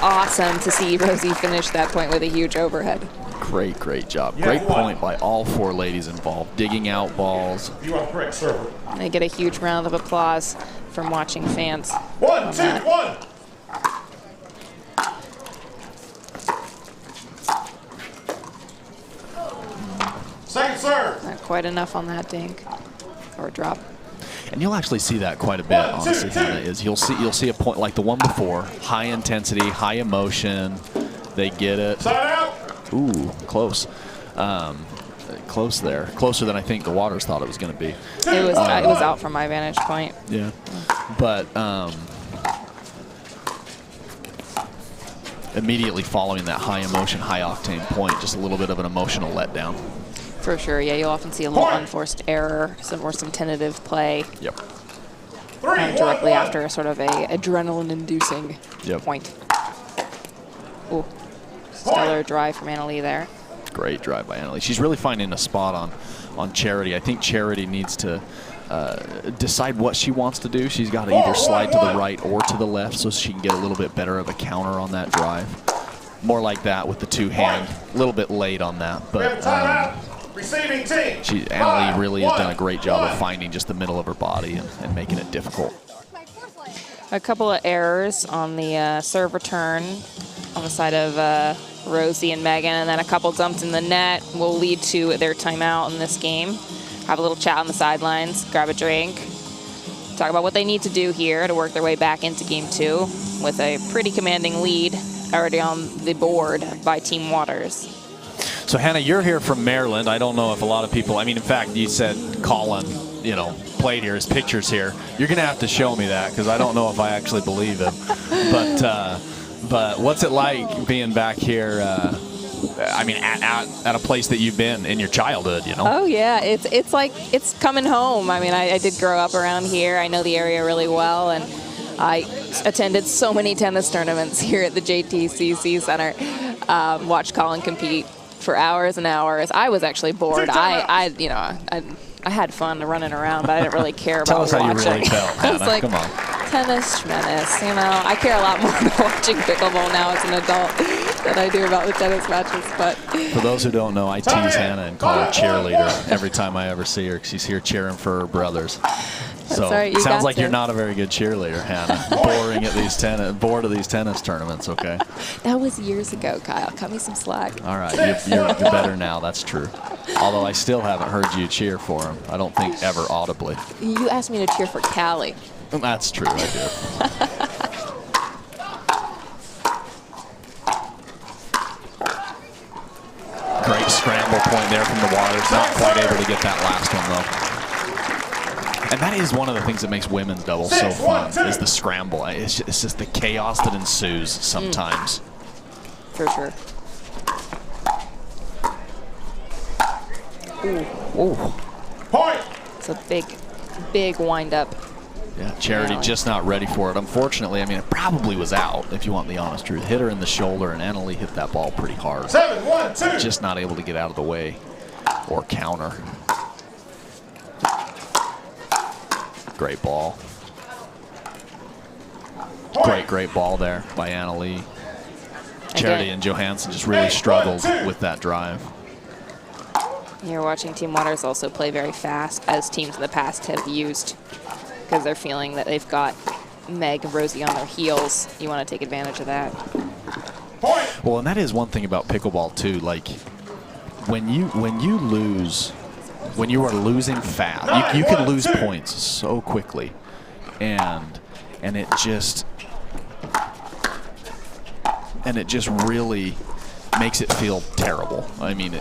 Awesome to see Rosie finish that point with a huge overhead. Great job. Great point by all 4 ladies involved, digging out balls. You are correct, server. They get a huge round of applause from watching fans. 1, 2, 1. Second serve. Not quite enough on that dink or drop. And you'll actually see that quite a bit, honestly, Hannah, is you'll see a point like the one before, high intensity, high emotion. They get it. Ooh, close. Close there. Closer than I think the Waters thought it was going to be. It was out from my vantage point. Yeah. But immediately following that high emotion, high octane point, just a little bit of an emotional letdown. For sure, yeah, you'll often see a little unforced error, some tentative play. Yep. Directly after a sort of a adrenaline-inducing point. Ooh, stellar drive from Annalie there. Great drive by Annalie. She's really finding a spot on Charity. I think Charity needs to decide what she wants to do. She's got to either slide to the right or to the left so she can get a little bit better of a counter on that drive. More like that with the 2-hand. A little bit late on that, but Annalie really has done a great job of finding just the middle of her body and making it difficult. A couple of errors on the serve return on the side of Rosie and Megan, and then a couple dumps in the net will lead to their timeout in this game. Have a little chat on the sidelines, grab a drink, talk about what they need to do here to work their way back into game 2 with a pretty commanding lead already on the board by Team Waters. So Hannah, you're here from Maryland. I don't know if a lot of people, I mean, in fact, you said Colin, played here, his picture's here. You're gonna have to show me that because I don't know if I actually believe it. But what's it like being back here, I mean, at a place that you've been in your childhood, Oh yeah, it's like, it's coming home. I mean, I did grow up around here. I know the area really well, and I attended so many tennis tournaments here at the JTCC Center. Watched Colin compete for hours and hours. I was actually bored. I had fun running around, but I didn't really care about watching. Tell us how you really felt, I was Hannah. like, Come on. tennis, schmenis, I care a lot more about watching pickleball now as an adult than I do about the tennis matches. But for those who don't know, I tease Hannah and call her cheerleader every time I ever see her. She's here cheering for her brothers. So right, it sounds like you're not a very good cheerleader, Hannah. Bored of these tennis tournaments, okay? That was years ago, Kyle. Cut me some slack. All right, you're better now, that's true. Although I still haven't heard you cheer for him. I don't think ever audibly. You asked me to cheer for Callie. That's true, I do. Great scramble point there from the Waters. Not quite able to get that last one, though. And that is one of the things that makes women's doubles so fun, is the scramble. It's just the chaos that ensues sometimes. For sure. Ooh. Point. It's a big wind up. Yeah, Charity just not ready for it. Unfortunately, I mean, it probably was out, if you want the honest truth. Hit her in the shoulder, and Annalie hit that ball pretty hard. 7-1-2. Just not able to get out of the way or counter. Great ball. Great ball there by Annalie. Charity and Johansson just really struggled with that drive. You're watching Team Waters also play very fast, as teams in the past have used, because they're feeling that they've got Meg and Rosie on their heels. You want to take advantage of that. Well, and that is one thing about pickleball too. Like when you lose, when you are losing fast, you can lose points so quickly, and it just really makes it feel terrible. I mean,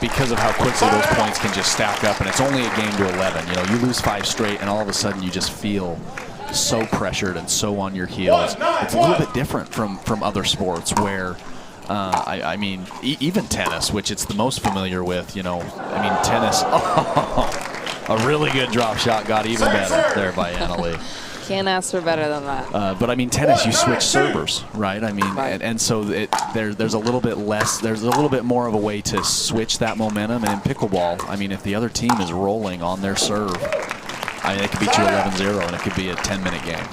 because of how quickly those points can just stack up, and it's only a game to 11. You lose 5 straight, and all of a sudden you just feel so pressured and so on your heels. It's a little bit different from other sports where, I mean, even tennis, which it's the most familiar with. I mean, tennis. A really good drop shot got even better there by Annalie. Can't ask for better than that. But I mean, tennis, you switch servers, right? I mean, and so there's a little bit less, there's a little bit more of a way to switch that momentum. And in pickleball, I mean, if the other team is rolling on their serve, I mean, it could beat you 11-0, and it could be a 10-minute game,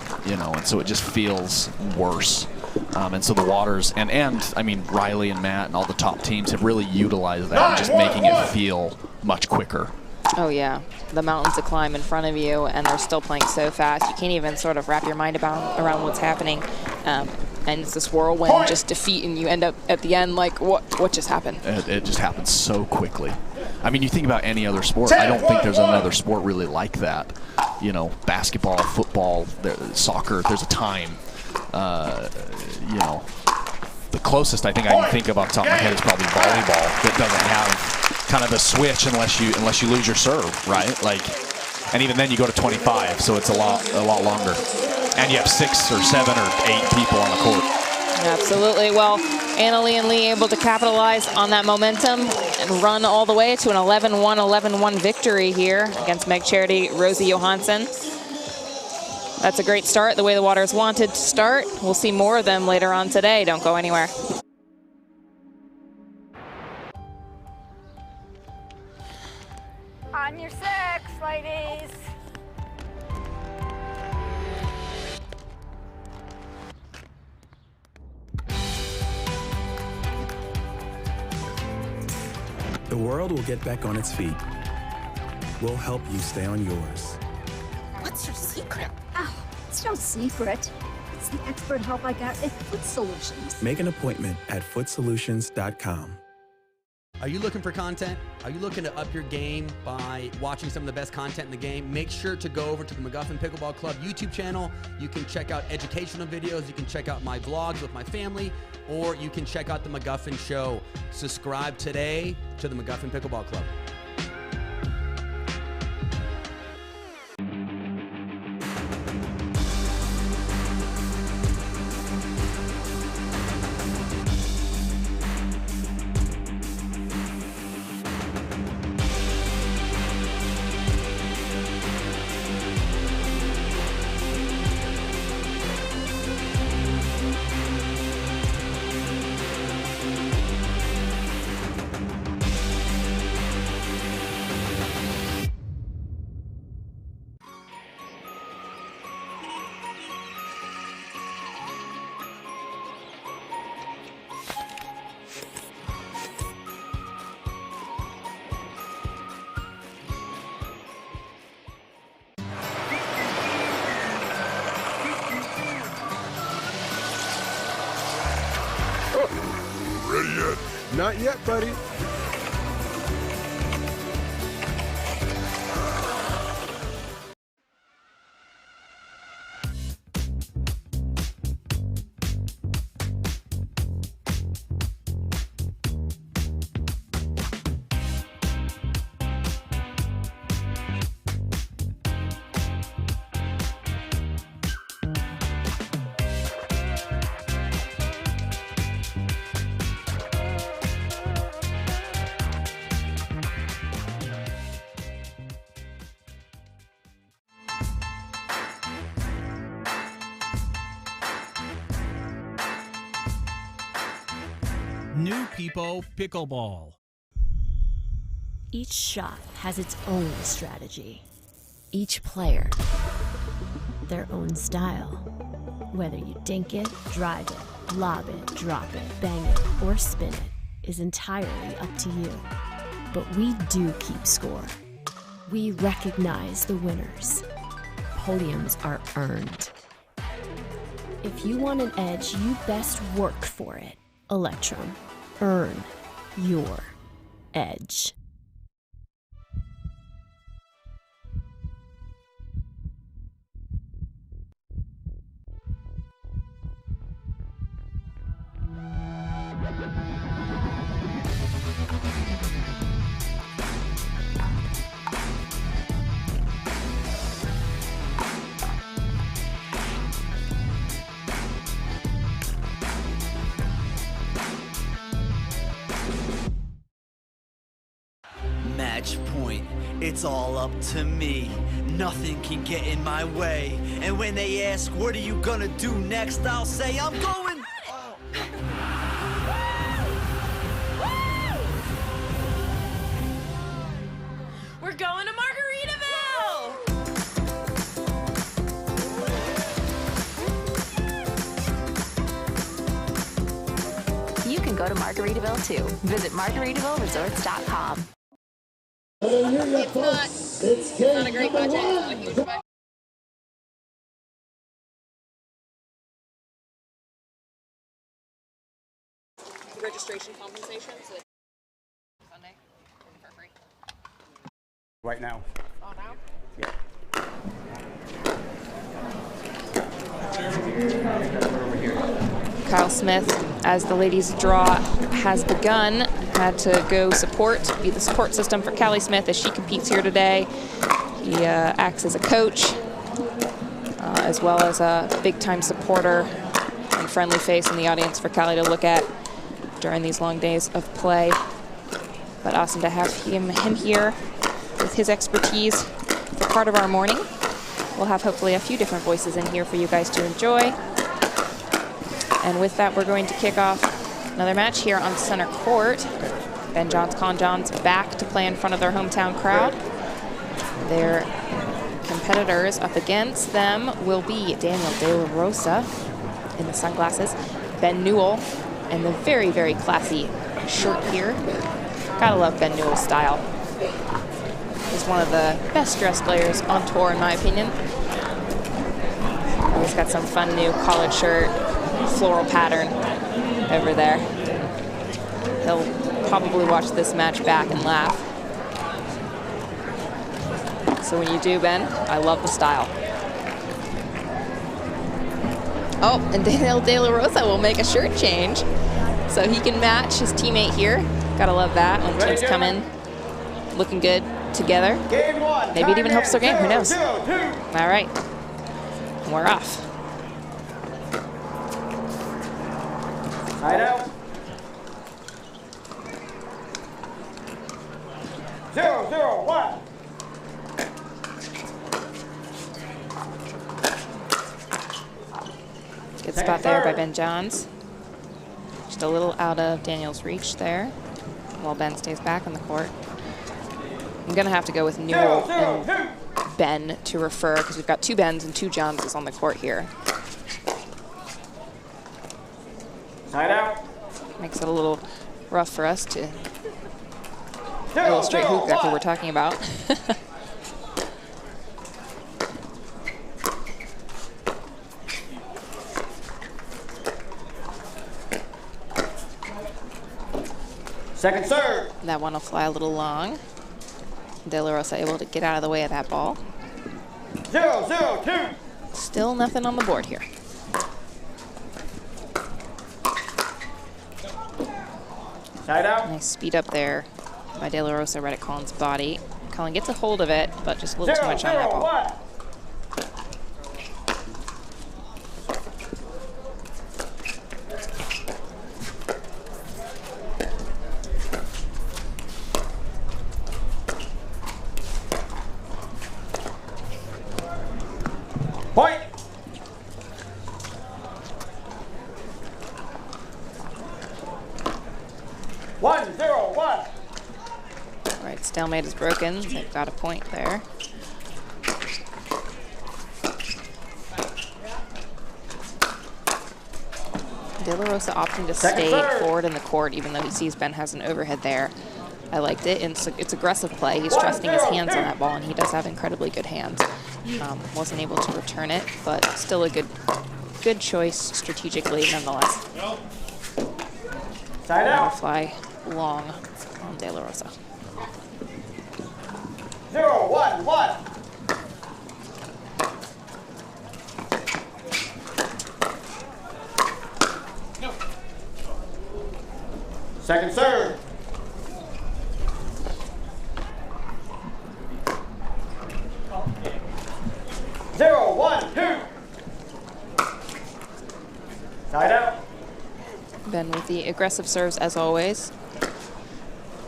and so it just feels worse And so the Waters, and I mean, Riley and Matt and all the top teams have really utilized that, just making it feel much quicker. Oh yeah, the mountains to climb in front of you, and they're still playing so fast. You can't even sort of wrap your mind around what's happening. And it's this whirlwind, just defeat, and you end up at the end like, what just happened? It just happens so quickly. I mean, you think about any other sport, I don't think there's another sport really like that. You know, basketball, football, soccer, there's a time. You know, the closest I think I can think of off the top of my head is probably volleyball, that doesn't have kind of a switch unless you lose your serve, right? Like, and even then you go to 25, so it's a lot longer. And you have 6 or 7 or 8 people on the court. Absolutely. Well, Annalie and Lee able to capitalize on that momentum and run all the way to an 11-1, 11-1 victory here against Meg Charity, Rosie Johansson. That's a great start, the way the Waters wanted to start. We'll see more of them later on today. Don't go anywhere. On your 6, ladies. The world will get back on its feet. We'll help you stay on yours. What's your secret? Oh, it's no secret. It's the expert help I got at Foot Solutions. Make an appointment at footsolutions.com. Are you looking for content? Are you looking to up your game by watching some of the best content in the game? Make sure to go over to the McGuffin Pickleball Club YouTube channel. You can check out educational videos. You can check out my vlogs with my family, or you can check out the McGuffin Show. Subscribe today to the McGuffin Pickleball Club. Not yet, buddy. New People Pickleball. Each shot has its own strategy. Each player, their own style. Whether you dink it, drive it, lob it, drop it, bang it, or spin it is entirely up to you. But we do keep score. We recognize the winners. Podiums are earned. If you want an edge, you best work for it. Electrum. Earn your edge. Match point, it's all up to me. Nothing can get in my way. And when they ask, what are you gonna do next? I'll say, I'm going. We're going to Margaritaville! go to Margaritaville too. Visit MargaritavilleResorts.com. It's not a great budget. Registration compensation Sunday for free. Right now. Oh, now? Yeah. Kyle Smith, as the ladies' draw has begun, had to go be the support system for Callie Smith as she competes here today. He acts as a coach, as well as a big-time supporter and friendly face in the audience for Callie to look at during these long days of play. But awesome to have him here with his expertise for part of our morning. We'll have hopefully a few different voices in here for you guys to enjoy. And with that, we're going to kick off another match here on center court. Ben Johns back to play in front of their hometown crowd. Their competitors up against them will be Daniel De La Rosa in the sunglasses, Ben Newell, and the very, very classy shirt here. Gotta love Ben Newell's style. He's one of the best dressed players on tour, in my opinion. He's got some fun new collared shirt, floral pattern over there. He'll probably watch this match back and laugh. So when you do, Ben, I love the style. Oh, and Daniel De La Rosa will make a shirt change so he can match his teammate here. Gotta love that when teams come in looking good together. Maybe it even helps their game, who knows? All right, we're off. Side out. 0-0-1. Good spot there by Ben Johns. Just a little out of Daniel's reach there while Ben stays back on the court. I'm going to have to go with Newell and Ben to refer because we've got two Bens and two Johnses on the court here. Side out. Makes it a little rough for us to illustrate who exactly we're talking about. Second serve. That one will fly a little long. De La Rosa able to get out of the way of that ball. 0-0-2. Still nothing on the board here. Side out. Nice speed up there by De La Rosa right at Colin's body. Colin gets a hold of it, but just a little too much on that ball. Point. One, 0-1. Right, stalemate is broken. They've got a point there. De La Rosa opting to stay forward in the court, even though he sees Ben has an overhead there. I liked it. It's aggressive play. He's trusting his hands on that ball, and he does have incredibly good hands. Wasn't able to return it, but still a good choice strategically nonetheless. Side out. Fly long on De La Rosa. 0-1-1. Second serve. Zero, 1, 2. Side out. Ben with the aggressive serves as always.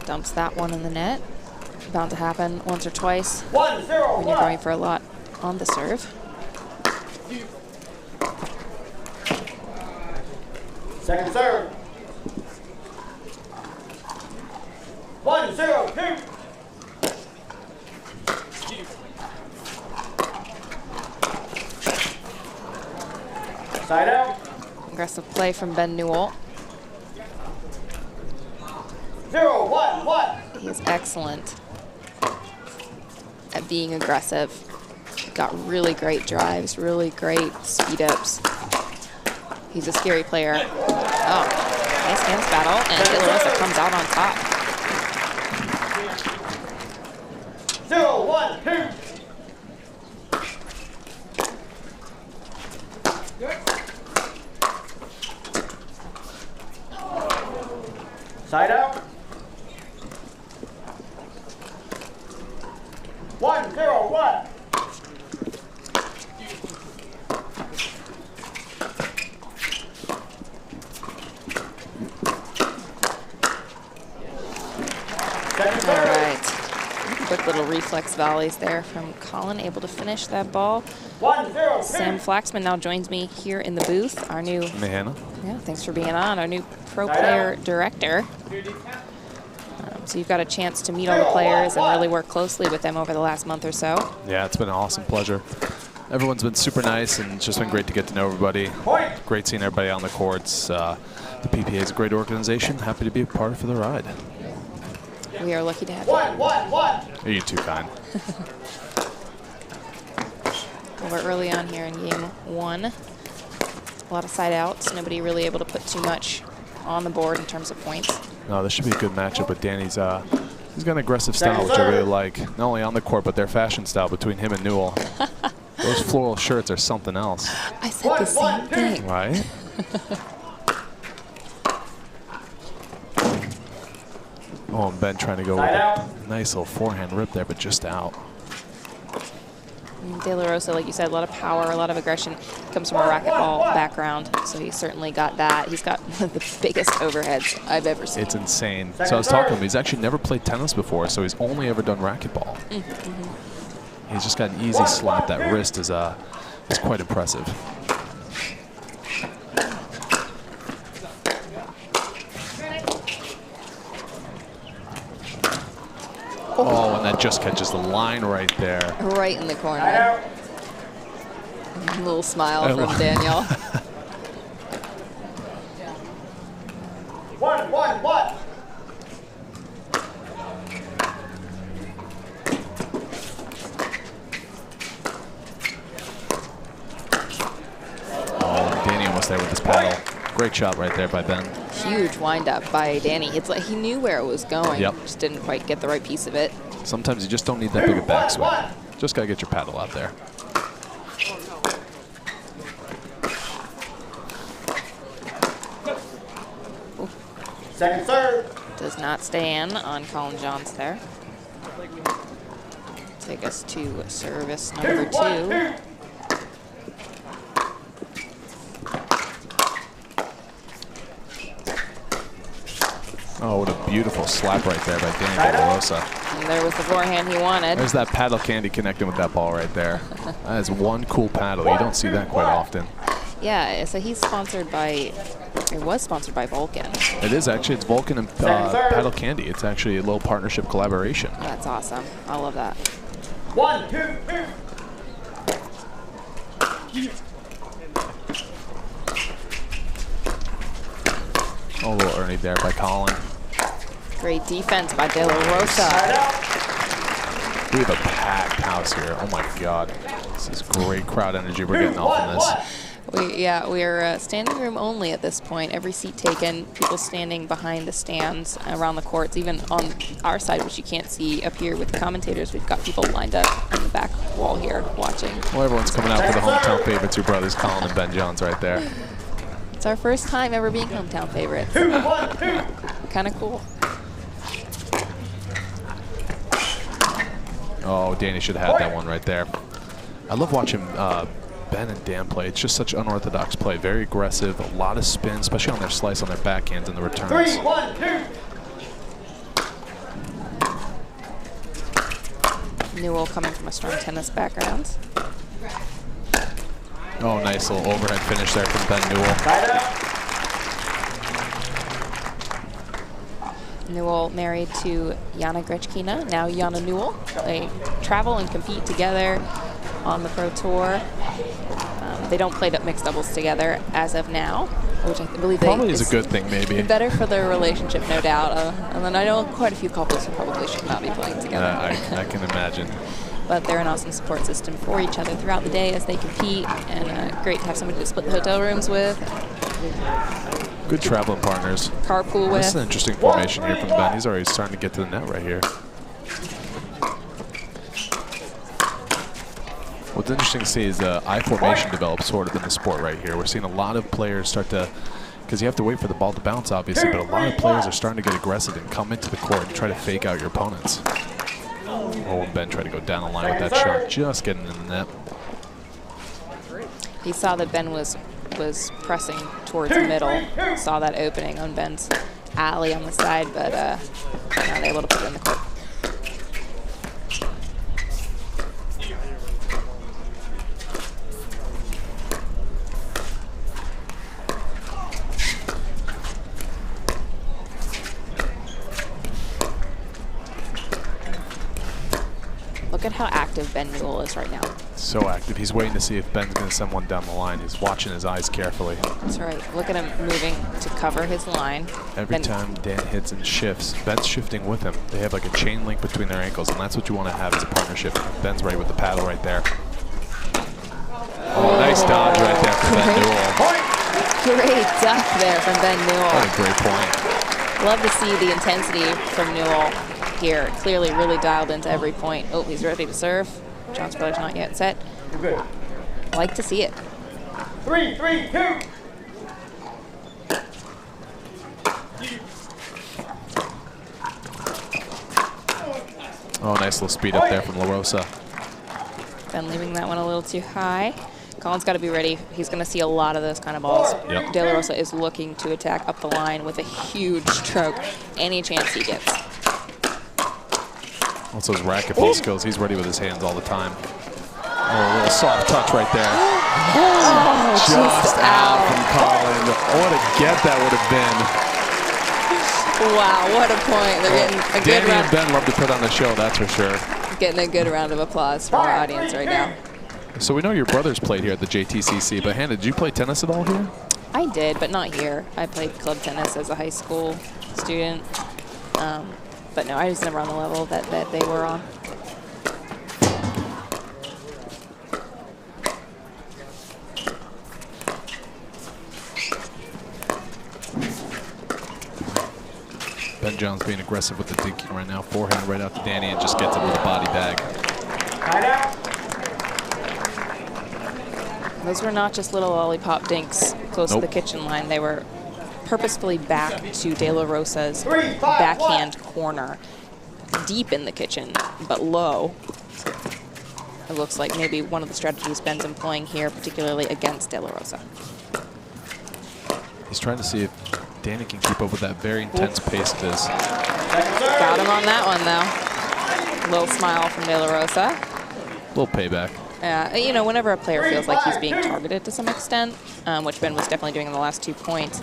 Dumps that one in the net. Bound to happen once or twice 1-0 when you're going for a lot on the serve. Second serve. 1-0-2. Side out. Aggressive play from Ben Newell. He is excellent at being aggressive. Got really great drives, really great speed ups. He's a scary player. Oh, nice hands battle, and De La Rosa comes out on top. 0-1-2. Side out. 1-0-1. All right. Quick little reflex volleys there from Colin, able to finish that ball. 1-0-2. Sam Flaxman now joins me here in the booth. Our new, Hannah. yeah, thanks for being on. Our new pro player director. So you've got a chance to meet all the players and really work closely with them over the last month or so. Yeah, it's been an awesome pleasure. Everyone's been super nice, and it's just been great to get to know everybody. Great seeing everybody on the courts. The PPA is a great organization. Happy to be a part of the ride. We are lucky to have you. Are you too kind? Well, we're early on here in game one. A lot of side outs. Nobody really able to put too much on the board in terms of points. No, this should be a good matchup with Danny's. He's got an aggressive style, which I really like. Not only on the court, but their fashion style between him and Newell. Those floral shirts are something else. I said the same thing. Right? Oh, and Ben trying to go with a nice little forehand rip there, but just out. De La Rosa, like you said, a lot of power, a lot of aggression. He comes from a racquetball background, so he's certainly got that. He's got one of the biggest overheads I've ever seen. It's insane. So I was talking to him. He's actually never played tennis before, so he's only ever done racquetball. He's just got an easy slap. That wrist is quite impressive. Oh, and that just catches the line right there. Right in the corner. A little smile from Daniel. 1-1-1. Oh, Danny almost there with his paddle. Great shot right there by Ben. Huge wind-up by Danny. It's like he knew where it was going. Yep. Just didn't quite get the right piece of it. Sometimes you just don't need that big a backswing. Just got to get your paddle out there. Second serve. Does not stand on Colin Johns there. Take us to service number 2. Oh, what a beautiful slap right there by Danny De La Rosa. And there was the forehand he wanted. There's that paddle candy connecting with that ball right there. That is one cool paddle. You don't see that quite often. Yeah, so he's sponsored by, it was sponsored by Vulcan. It is actually. It's Vulcan and Paddle Candy. It's actually a little partnership collaboration. That's awesome. I love that. 1, 2, 3. Oh, a little Ernie there by Colin. Great defense by De La Rosa. We have a packed house here. Oh my God. This is great crowd energy we're getting off of this. We're standing room only at this point. Every seat taken, people standing behind the stands around the courts, even on our side, which you can't see up here with the commentators. We've got people lined up on the back wall here watching. Well, everyone's coming out for the hometown favorites, your brothers, Colin and Ben Johns right there. It's our first time ever being hometown favorites. 2, 1, 2. Kind of cool. Oh, Danny should have had that one right there. I love watching Ben and Dan play. It's just such unorthodox play. Very aggressive, a lot of spin, especially on their slice, on their backhands and the returns. 3, 1, 2. Newell coming from a strong tennis background. Oh, nice little overhead finish there from Ben Newell. Newell married to Jana Grechkina, now Jana Newell. They travel and compete together on the Pro Tour. They don't play mixed doubles together as of now, which I believe probably is a good thing, maybe. Better for their relationship, no doubt. And then I know quite a few couples who probably should not be playing together. I can imagine. But they're an awesome support system for each other throughout the day as they compete, and great to have somebody to split the hotel rooms with. Good traveling partners. Carpool with. This is an interesting formation here from Ben. He's already starting to get to the net right here. What's interesting to see is the I formation develop sort of in the sport right here. We're seeing a lot of players start to, because you have to wait for the ball to bounce, obviously, but a lot of players are starting to get aggressive and come into the court and try to fake out your opponents. Oh, and Ben tried to go down the line with that shot, just getting in the net. He saw that Ben was pressing towards the middle, saw that opening on Ben's alley on the side, but not able to put it in the court. Look at how active Ben Newell is right now. So active. He's waiting to see if Ben's going to send one down the line. He's watching his eyes carefully. That's right. Look at him moving to cover his line. Every time Dan hits and shifts, Ben's shifting with him. They have like a chain link between their ankles, and that's what you want to have as a partnership. Ben's right with the paddle right there. Oh, nice dodge right there from Ben Newell. Great duck there from Ben Newell. What a great point. Love to see the intensity from Newell here. Clearly really dialed into every point. Oh, he's ready to serve. John's brother's not yet set. Good. Like to see it. 3, 3, 2. Oh, nice little speed up there from Rosa. Ben leaving that one a little too high. Colin's got to be ready. He's going to see a lot of those kind of balls. Yep. De La Rosa is looking to attack up the line with a huge stroke any chance he gets. Also his racquetball skills. He's ready with his hands all the time. Oh, a little soft touch right there. Oh, just out from Colin. What a get that would have been. Wow, what a point. They're getting a good Danny round. and Ben love to put on the show, that's for sure. Getting a good round of applause from our audience right now. So we know your brothers played here at the JTCC, but Hannah, did you play tennis at all here? I did, but not here. I played club tennis as a high school student. But no, I was never on the level that they were on. Ben Jones being aggressive with the dinking right now. Forehand right out to Danny and just gets it with a body bag. Those were not just little lollipop dinks close to the kitchen line. They were purposefully back to De La Rosa's backhand corner, deep in the kitchen, but low. It looks like maybe one of the strategies Ben's employing here, particularly against De La Rosa. He's trying to see if Danny can keep up with that very intense pace of his. Got him on that one, though. Little smile from De La Rosa. Little payback. You know, whenever a player feels like he's being targeted to some extent, which Ben was definitely doing in the last 2 points,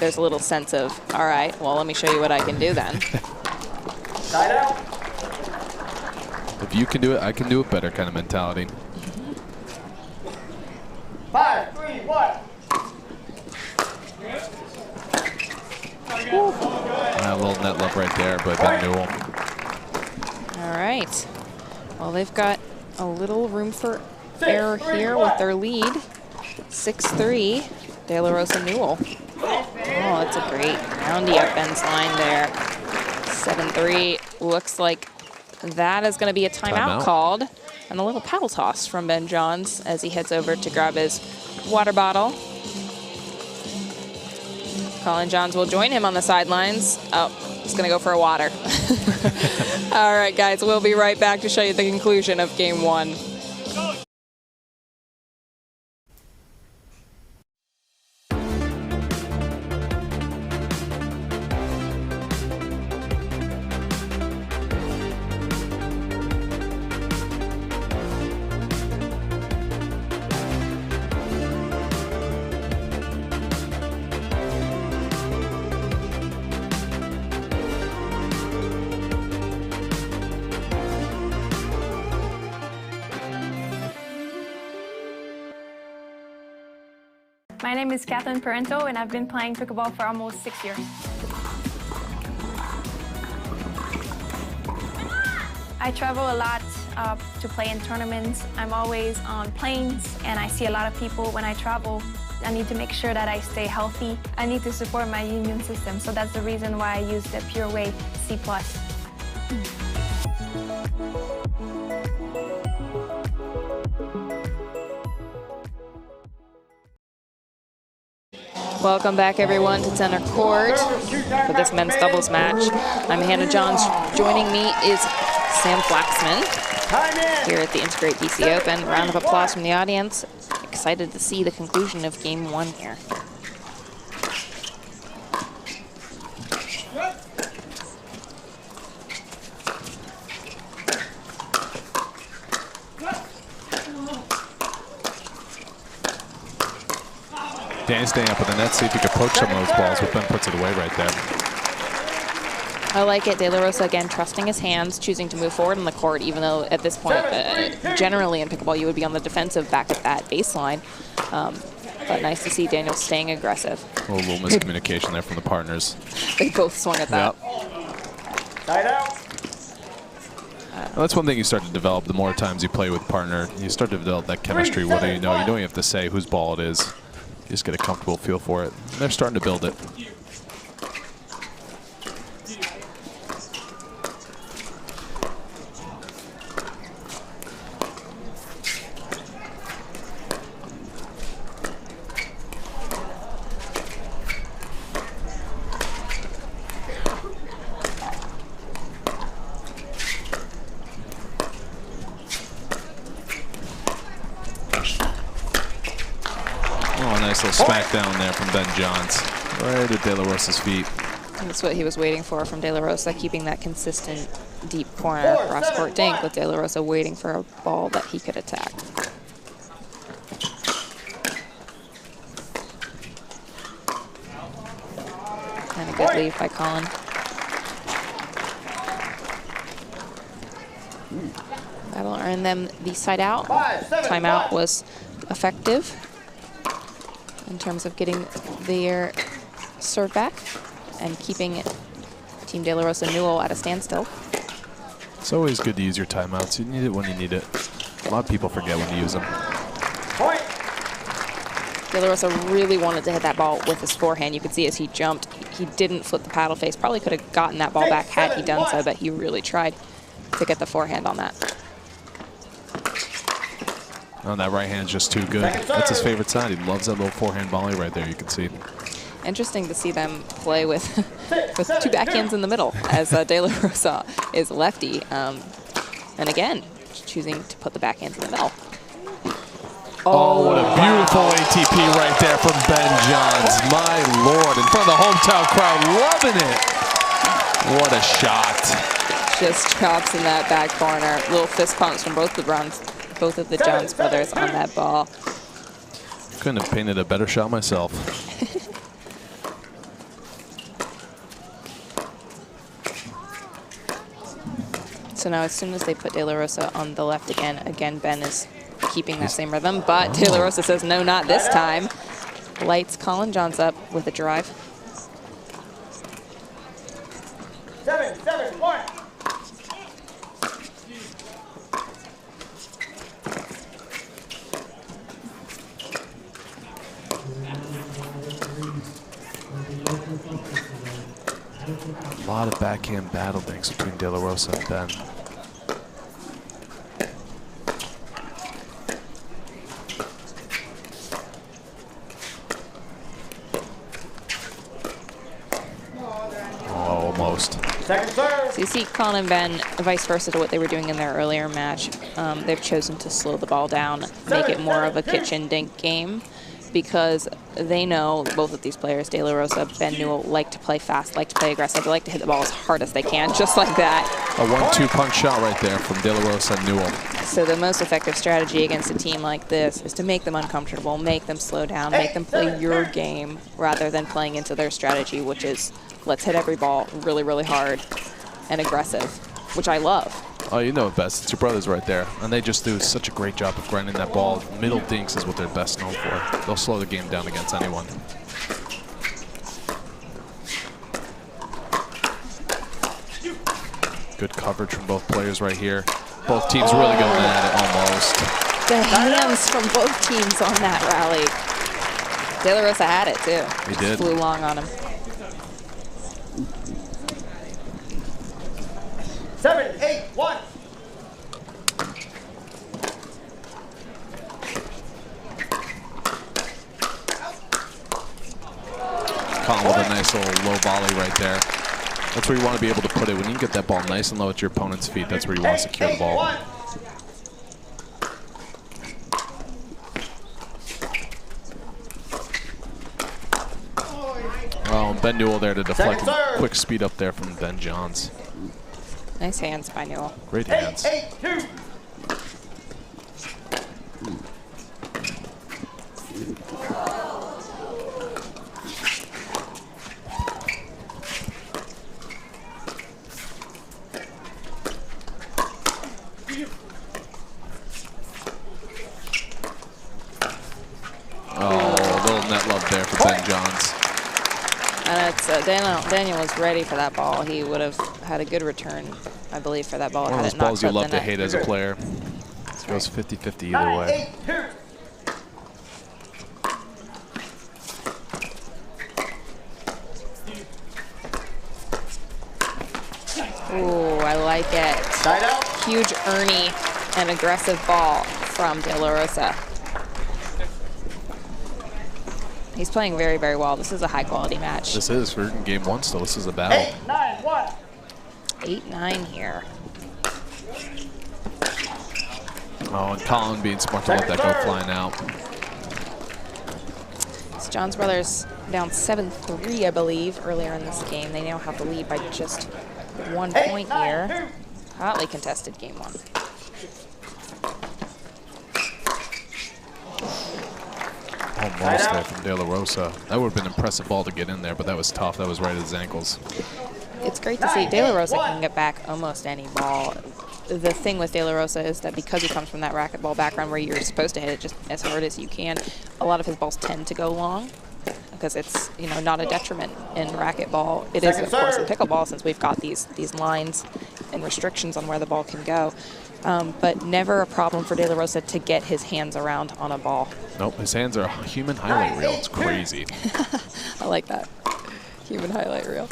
there's a little sense of, all right, well, let me show you what I can do then. If you can do it, I can do it better kind of mentality. 5, 3, 1. A little net love right there by Ben Newell. All right. Well, they've got a little room for error here with their lead. 6-3, De La Rosa Newell. Oh, that's a great roundy up Ben's line there. 7-3. Looks like that is going to be a timeout called. And a little paddle toss from Ben Johns as he heads over to grab his water bottle. Colin Johns will join him on the sidelines. Oh, he's going to go for a water. All right, guys, we'll be right back to show you the conclusion of Game 1. My name is Parenteau, and I've been playing pickleball for almost 6 years. I travel a lot to play in tournaments. I'm always on planes, and I see a lot of people when I travel. I need to make sure that I stay healthy. I need to support my immune system, so that's the reason why I use the Pure Whey C+. Welcome back, everyone, to center court for this men's doubles match. I'm Hannah Johns. Joining me is Sam Flaxman here at the N2grate DC Open. Round of applause from the audience. Excited to see the conclusion of game 1 here. Danny's staying up with the net, see if he can poach some of those balls, but Ben puts it away right there. I like it. De La Rosa, again, trusting his hands, choosing to move forward in the court, even though at this point, generally in pickleball, you would be on the defensive back at that baseline. But nice to see Daniel staying aggressive. A little miscommunication there from the partners. They both swung at that. Side out. Well, that's one thing you start to develop. The more times you play with a partner, you start to develop that chemistry. Whether you don't even have to say whose ball it is. You just get a comfortable feel for it. And they're starting to build it. Nice little smack down there from Ben Johns, right at De La Rosa's feet. And that's what he was waiting for from De La Rosa, keeping that consistent deep corner cross-court dink, with De La Rosa waiting for a ball that he could attack. And a good lead by Colin. That'll earn them the side out. Timeout was effective in terms of getting their serve back and keeping Team De La Rosa Newell at a standstill. It's always good to use your timeouts. You need it when you need it. A lot of people forget when to use them. De La Rosa really wanted to hit that ball with his forehand. You could see as he jumped, he didn't flip the paddle face. Probably could have gotten that ball back had he done so, but he really tried to get the forehand on that. Oh, that right hand's just too good. That's his favorite side. He loves that little forehand volley right there, you can see. Interesting to see them play with two backhands in the middle, as De La Rosa is lefty. And again, choosing to put the backhands in the middle. Oh, what a beautiful ATP right there from Ben Johns. My Lord, in front of the hometown crowd, loving it. What a shot. Just chops in that back corner. Little fist pumps from both of the Johns brothers on that ball. Couldn't have painted a better shot myself. So now as soon as they put De La Rosa on the left again, Ben is keeping that same rhythm, but De La Rosa says no, not this time. Lights Colin Johns up with a drive. 7-7-1. A lot of backhand battle dinks between De La Rosa and Ben. Oh, almost. So you see Colin and Ben, vice versa to what they were doing in their earlier match. They've chosen to slow the ball down, make it more of a kitchen dink game, because they know, both of these players, De La Rosa, Ben Newell, like to play fast, like to play aggressive. They like to hit the ball as hard as they can, just like that. A 1-2 punch shot right there from De La Rosa and Newell. So the most effective strategy against a team like this is to make them uncomfortable, make them slow down, make them play your game, rather than playing into their strategy, which is let's hit every ball really, really hard and aggressive, which I love. Oh, you know it best. It's your brothers right there. And they just do such a great job of grinding that ball. Middle dinks is what they're best known for. They'll slow the game down against anyone. Good coverage from both players right here. Both teams really going at it almost. The hands from both teams on that rally. De La Rosa had it too. He did. Flew long on him. 7, 8, 1. Caught with a nice little low volley right there. That's where you want to be able to put it. When you can get that ball nice and low at your opponent's feet, that's where you want to secure the ball. Oh, and Ben Newell there to deflect. Quick speed up there from Ben Johns. Nice hands by Newell. Great hands. 8, 2. Daniel was ready for that ball. He would have had a good return, I believe, for that ball. One of those balls you love to hate as a player. It goes 50-50 either way. Ooh, I like it. Huge Ernie and aggressive ball from De La Rosa. He's playing very, very well. This is a high-quality match. This is for game one still. This is a battle. 8, 9, 1. 8-9 here. Oh, and Colin being smart to let that go flying out. So John's brothers down 7-3, I believe, earlier in this game. They now have the lead by just 1 point here. Hotly contested game one. Almost there from De La Rosa. That would have been an impressive ball to get in there, but that was tough. That was right at his ankles. It's great to see De La Rosa can get back almost any ball. The thing with De La Rosa is that because he comes from that racquetball background where you're supposed to hit it just as hard as you can, a lot of his balls tend to go long because it's, you know, not a detriment in racquetball. It is, of course, in pickleball since we've got these lines and restrictions on where the ball can go. But never a problem for De La Rosa to get his hands around on a ball. Nope, his hands are a human highlight reel. It's crazy. I like that. Human highlight reel.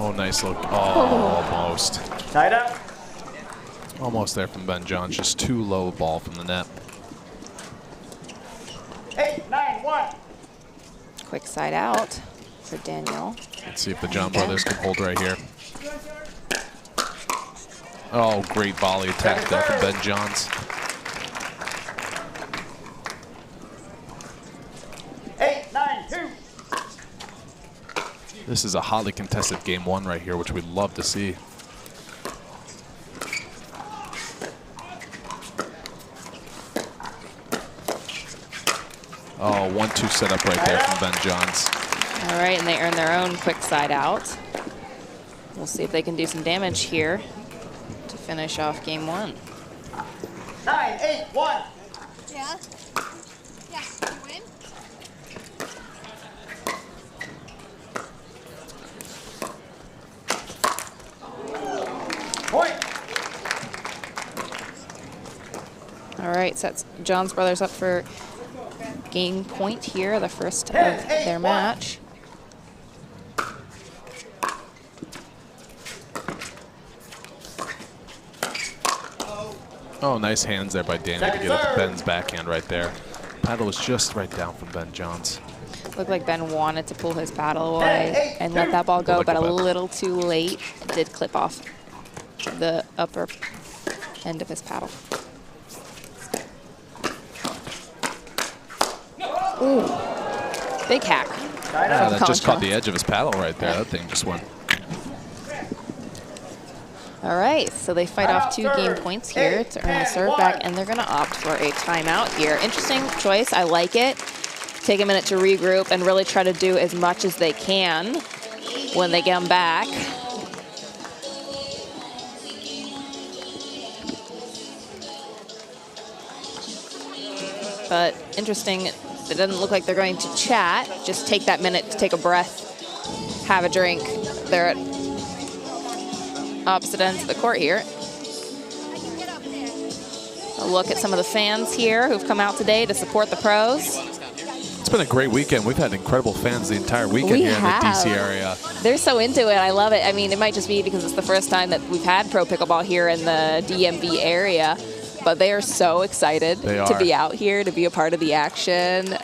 Oh, nice look. Oh, almost. Tied up. Almost there from Ben Johns. Just too low ball from the net. 8, 9, 1. Quick side out for Daniel. Let's see if the John brothers can hold right here. Oh, great volley attack there from Ben Johns. 8, 9, 2. This is a hotly contested game one right here, which we'd love to see. Oh, 1-2 setup right there from Ben Johns. All right, and they earn their own quick side out. We'll see if they can do some damage here to finish off game one. 9, 8, 1. Yeah. Yeah, you win? Point. All right, sets John's brothers up for game point here, the first of their match. Oh, nice hands there by Daniel to get up Ben's backhand right there. Paddle was just right down from Ben Johns. Looked like Ben wanted to pull his paddle away and let that ball go, but a little too late. It did clip off the upper end of his paddle. Ooh, big hack. Yeah, that just caught the edge of his paddle right there. That thing just went. All right, so they fight off 2 game points here to earn the serve back, and they're going to opt for a timeout here. Interesting choice. I like it. Take a minute to regroup and really try to do as much as they can when they come back. But interesting, it doesn't look like they're going to chat. Just take that minute to take a breath, have a drink. They're at opposite ends of the court here. A look at some of the fans here who've come out today to support the pros. It's been a great weekend. We've had incredible fans the entire weekend here in the DC area. They're so into it. I love it. I mean, it might just be because it's the first time that we've had pro pickleball here in the DMV area, but they are so excited to be out here, to be a part of the action.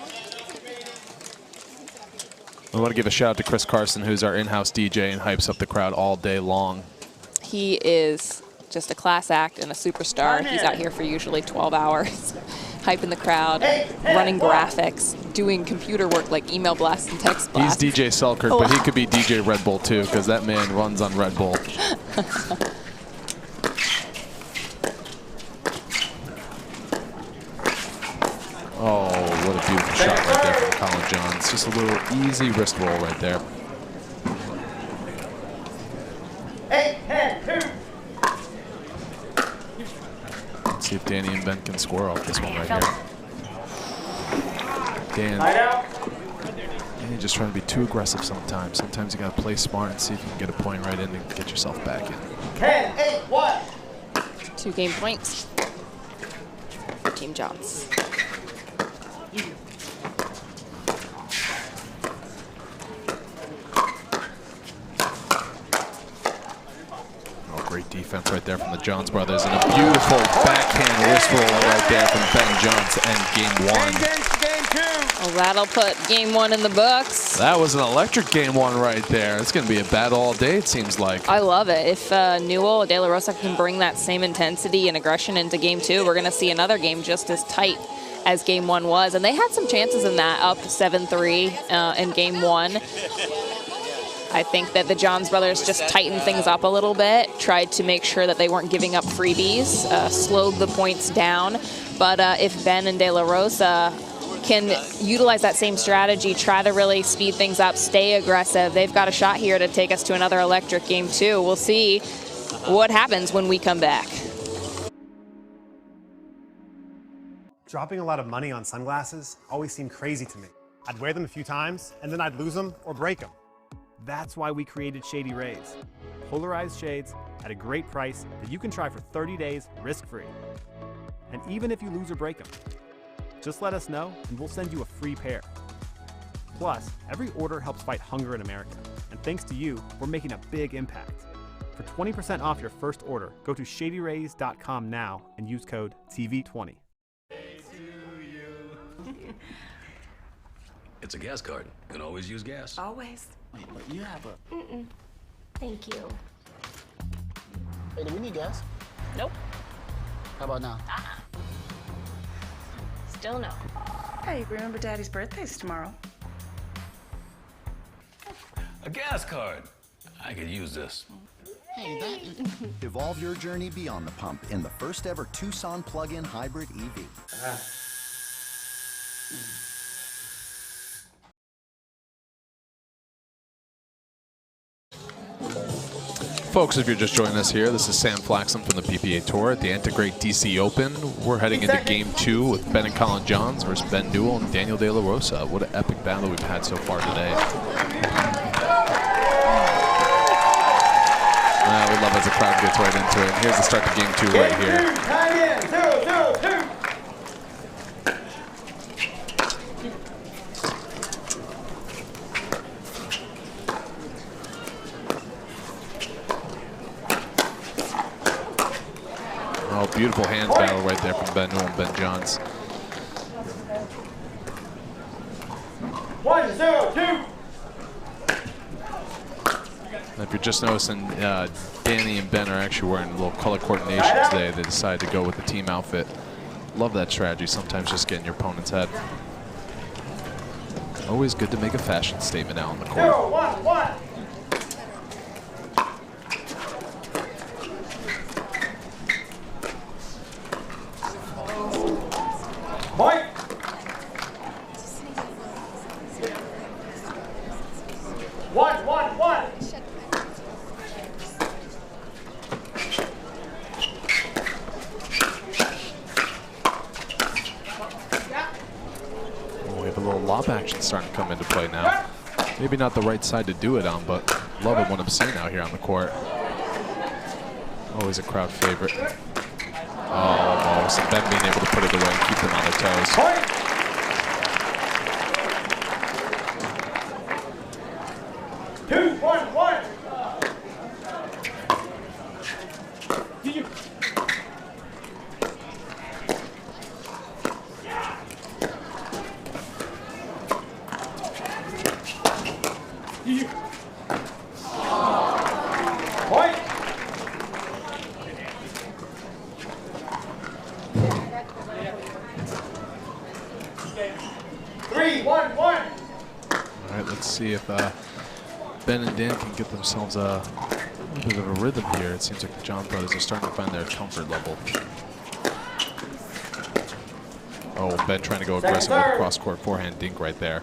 We want to give a shout out to Chris Carson, who's our in-house DJ and hypes up the crowd all day long. He is just a class act and a superstar. He's out here for usually 12 hours, hyping the crowd, running graphics, doing computer work like email blasts and text blasts. He's DJ Selkirk, but he could be DJ Red Bull too, because that man runs on Red Bull. Oh, what a beautiful shot right there from Colin Johns. Just a little easy wrist roll right there. 8-10-2. Let's see if Danny and Ben can score off this one right here. Danny just trying to be too aggressive sometimes. Sometimes you got to play smart and see if you can get a point right in and get yourself back in. 10-8-1. 2 game points for Team Johns. Great defense right there from the Johns brothers, and a beautiful backhand wrist roll right there from Ben Johns to end game 1. Well, that'll put game 1 in the books. That was an electric game 1 right there. It's going to be a battle all day, it seems like. I love it. If Newell or De La Rosa can bring that same intensity and aggression into game 2, we're going to see another game just as tight as game 1 was. And they had some chances in that, up 7-3 in game 1. I think that the Johns brothers just tightened things up a little bit, tried to make sure that they weren't giving up freebies, slowed the points down. But if Ben and De La Rosa can utilize that same strategy, try to really speed things up, stay aggressive, they've got a shot here to take us to another electric game 2. We'll see what happens when we come back. Dropping a lot of money on sunglasses always seemed crazy to me. I'd wear them a few times, and then I'd lose them or break them. That's why we created Shady Rays. Polarized shades at a great price that you can try for 30 days risk-free. And even if you lose or break them, just let us know and we'll send you a free pair. Plus, every order helps fight hunger in America. And thanks to you, we're making a big impact. For 20% off your first order, go to shadyrays.com now and use code TV20. It's a gas card. You can always use gas. Always. Wait, but you have a... Thank you. Hey, do we need gas? Nope. How about now? Still no. Hey, remember Daddy's birthday's tomorrow. A gas card. I could use this. Hey, Evolve your journey beyond the pump in the first ever Tucson plug-in hybrid EV. Folks, if you're just joining us here, this is Sam Flaxman from the PPA Tour at the N2grate DC Open. We're heading into game 2 with Ben and Colin Johns versus Ben Newell and Daniel De La Rosa. What an epic battle we've had so far today. We love as the crowd gets right into it. Here's the start to game 2 right here. Oh, beautiful hands battle right there from Ben Newell and Ben Johns. 1-0-2. If you're just noticing, Danny and Ben are actually wearing a little color coordination today. They decided to go with the team outfit. Love that strategy, sometimes just get in your opponent's head. Always good to make a fashion statement out on the court. 0-1-1. top action starting to come into play now. Maybe not the right side to do it on, but loving what I'm seeing out here on the court. Always a crowd favorite. Oh, almost. And Ben being able to put it away and keep them on their toes. Ben and Dan can get themselves a little bit of a rhythm here. It seems like the John brothers are starting to find their comfort level. Oh, Ben trying to go aggressive with a cross-court forehand dink right there.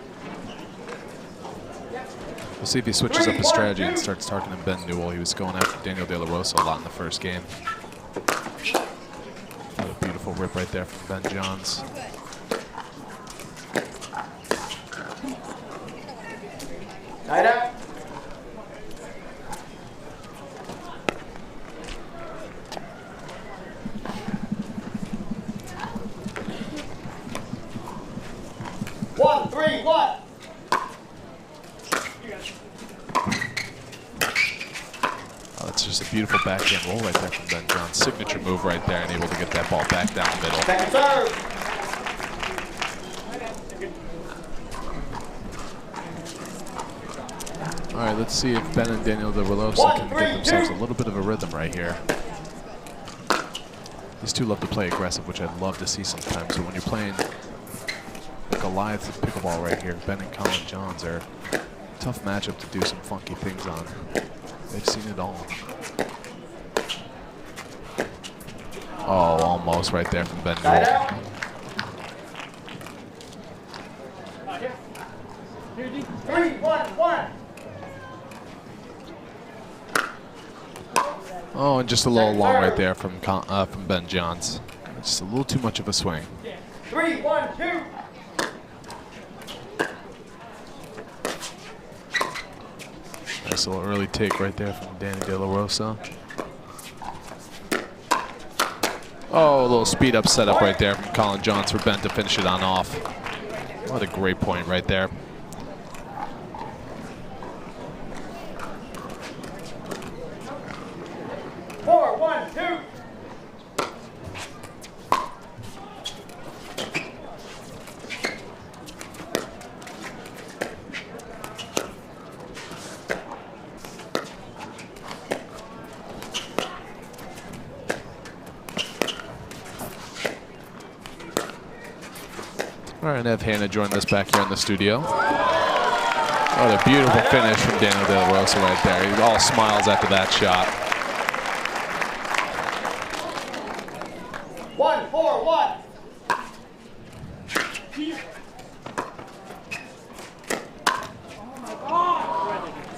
We'll see if he switches up his strategy and starts targeting Ben Newell. He was going after Daniel De La Rosa a lot in the first game. What a beautiful rip right there from Ben Johns. Tight up. Beautiful backhand roll right there from Ben Johns. Signature move right there, and able to get that ball back down the middle. Second serve. All right, let's see if Ben and Daniel De La Rosa can get themselves a little bit of a rhythm right here. These two love to play aggressive, which I'd love to see sometimes. So when you're playing the Goliath of pickleball right here, Ben and Colin Johns are a tough matchup to do some funky things on. They've seen it all. Oh, almost right there from Ben Newell. Oh, and just a little long right there from Ben Johns. Just a little too much of a swing. 3-1-2. Nice little early take right there from Danny De La Rosa. Oh, a little speed up setup right there from Colin Johns for Ben to finish it on off. What a great point right there. All right, and have Hannah join us back here in the studio. What a beautiful finish from Daniel De La Rosa right there. He all smiles after that shot. 1-4-1.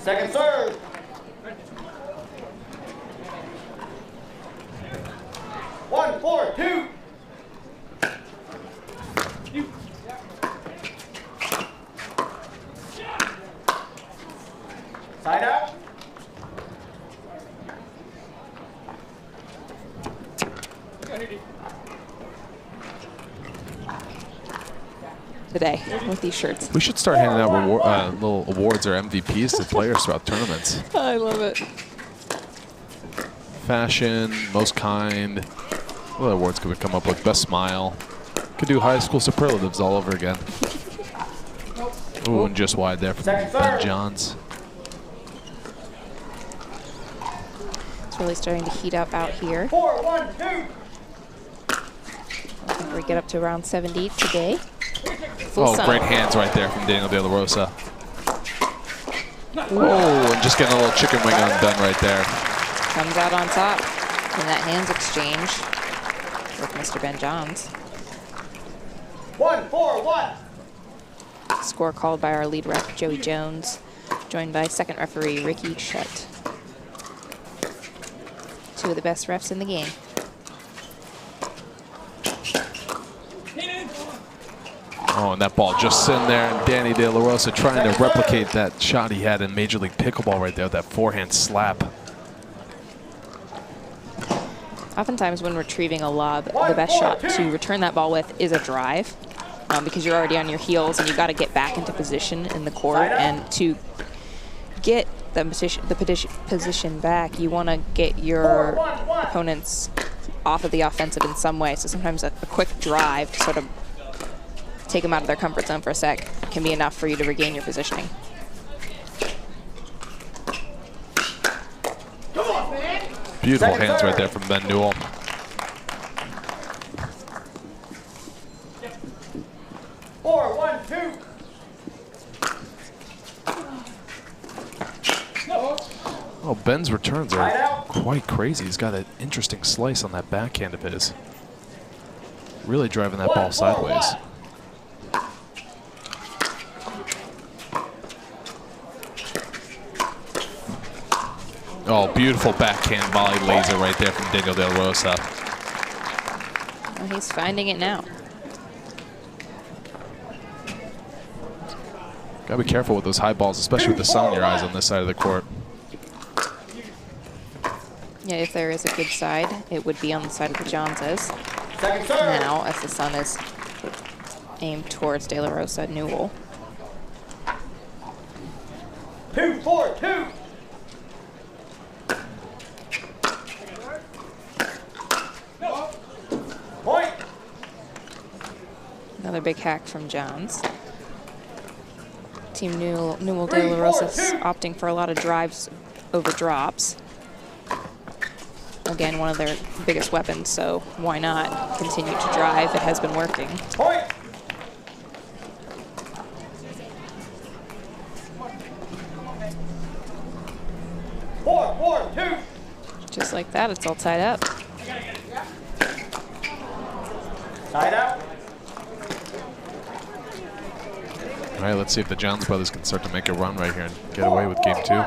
Second serve. One, 4-2. Side out. Today with these shirts. We should start handing out little awards or MVPs to players throughout tournaments. I love it. Fashion, most kind. What other awards could we come up with? Best smile. Could do high school superlatives all over again. Ooh, and just wide there from Ben Johns. It's really starting to heat up out here. 4-1-2. I think we get up to around 70 today. Oh, great hands right there from Daniel De La Rosa. Oh, and just getting a little chicken wing undone right there. Comes out on top in that hands exchange with Mr. Ben Johns. 1-4-1. Score called by our lead ref, Joey Jones, joined by second referee, Ricky Shutt. Two of the best refs in the game. Oh, and that ball just sitting there, and Danny De La Rosa trying to replicate that shot he had in Major League Pickleball right there with that forehand slap. Oftentimes when retrieving a lob, the best shot to return that ball with is a drive, because you're already on your heels and you got to get back into position in the court. And to get the position back, you want to get your opponents off of the offensive in some way. So sometimes a quick drive to sort of take them out of their comfort zone for a sec can be enough for you to regain your positioning. Beautiful hands right there from Ben Newell. Four, 1, 2. Oh, Ben's returns are quite crazy. He's got an interesting slice on that backhand of his. Really driving that ball sideways. Oh, beautiful backhand volley laser right there from Daniel De La Rosa. Well, he's finding it now. Gotta be careful with those high balls, especially with the sun in your eyes on this side of the court. Yeah, if there is a good side, it would be on the side of the Janses. Now, as the sun is aimed towards De La Rosa, Newell. 2, 4, 2. Point. Another big hack from Johns. Team Newell De La Rosa opting for a lot of drives over drops. Again, one of their biggest weapons, so why not continue to drive? It has been working. Point. Four, 4, 2. Just like that, it's all tied up. Tied up. All right, let's see if the Johns brothers can start to make a run right here and get away with game 2.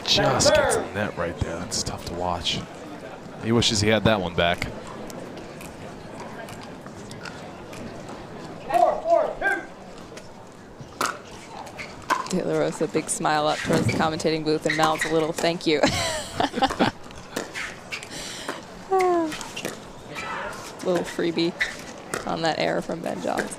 Just gets the net right there. That's tough to watch. He wishes he had that one back. 4, 4, 2. De La Rosa, big smile up towards the commentating booth and mouths a little thank you. Little freebie on that error from Ben Johns.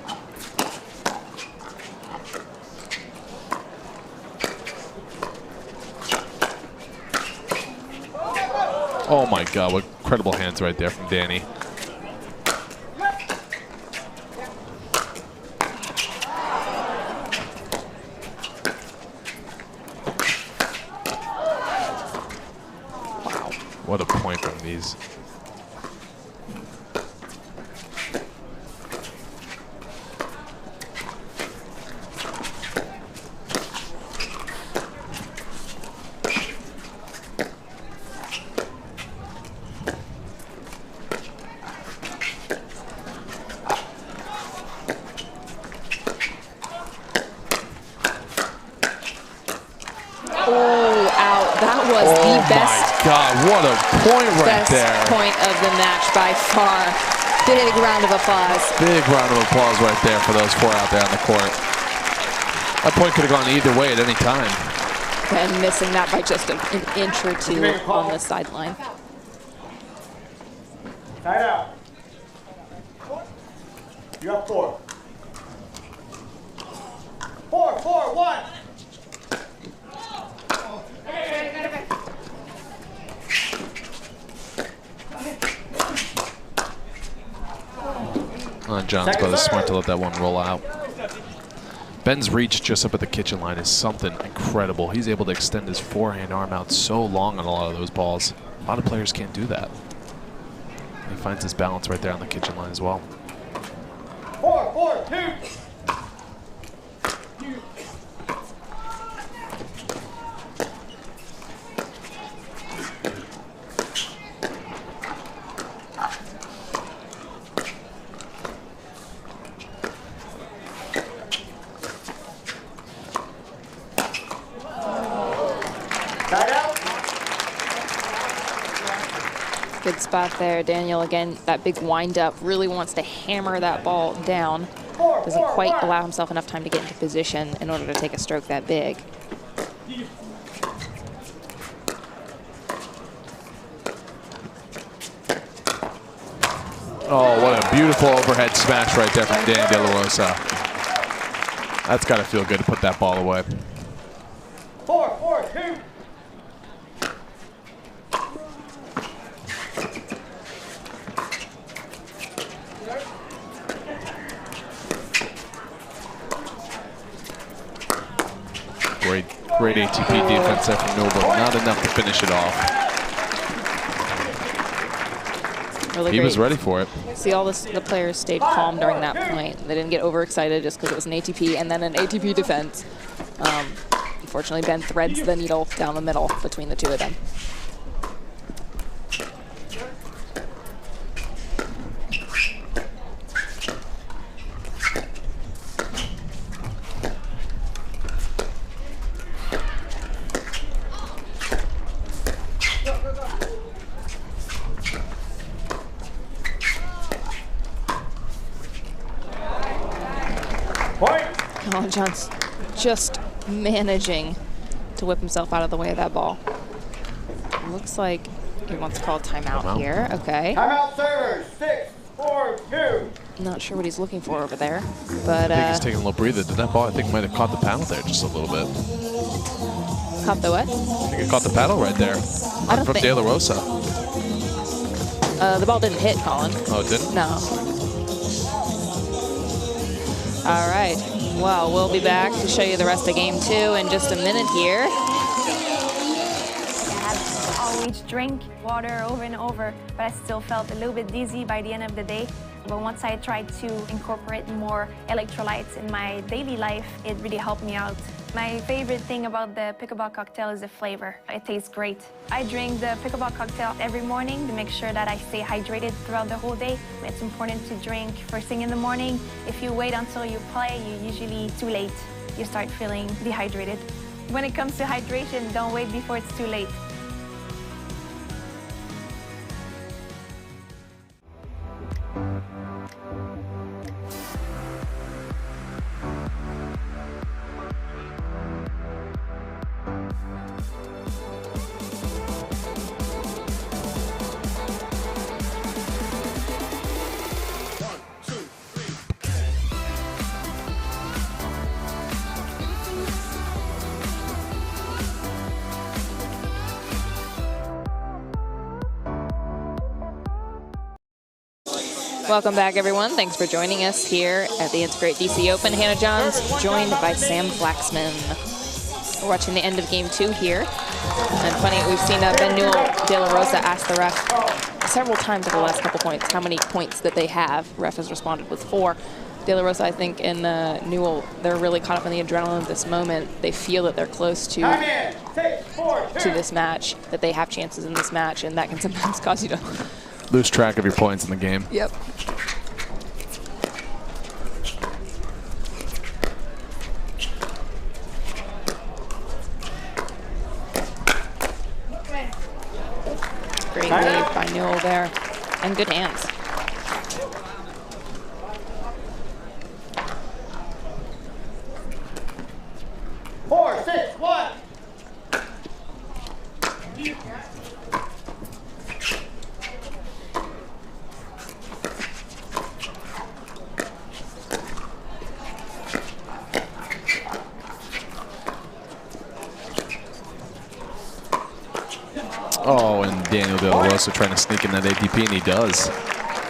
Oh my God, what incredible hands right there from Danny. Wow, what a point from these. God, what a point right there. Best point of the match by far. Big round of applause. Big round of applause right there for those 4 out there on the court. That point could have gone either way at any time. And missing that by just an inch or 2 on the sideline. Tied out. You have 4. 4, 4, 1. John's brothers smart to let that one roll out. Ben's reach just up at the kitchen line is something incredible. He's able to extend his forehand arm out so long on a lot of those balls. A lot of players can't do that. He finds his balance right there on the kitchen line as well. 4, 4, 2. Good spot there, Daniel. Again, that big wind up, really wants to hammer that ball down. Doesn't quite allow himself enough time to get into position in order to take a stroke that big. Oh, what a beautiful overhead smash right there from Dan De La Rosa. That's got to feel good to put that ball away. 4-4-2. Great ATP defense there from Newell, but not enough to finish it off. Really he great. Was ready for it. See, all the players stayed calm during that point. They didn't get overexcited just because it was an ATP and then an ATP defense. Unfortunately, Ben threads the needle down the middle between the two of them. John's just managing to whip himself out of the way of that ball. Looks like he wants to call a timeout here. Okay. Timeout servers, 6-4-2. Not sure what he's looking for over there, but I think he's taking a little breather. Did that ball, I think, might have caught the paddle there just a little bit. Caught the what? I think it caught the paddle right there. I don't from think De La Rosa. The ball didn't hit, Colin. Oh, it didn't? No. All right. Well, we'll be back to show you the rest of game 2 in just a minute here. I had to always drink water over and over, but I still felt a little bit dizzy by the end of the day. But once I tried to incorporate more electrolytes in my daily life, it really helped me out. My favorite thing about the pickleball cocktail is the flavor. It tastes great. I drink the pickleball cocktail every morning to make sure that I stay hydrated throughout the whole day. It's important to drink first thing in the morning. If you wait until you play, you're usually too late. You start feeling dehydrated. When it comes to hydration, don't wait before it's too late. Welcome back, everyone. Thanks for joining us here at the N2grate DC Open. Hannah Johns joined by Sam Flaxman. We're watching the end of game 2 here. And funny, we've seen Ben Newell, De La Rosa ask the ref several times over the last couple points how many points that they have. Ref has responded with 4. De La Rosa, I think, and Newell, they're really caught up in the adrenaline of this moment. They feel that they're close to this match, that they have chances in this match, and that can sometimes cause you to lose track of your points in the game. Yep. Great lead by Newell there, and good hands. Four, 6, 1. Oh, and Daniel De La Rosa trying to sneak in that ATP, and he does.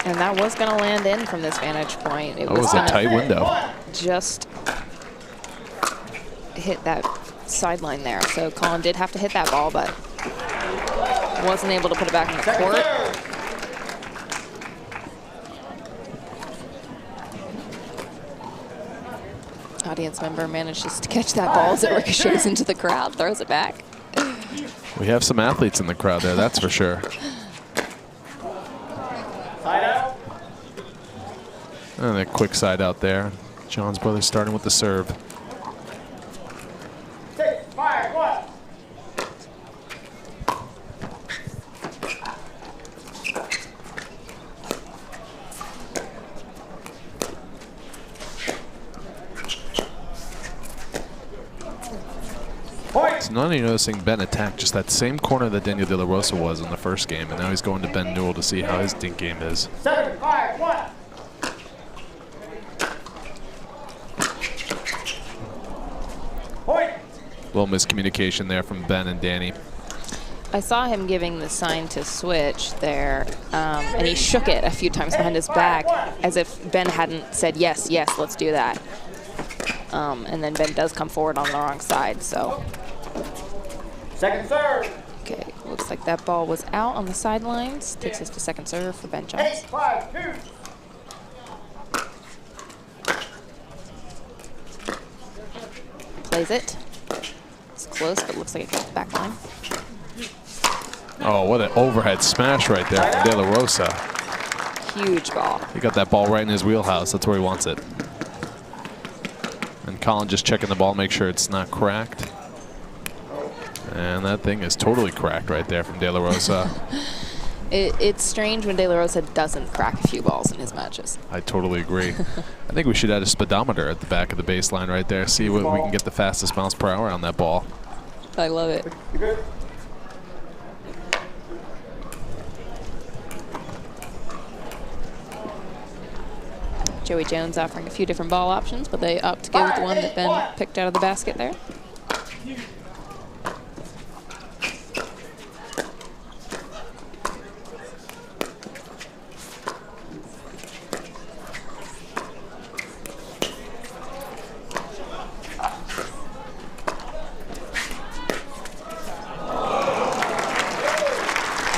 And that was going to land in from this vantage point. It was a tight window. Just hit that sideline there. So Colin did have to hit that ball, but wasn't able to put it back in the court. Audience member manages to catch that ball as it ricochets into the crowd, throws it back. We have some athletes in the crowd there, that's for sure. Side out. And a quick side out there. John's brothers starting with the serve. 6, 5, 1. So not only noticing Ben attack just that same corner that Daniel De La Rosa was in the first game, and now he's going to Ben Newell to see how his dink game is. 7-5-1. Point. Little miscommunication there from Ben and Danny. I saw him giving the sign to switch there, and he shook it a few times behind his back as if Ben hadn't said, yes, yes, let's do that. And then Ben does come forward on the wrong side, so. Second serve. Okay, looks like that ball was out on the sidelines. Takes us to second serve for Ben Johnson. 8-5-2. Plays it. It's close, but looks like it goes back line. Oh, what an overhead smash right there from De La Rosa. Huge ball. He got that ball right in his wheelhouse. That's where he wants it. And Colin just checking the ball, make sure it's not cracked. And that thing is totally cracked right there from De La Rosa. It's strange when De La Rosa doesn't crack a few balls in his matches. I totally agree. I think we should add a speedometer at the back of the baseline right there. See what we can get the fastest miles per hour on that ball. I love it. Joey Jones offering a few different ball options, but they opt to go with the one that Ben picked out of the basket there.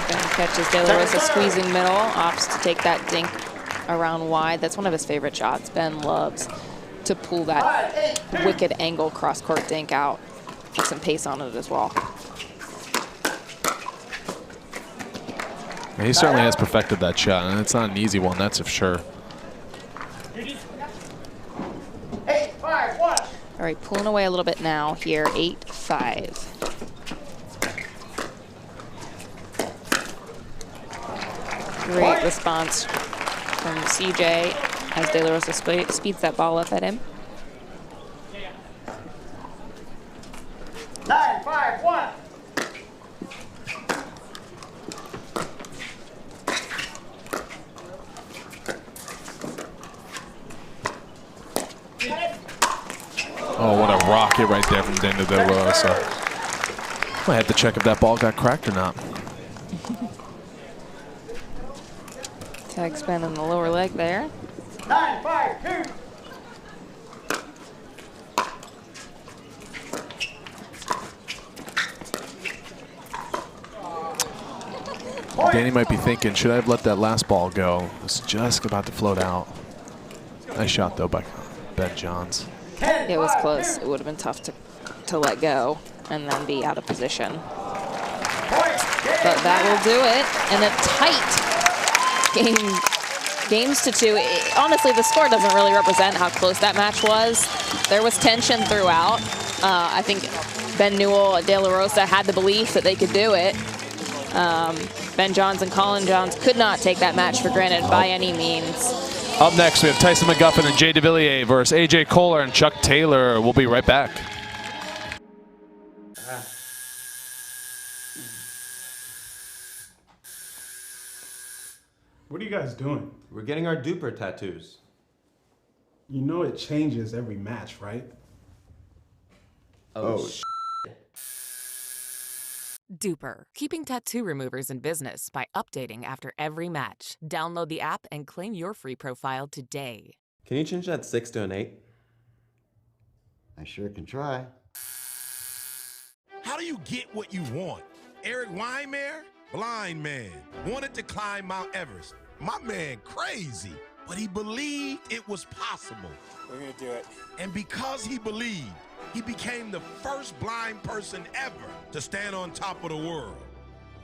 Ben catches De La Rosa squeezing middle, opts to take that dink around wide. That's one of his favorite shots. Ben loves to pull that wicked angle cross-court dink out. Get some pace on it as well. And he certainly has perfected that shot, and it's not an easy one, that's for sure. 8-5-1. All right, pulling away a little bit now here, 8-5. Great response from CJ as De La Rosa speeds that ball up at him. 9-5-1. Oh, what a rocket right there from Daniel De La Rosa. Might have to check if that ball got cracked or not. Tag spin on the lower leg there. 9-5-2. Danny might be thinking, should I have let that last ball go? It's just about to float out. Nice shot, though, by Ben Johns. It was close. It would have been tough to let go and then be out of position. But that will do it. And a tight games to 2. Honestly, the score doesn't really represent how close that match was. There was tension throughout. I think Ben Newell and De La Rosa had the belief that they could do it. Ben Johns and Colin Johns could not take that match for granted by any means. Up next, we have Tyson McGuffin and Jay Devilliers versus AJ Koller and Chuck Taylor. We'll be right back. What are you guys doing? We're getting our duper tattoos. You know it changes every match, right? Oh, Duper, keeping tattoo removers in business by updating after every match. Download the app and claim your free profile today. Can you change that 6 to an 8? I sure can try. How do you get what you want? Eric Weinbach, blind man, wanted to climb Mount Everest. My man crazy, but he believed it was possible. We're gonna do it. And because he believed, he became the first blind person ever to stand on top of the world.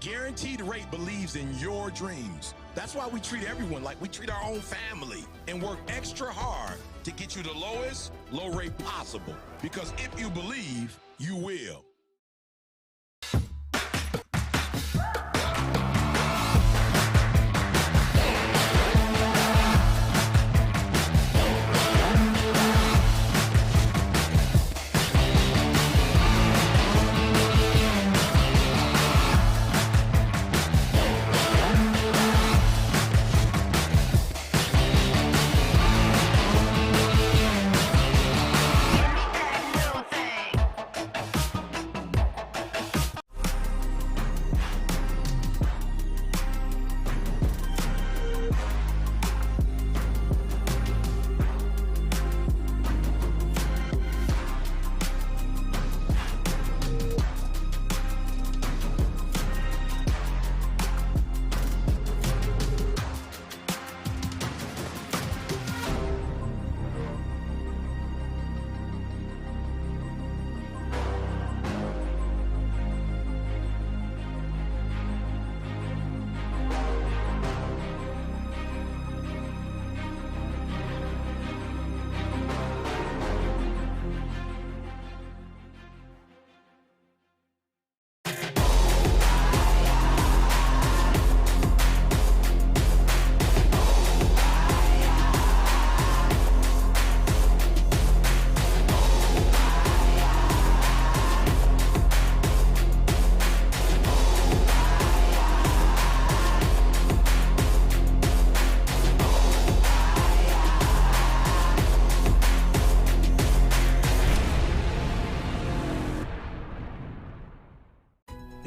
Guaranteed Rate believes in your dreams. That's why we treat everyone like we treat our own family and work extra hard to get you the lowest low rate possible. Because if you believe, you will.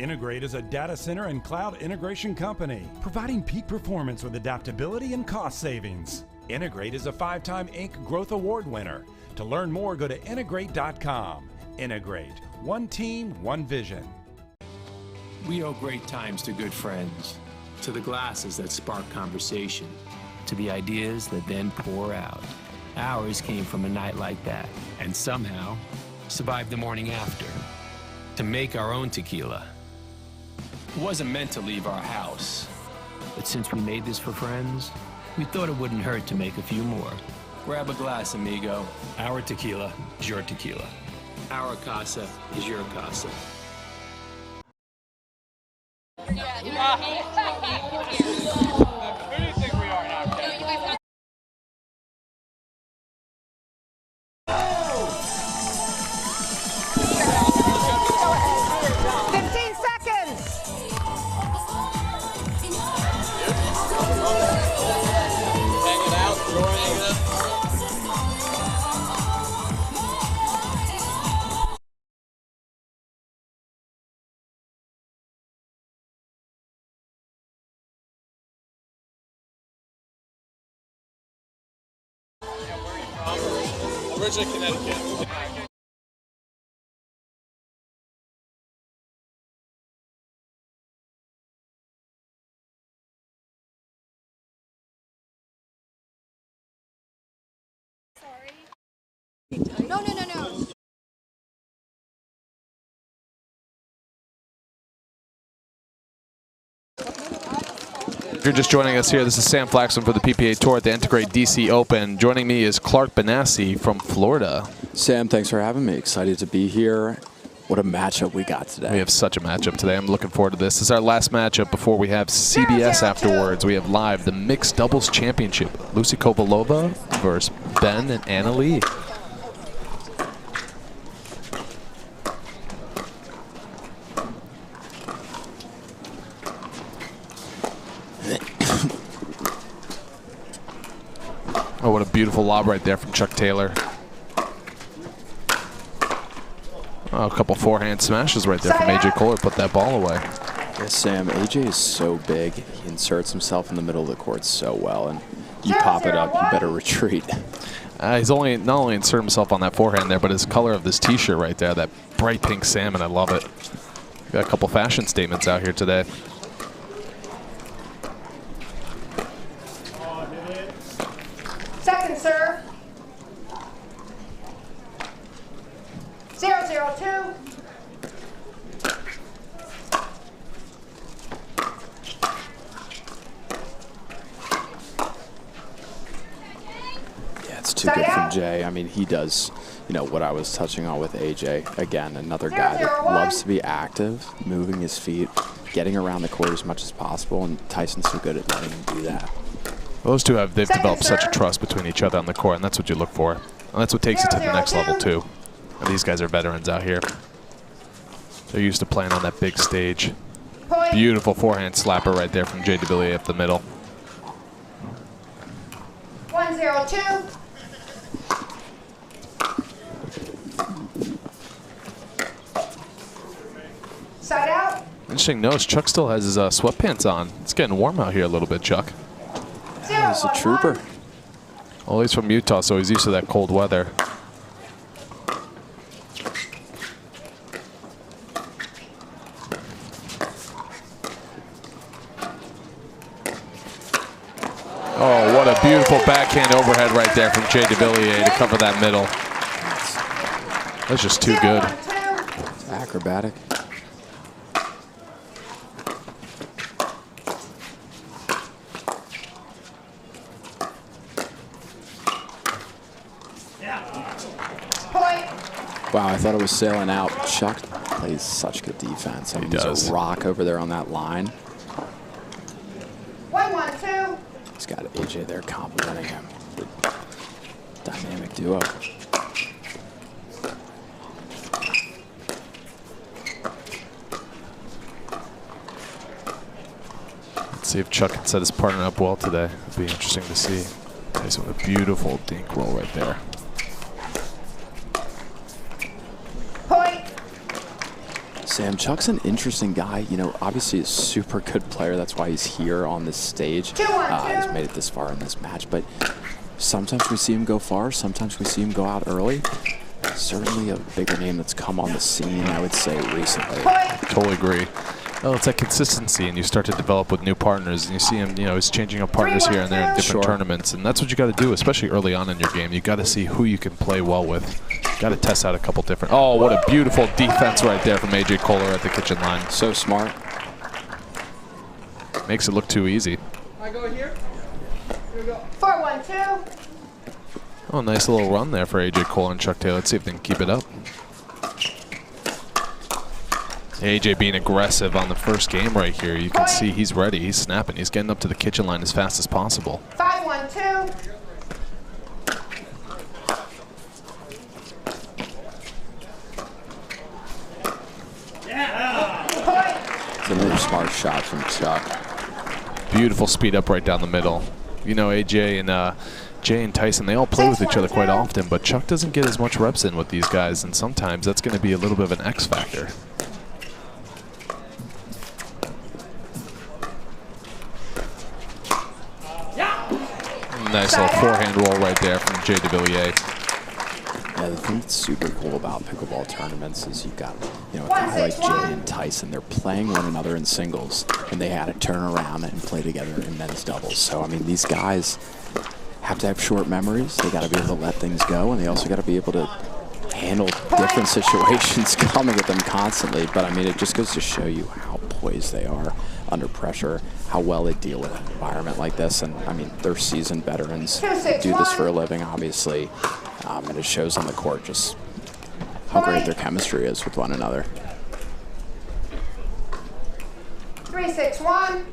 N2grate is a data center and cloud integration company, providing peak performance with adaptability and cost savings. N2grate is a 5-time Inc. Growth Award winner. To learn more, go to N2grate.com. N2grate, one team, one vision. We owe great times to good friends, to the glasses that spark conversation, to the ideas that then pour out. Ours came from a night like that, and somehow survived the morning after. To make our own tequila. It wasn't meant to leave our house, but since we made this for friends, we thought it wouldn't hurt to make a few more. Grab a glass, amigo. Our tequila is your tequila. Our casa is your casa. Who do you think we are now, Ken? 15 seconds. Hanging out, joining us. Originally Connecticut. No. If you're just joining us here, this is Sam Flaxman for the PPA Tour at the N2grate DC Open. Joining me is Clark Benassi from Florida. Sam, thanks for having me. Excited to be here. What a matchup we got today. We have such a matchup today. I'm looking forward to this. This is our last matchup before we have CBS afterwards. We have live the Mixed Doubles Championship. Lucy Kovalova versus Ben and Anna Lee. Oh, what a beautiful lob right there from Chuck Taylor. Oh, a couple forehand smashes right there from AJ Koller. Put that ball away. Yes, Sam, AJ is so big. He inserts himself in the middle of the court so well, and you pop it up, you better retreat. He's not only inserted himself on that forehand there, but his color of this t-shirt right there, that bright pink salmon, I love it. Got a couple fashion statements out here today. Second serve. 0-0-2. Yeah, it's too good from Jay. I mean, he does, you know, what I was touching on with AJ. Again, another guy that loves to be active, moving his feet, getting around the court as much as possible, and Tyson's so good at letting him do that. Those two they've developed such a trust between each other on the court, and that's what you look for. And that's what takes it to the next level, too. And these guys are veterans out here. They're used to playing on that big stage. Beautiful forehand slapper right there from Jay Devilliers up the middle. 1-0-2. Side out. Interesting notice, Chuck still has his sweatpants on. It's getting warm out here a little bit, Chuck. Yeah, he's a trooper. Well, he's from Utah, so he's used to that cold weather. Oh, what a beautiful backhand overhead right there from Jay Devilliers to cover that middle. That's just too good. It's acrobatic. Wow, I thought it was sailing out. Chuck plays such good defense. I mean, he's a rock over there on that line. 1-1-2. He's got AJ there complimenting him. Dynamic duo. Let's see if Chuck can set his partner up well today. It'll be interesting to see. Tyson with a beautiful dink roll right there. Sam, Chuck's an interesting guy. You know, obviously a super good player. That's why he's here on this stage. He's made it this far in this match. But sometimes we see him go far. Sometimes we see him go out early. Certainly a bigger name that's come on the scene, I would say, recently. Totally agree. Well, it's that consistency, and you start to develop with new partners, and you see him, you know, he's changing up partners here and there in different tournaments, and that's what you got to do, especially early on in your game. You got to see who you can play well with. Got to test out a couple different. Oh, what a beautiful defense right there from AJ Koller at the kitchen line. So smart. Makes it look too easy. I go here. Here we go. 4-1-2. Oh, nice little run there for AJ Koller and Chuck Taylor. Let's see if they can keep it up. AJ being aggressive on the first game right here. You can see he's ready. He's snapping. He's getting up to the kitchen line as fast as possible. 5-1-2. It's another smart shot from Chuck. Beautiful speed up right down the middle. You know, AJ and Jay and Tyson, they all play with each other quite often, but Chuck doesn't get as much reps in with these guys, and sometimes that's going to be a little bit of an X factor. Nice little forehand roll right there from Jay Devilliers. Yeah, the thing that's super cool about pickleball tournaments is you've got, you know, a guy like Jay and Tyson, they're playing one another in singles, and they had to turn around and play together in men's doubles. So, I mean, these guys have to have short memories. They got to be able to let things go, and they also got to be able to handle different situations coming at them constantly. But, I mean, it just goes to show you how poised they are under pressure, how well they deal with an environment like this. And, I mean, they're seasoned veterans, they do this for a living, obviously. And it shows on the court just how great their chemistry is with one another. 3-6-1.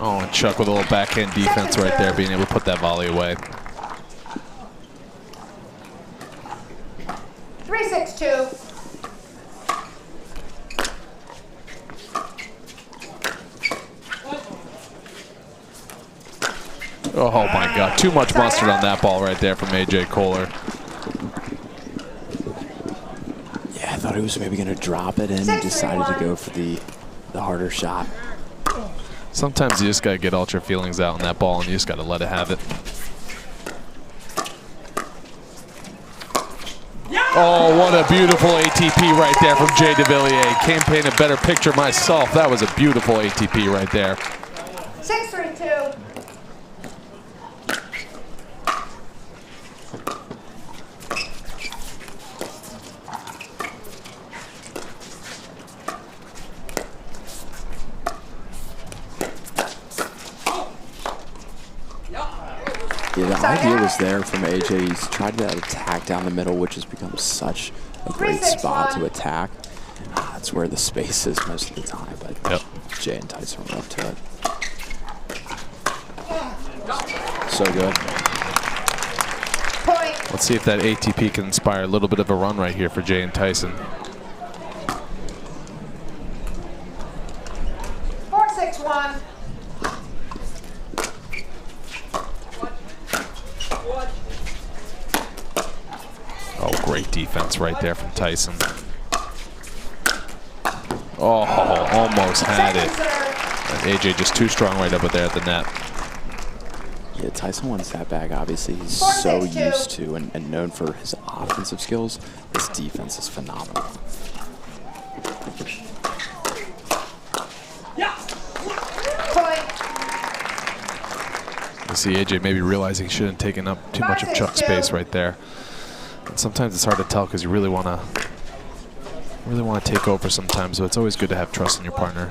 Oh, and Chuck with a little backhand defense right there, being able to put that volley away. 3-6-2. Oh my God, too much mustard on that ball right there from AJ Koller. Yeah, I thought he was maybe going to drop it in. He decided to go for the harder shot. Sometimes you just got to get all your feelings out on that ball, and you just got to let it have it. Oh, what a beautiful ATP right there from Jay Devilliers. Can't paint a better picture myself. That was a beautiful ATP right there. 6-3-2. Yeah, the idea was there from AJ. He's tried that attack down the middle, which has become such a great spot to attack. That's where the space is most of the time, but Jay and Tyson were up to it. So good. Let's see if that ATP can inspire a little bit of a run right here for Jay and Tyson. 4-6-1. Oh, great defense right there from Tyson. Oh, almost had it. And AJ just too strong right up there at the net. Yeah, Tyson wins that bag. Obviously, he's so used to and known for his offensive skills. His defense is phenomenal. You see AJ maybe realizing he shouldn't have taken up too much of Chuck's space right there. And sometimes it's hard to tell because you really want to take over sometimes, but it's always good to have trust in your partner.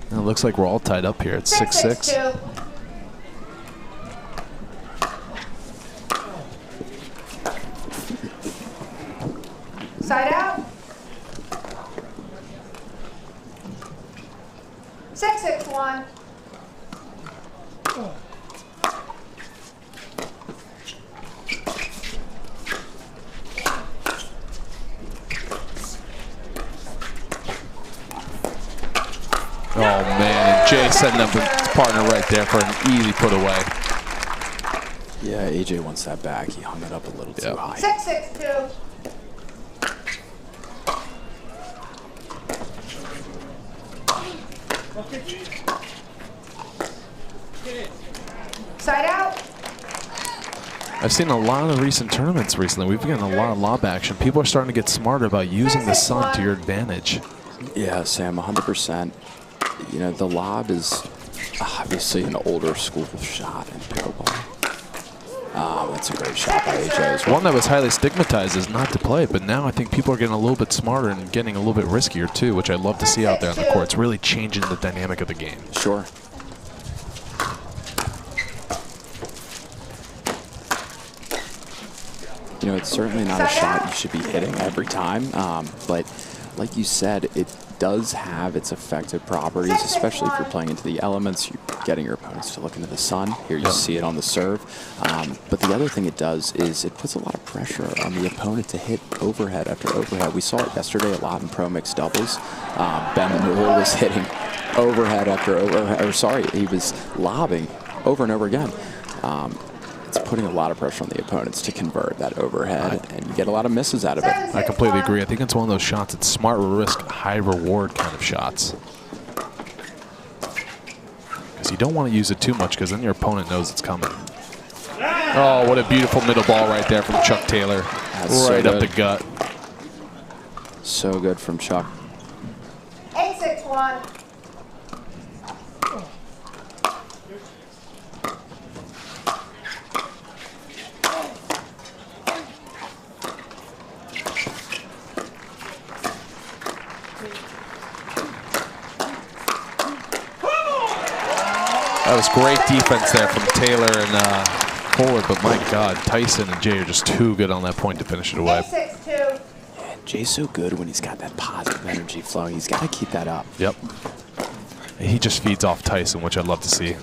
And it looks like we're all tied up here. It's 6-6. Side out. 6-6-1. setting up his partner right there for an easy put away. Yeah, AJ wants that back. He hung it up a little too high. 6-6-2. Side out. I've seen a lot of recent tournaments recently. We've gotten a lot of lob action. People are starting to get smarter about using the sun to your advantage. Yeah, Sam, 100%. You know, the lob is obviously an older school shot in pickleball. That's a great shot by AJ as well. One that was highly stigmatized is not to play, but now I think people are getting a little bit smarter and getting a little bit riskier too, which I love to see out there on the court. It's really changing the dynamic of the game. Sure. You know, it's certainly not a shot you should be hitting every time, but like you said, it does have its effective properties, especially if you're playing into the elements, you're getting your opponents to look into the sun. Here you see it on the serve. But the other thing it does is it puts a lot of pressure on the opponent to hit overhead after overhead. We saw it yesterday a lot in pro mixed doubles. Newell was hitting overhead after overhead, or sorry, he was lobbing over and over again. It's putting a lot of pressure on the opponents to convert that overhead, and you get a lot of misses out of it. I completely agree. I think it's one of those shots, it's smart risk, high reward kind of shots. Because you don't want to use it too much, because then your opponent knows it's coming. Oh, what a beautiful middle ball right there from Chuck Taylor. That's right so up the good. gut. So good from Chuck. 8-6-1. That was great defense there from Taylor and Koller, but my God, Tyson and Jay are just too good on that point to finish it away. 8-6-2. Jay's so good when he's got that positive energy flowing. He's got to keep that up. Yep. He just feeds off Tyson, which I'd love to see.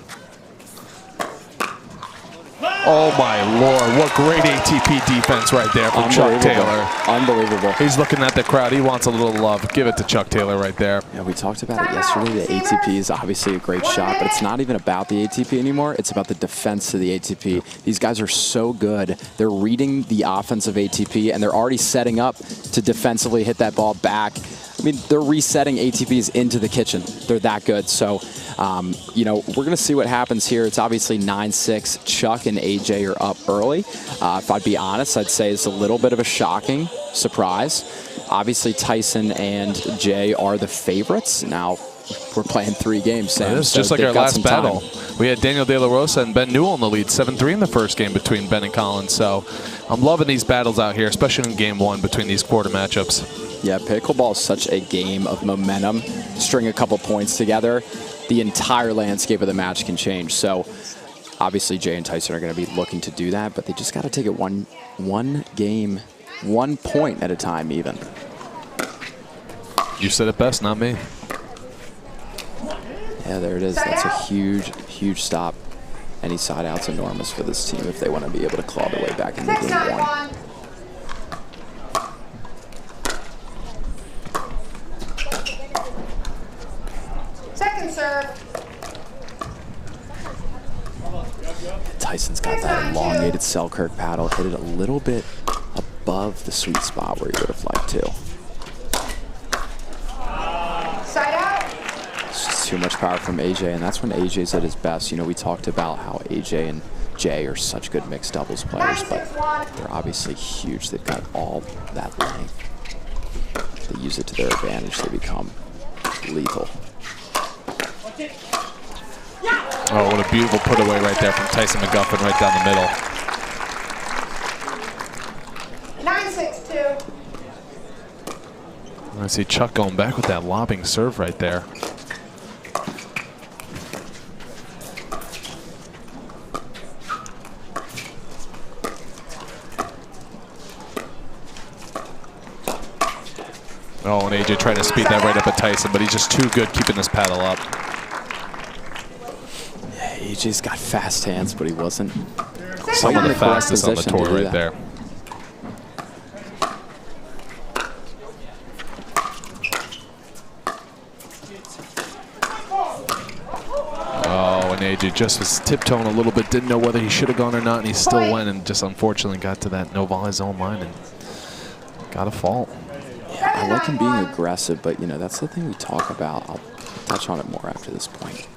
Oh my Lord, what great ATP defense right there from Chuck Taylor. Unbelievable. He's looking at the crowd. He wants a little love. Give it to Chuck Taylor right there. Yeah, we talked about it yesterday. The ATP is obviously a great shot, but it's not even about the ATP anymore. It's about the defense of the ATP. These guys are so good. They're reading the offense of ATP, and they're already setting up to defensively hit that ball back. I mean, they're resetting ATPs into the kitchen. They're that good. So, you know, we're going to see what happens here. It's obviously 9-6. Chuck and AJ are up early. If I'd be honest, I'd say it's a little bit of a shocking surprise. Obviously, Tyson and Jay are the favorites. Now, we're playing 3 games, Sam. It's just like our last battle. We had Daniel De La Rosa and Ben Newell in the lead, 7-3 in the first game between Ben and Collins. So I'm loving these battles out here, especially in game 1 between these quarter matchups. Yeah, pickleball is such a game of momentum. String a couple points together, the entire landscape of the match can change. So obviously Jay and Tyson are going to be looking to do that, but they just got to take it one game, 1 point at a time even. You said it best, not me. Yeah, there it is. That's a huge, huge stop. Any side out's enormous for this team if they want to be able to claw their way back into game 1. Second serve. Tyson's got that elongated Selkirk paddle, hit it a little bit above the sweet spot where he would have liked to. Side out. It's just too much power from AJ, and that's when AJ's at his best. You know, we talked about how AJ and Jay are such good mixed doubles players, but they're obviously huge. They've got all that length. They use it to their advantage. They become lethal. Oh, what a beautiful put away right there from Tyson McGuffin right down the middle. 9-6-2. I see Chuck going back with that lobbing serve right there. Oh, and AJ trying to speed that right up at Tyson, but he's just too good keeping this paddle up. Yeah, AJ's got fast hands, but he wasn't. Some of the fastest on the tour right there. AJ just was tiptoeing a little bit, didn't know whether he should have gone or not, and he still went and just unfortunately got to that no volley zone line and got a fault. Yeah, I like him being aggressive, but, you know, that's the thing we talk about. I'll touch on it more after this point.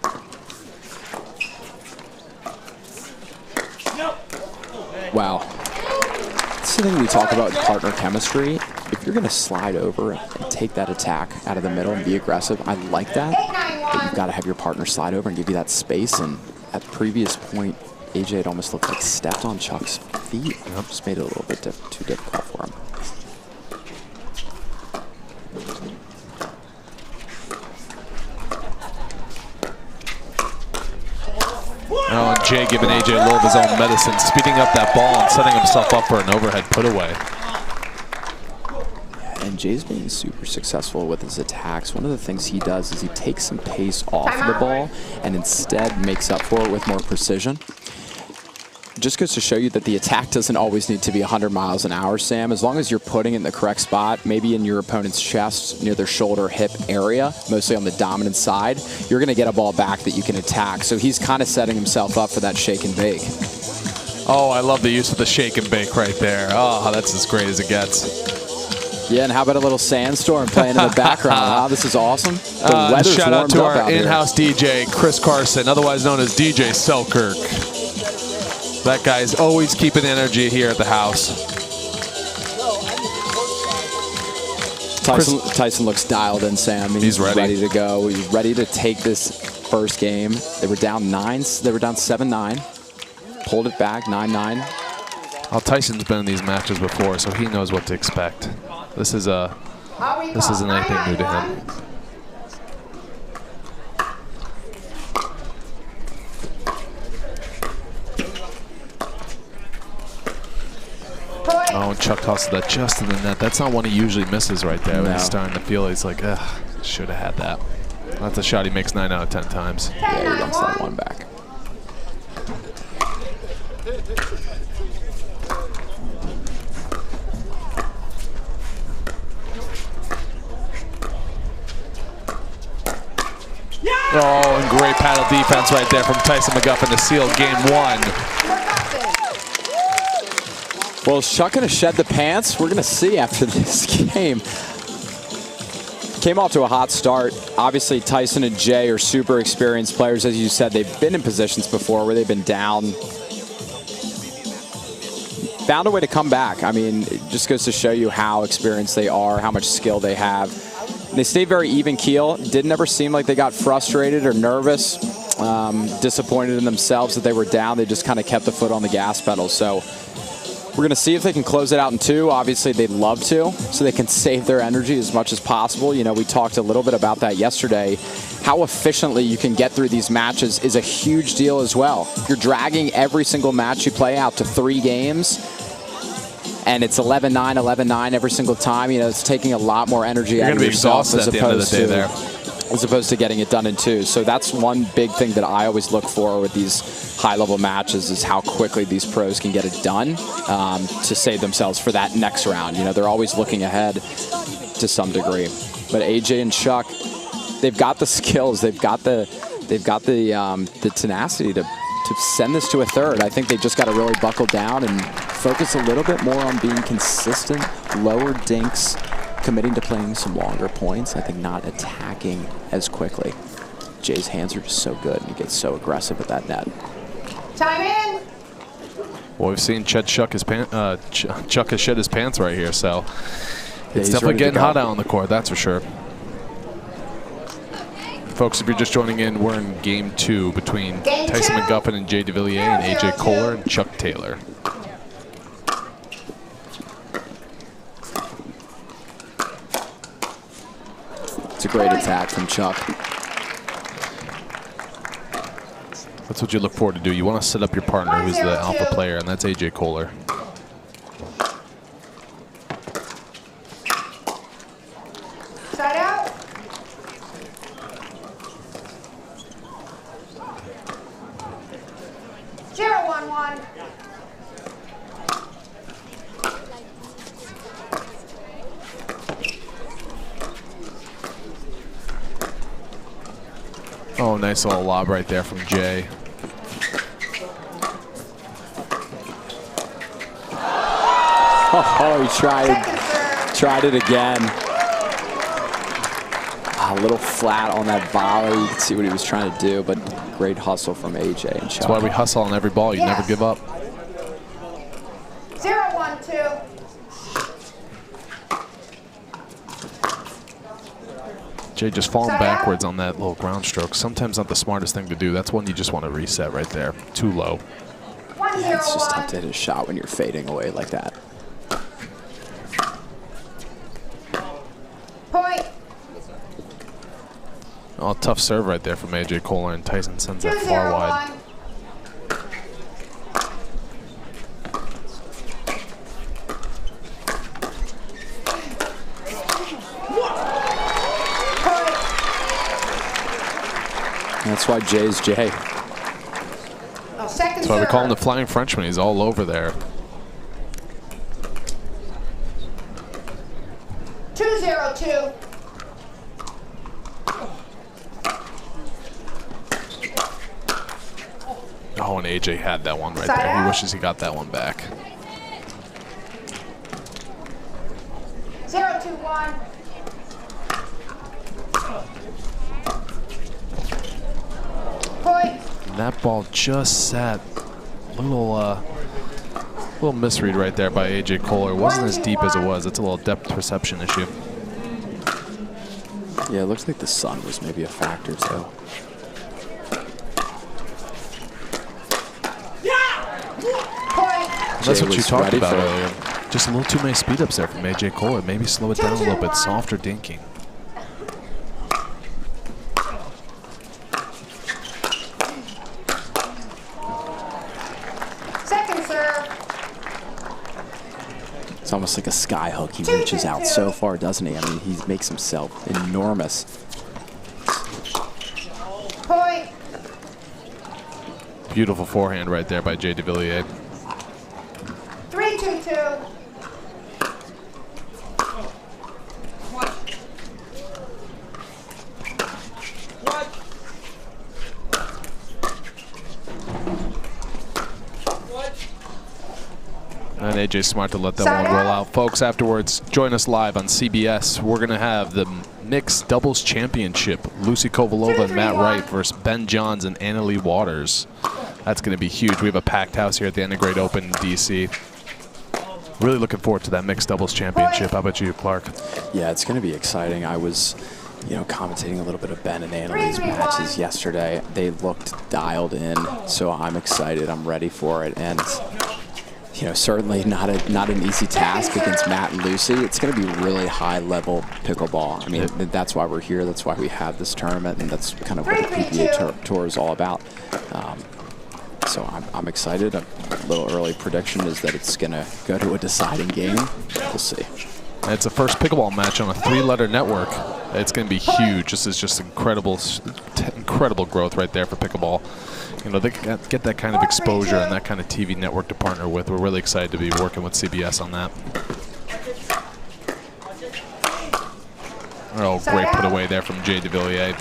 Wow. That's the thing we talk about with partner chemistry. If you're going to slide over and take that attack out of the middle and be aggressive, I like that. But you've got to have your partner slide over and give you that space. And at the previous point, AJ had almost looked like stepped on Chuck's feet. Just made it a little bit too difficult for him. Oh, and Jay giving AJ a little of his own medicine, speeding up that ball and setting himself up for an overhead put away. And Jay's being super successful with his attacks. One of the things he does is he takes some pace off the ball and instead makes up for it with more precision. Just goes to show you that the attack doesn't always need to be 100 miles an hour, Sam. As long as you're putting it in the correct spot, maybe in your opponent's chest, near their shoulder, hip area, mostly on the dominant side, you're going to get a ball back that you can attack. So he's kind of setting himself up for that shake and bake. Oh, I love the use of the shake and bake right there. Oh, that's as great as it gets. Yeah, and how about a little sandstorm playing in the background? Wow, this is awesome. The weather's shout out to warmed up our in-house DJ, Chris Carson, otherwise known as DJ Selkirk. That guy's always keeping energy here at the house. Tyson looks dialed in, Sam. He's ready to go. He's ready to take this first game. They were down 7-9. Pulled it back, 9-9. Well, Tyson's been in these matches before, so he knows what to expect. This isn't anything new to him. Oh, and Chuck tosses that just in the net. That's not one he usually misses right there. When he's starting to feel he's like, ugh, should have had that. That's a shot he makes 9 out of 10 times. Yeah, he wants that one back. Oh, and great paddle defense right there from Tyson McGuffin to seal game 1. Well, is Chuck going to shed the pants? We're going to see after this game. Came off to a hot start. Obviously, Tyson and Jay are super experienced players. As you said, they've been in positions before where they've been down. Found a way to come back. I mean, it just goes to show you how experienced they are, how much skill they have. They stayed very even keel. Didn't ever seem like they got frustrated or nervous, disappointed in themselves that they were down. They just kind of kept the foot on the gas pedal. So we're going to see if they can close it out in 2. Obviously, they'd love to, so they can save their energy as much as possible. You know, we talked a little bit about that yesterday. How efficiently you can get through these matches is a huge deal as well. You're dragging every single match you play out to 3 games, and it's 11-9, 11-9 every single time. You know, it's taking a lot more energy out of yourself as opposed to getting it done in 2. So that's one big thing that I always look for with these high-level matches is how quickly these pros can get it done to save themselves for that next round. You know, they're always looking ahead to some degree. But AJ and Chuck, they've got the skills, they've got the tenacity to send this to a 3rd. I think they just got to really buckle down and focus a little bit more on being consistent, lower dinks, committing to playing some longer points. I think not attacking as quickly. Jay's hands are just so good, and he gets so aggressive at that net. Time in. Well, we've seen Chuck has shed his pants right here, so it's definitely getting hot out on the court, that's for sure. Folks, if you're just joining in, we're in game 2 between Tyson McGuffin and Jay Devilliers and AJ Koller and Chuck Taylor. It's a great attack from Chuck. That's what you look forward to do. You want to set up your partner who's the alpha player, and that's AJ Koller. Side out. Zero, 1-1. Oh, nice little lob right there from Jay. Oh, he tried it again. A little flat on that volley. You can see what he was trying to do, but great hustle from AJ and Chuck. That's why we hustle on every ball. You never give up. 0-1-2. Jay just falling backwards on that little ground stroke. Sometimes not the smartest thing to do. That's one you just want to reset right there. Too low. Yeah, it's just tough to hit a shot when you're fading away like that. Point. Oh, tough serve right there from AJ Koller, and Tyson sends that far wide. That's why Jay's Jay. That's why we call him the Flying Frenchman. He's all over there. 2-0-2. Oh, and AJ had that one right there. He wishes he got that one back. 0-2-1. Point. And that ball just sat. Little misread right there by AJ Koller. It wasn't as deep as it was. It's a little depth perception issue. Yeah, it looks like the sun was maybe a factor too. That's what you talked about earlier. Just a little too many speed ups there from AJ Koller. Maybe slow it down a little bit. Softer dinking. Second serve. It's almost like a sky hook. He reaches out so far, doesn't he? I mean, he makes himself enormous. Point. Beautiful forehand right there by Jay Devilliers. 3-2-2. And AJ's smart to let that one roll out. Folks, afterwards, join us live on CBS. We're going to have the mixed doubles championship. Lucy Kovalova and Matt Wright versus Ben Johns and Annalie Waters. That's going to be huge. We have a packed house here at the N2grate Open in DC. Really looking forward to that mixed doubles championship. How about you, Clark? Yeah, it's going to be exciting. I was, commentating a little bit of Ben and Annalie's matches yesterday. They looked dialed in, so I'm excited. I'm ready for it. And certainly not an easy task against Matt and Lucy. It's going to be really high-level pickleball. I mean, that's why we're here. That's why we have this tournament, and that's kind of what the PPA tour is all about. So I'm excited. A little early prediction is that it's going to go to a deciding game. We'll see. It's the first pickleball match on a 3-letter network. It's going to be huge. This is just incredible growth right there for pickleball. They get that kind of exposure and that kind of TV network to partner with. We're really excited to be working with CBS on that. Oh, great put away there from Jay Devilliers.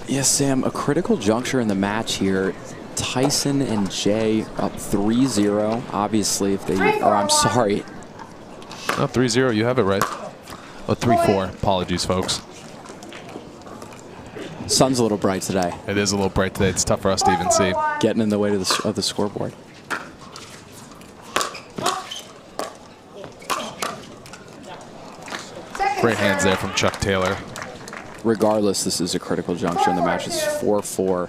Yes, Sam, a critical juncture in the match here. Tyson and Jay up 3-0. Obviously, if they, I'm sorry. No, 3-0, you have it right. Oh, 3-4, apologies, folks. Sun's a little bright today. It is a little bright today. It's tough for us to even see. Getting in the way of the scoreboard. Great hands there from Chuck Taylor. Regardless, this is a critical juncture in the match. It's 4-4.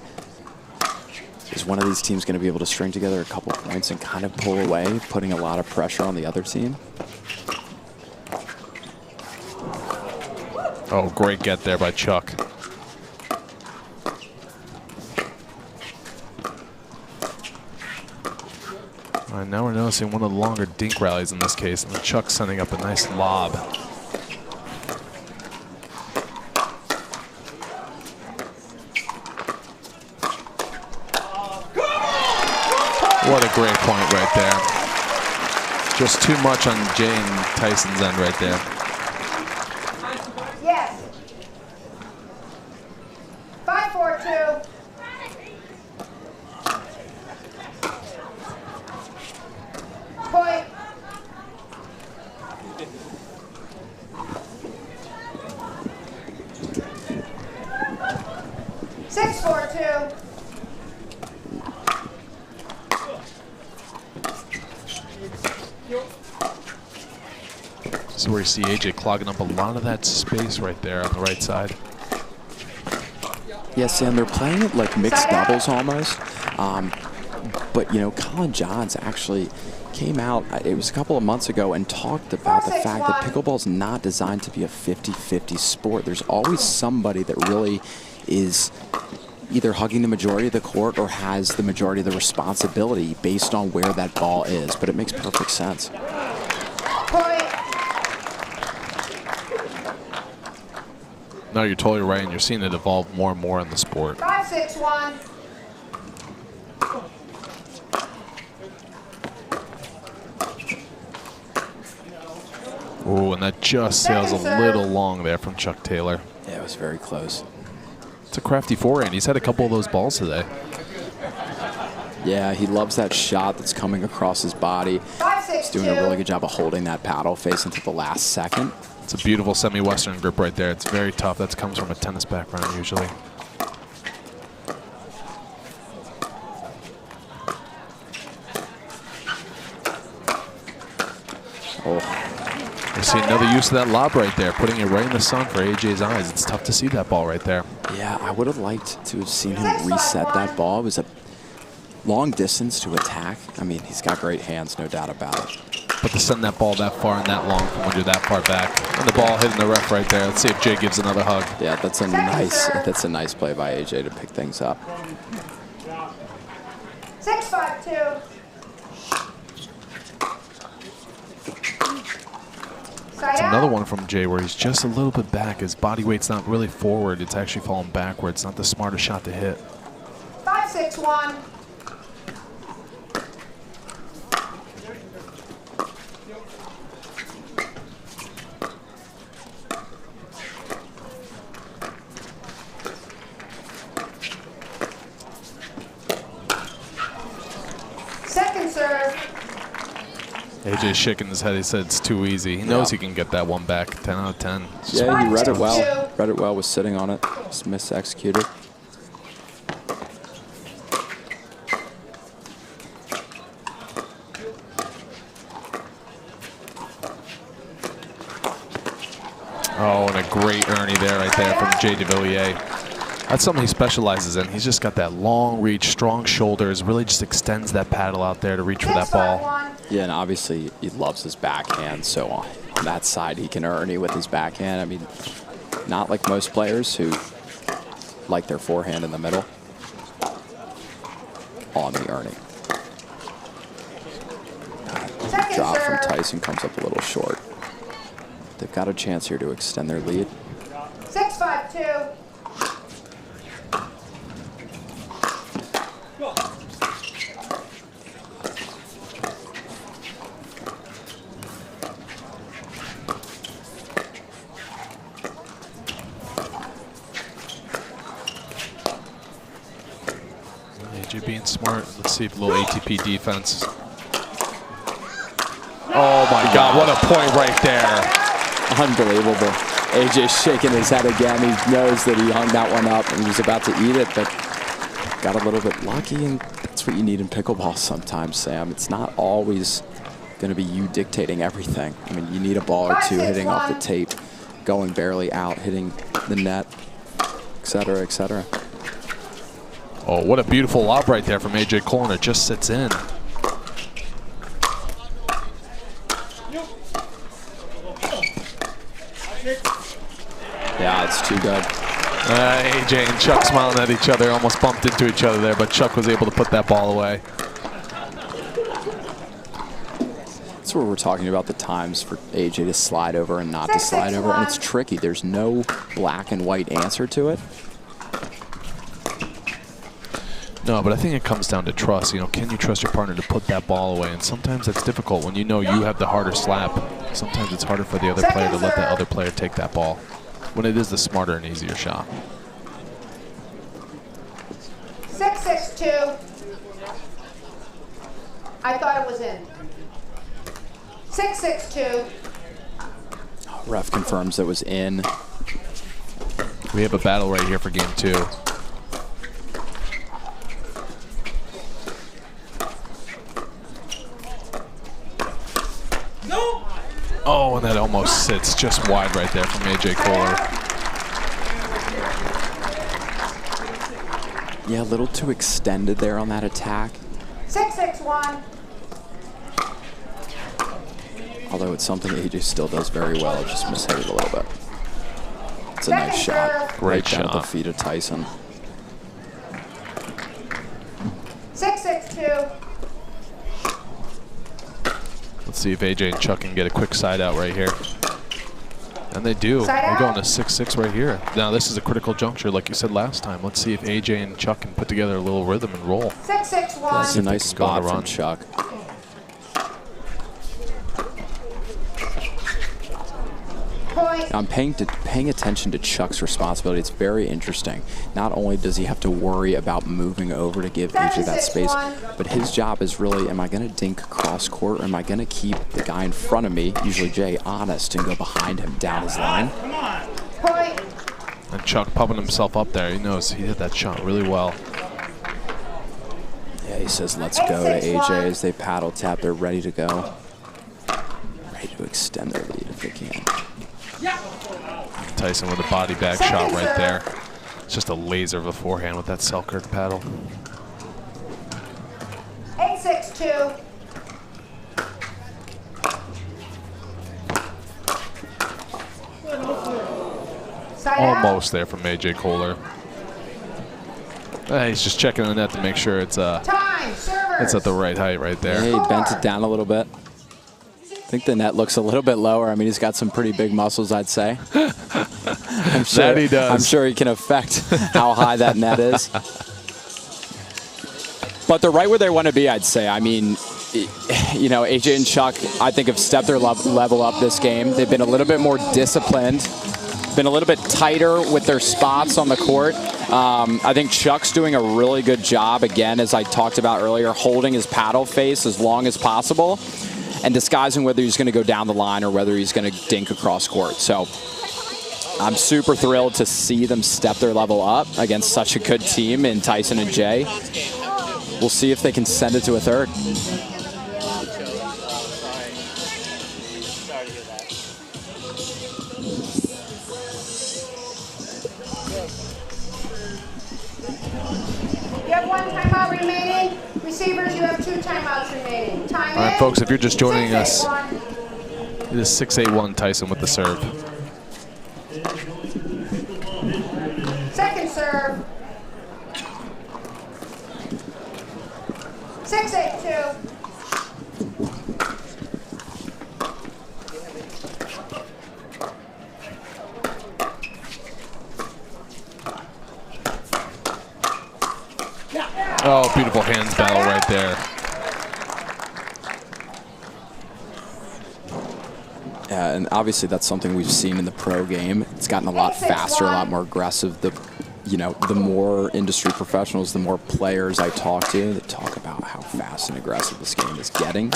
Is one of these teams going to be able to string together a couple points and kind of pull away, putting a lot of pressure on the other team? Oh, great get there by Chuck. All right, now we're noticing one of the longer dink rallies in this case, and Chuck sending up a nice lob. What a great point right there. Just too much on Jay and Tyson's end right there. Yes. 5-4-2. This is where you see AJ clogging up a lot of that space right there on the right side. Yeah, Sam, they're playing it like mixed doubles almost. But, you know, Colin Johns actually came out, it was a couple of months ago, and talked about the fact that pickleball is not designed to be a 50-50 sport. There's always somebody that really is either hugging the majority of the court or has the majority of the responsibility based on where that ball is. But it makes perfect sense. No, you're totally right, and you're seeing it evolve more and more in the sport. 5-6-1. Oh, and that just sails a little long there from Chuck Taylor. Yeah, it was very close. It's a crafty forehand. He's had a couple of those balls today. Yeah, he loves that shot that's coming across his body. He's doing a really good job of holding that paddle face into the last second. It's a beautiful semi-western grip right there. It's very tough. That comes from a tennis background usually. Oh. You see another use of that lob right there, putting it right in the sun for AJ's eyes. It's tough to see that ball right there. Yeah, I would have liked to have seen him reset that ball. It was a long distance to attack. I mean, he's got great hands, no doubt about it. But to send that ball that far and that long from under that far back, and the ball hitting the ref right there. Let's see if Jay gives another hug. Yeah, that's a nice play by AJ to pick things up. 6-5-2. It's another one from Jay where he's just a little bit back. His body weight's not really forward. It's actually falling backwards. Not the smartest shot to hit. 5-6-1. Second serve. AJ's shaking his head. He said it's too easy. He knows he can get that one back. 10 out of 10. Yeah, he read it well. Read it well, was sitting on it. Just mis-executed. Oh, and a great Ernie there right there from Jay Devilliers. That's something he specializes in. He's just got that long reach, strong shoulders, really just extends that paddle out there to reach for that ball. Yeah, and obviously he loves his backhand, so on that side he can Ernie with his backhand. I mean, not like most players who like their forehand in the middle on the Ernie. Drop from Tyson comes up a little short. They've got a chance here to extend their lead. 6-5-2. AJ being smart. Let's see if a little ATP defense. Oh my God, what a point right there. Unbelievable. AJ shaking his head again. He knows that he hung that one up and he was about to eat it, but got a little bit lucky, and that's what you need in pickleball sometimes, Sam. It's not always going to be you dictating everything. I mean, you need a ball or two hitting off the tape, going barely out, hitting the net, et cetera, et cetera. Oh, what a beautiful lob right there from AJ Koller. It just sits in. Yeah, it's too good. AJ and Chuck smiling at each other, almost bumped into each other there, but Chuck was able to put that ball away. That's where we're talking about the times for AJ to slide over and not to slide over, and it's tricky. There's no black and white answer to it. No, but I think it comes down to trust. You know, can you trust your partner to put that ball away? And sometimes that's difficult when you know you have the harder slap. Sometimes it's harder for the other player to let that other player take that ball when it is the smarter and easier shot. 6-6-2. I thought it was in. 6-6-2. Ref confirms it was in. We have a battle right here for game 2. Oh, and that almost sits just wide right there from A.J. Koller. Yeah, a little too extended there on that attack. 6-6-1. Although it's something AJ still does very well, just mishit it a little bit. It's a nice shot. Great down shot. at the feet of Tyson. 6-6-2. Let's see if AJ and Chuck can get a quick side out right here. And they do. They're going to 6-6 right here. Now this is a critical juncture, like you said last time. Let's see if AJ and Chuck can put together a little rhythm and roll. 6-6-1. That's a nice spot from Chuck. Point. I'm paying attention to Chuck's responsibility. It's very interesting. Not only does he have to worry about moving over to give AJ that space, but his job is really, am I going to dink cross court, or am I going to keep the guy in front of me, usually Jay, honest, and go behind him down his line? Point. And Chuck pumping himself up there. He knows he hit that shot really well. Yeah, he says, let's go to AJ as they paddle tap. They're ready to go. Ready to extend their lead if they can. Tyson with a body bag shot right there. It's just a laser of a forehand with that Selkirk paddle. 8-6-2. Almost there from AJ Koller. He's just checking the net to make sure it's at the right height right there. Yeah, he bent it down a little bit. I think the net looks a little bit lower. I mean, he's got some pretty big muscles, I'd say. I'm sure, that he does. I'm sure he can affect how high that net is. But they're right where they want to be, I'd say. I mean, you know, AJ and Chuck, I think, have stepped their level up this game. They've been a little bit more disciplined, been a little bit tighter with their spots on the court. I think Chuck's doing a really good job, again, as I talked about earlier, holding his paddle face as long as possible and disguising whether he's going to go down the line or whether he's going to dink across court. So I'm super thrilled to see them step their level up against such a good team in Tyson and Jay. We'll see if they can send it to a third. You have 1 timeout remaining. Receivers, you have 2 timeouts remaining. Time All right, in. folks, if you're just joining us, 6-8-1. it is 6-8-1 Tyson with the serve. Second serve. 6-8-2. Oh, beautiful hands battle right there. Yeah, and obviously that's something we've seen in the pro game. It's gotten a lot faster, a lot more aggressive. The more industry professionals, the more players I talk to that talk about how fast and aggressive this game is getting.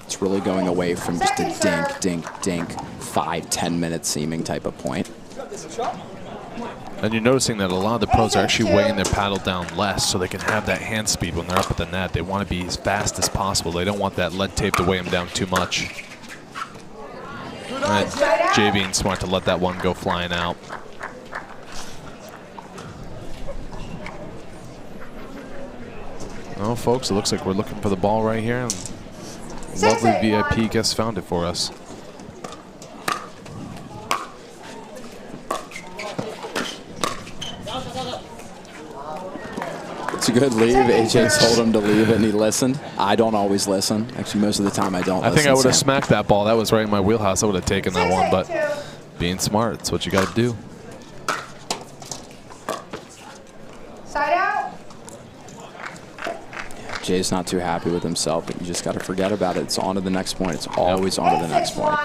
It's really going away from just a dink, 5-10 minute seeming type of point. And you're noticing that a lot of the pros are actually weighing their paddle down less so they can have that hand speed when they're up at the net. They want to be as fast as possible. They don't want that lead tape to weigh them down too much. And Jay being smart to let that one go flying out. Well, folks, it looks like we're looking for the ball right here. And lovely VIP guest found it for us. It's a good leave. AJ told him to leave it, and he listened. I don't always listen. Actually, most of the time I don't listen. I think I would have smacked that ball. That was right in my wheelhouse. I would have taken that one, but being smart, that's what you got to do. Side out. Jay's not too happy with himself, but you just got to forget about it. It's on to the next point. It's always on to the next point.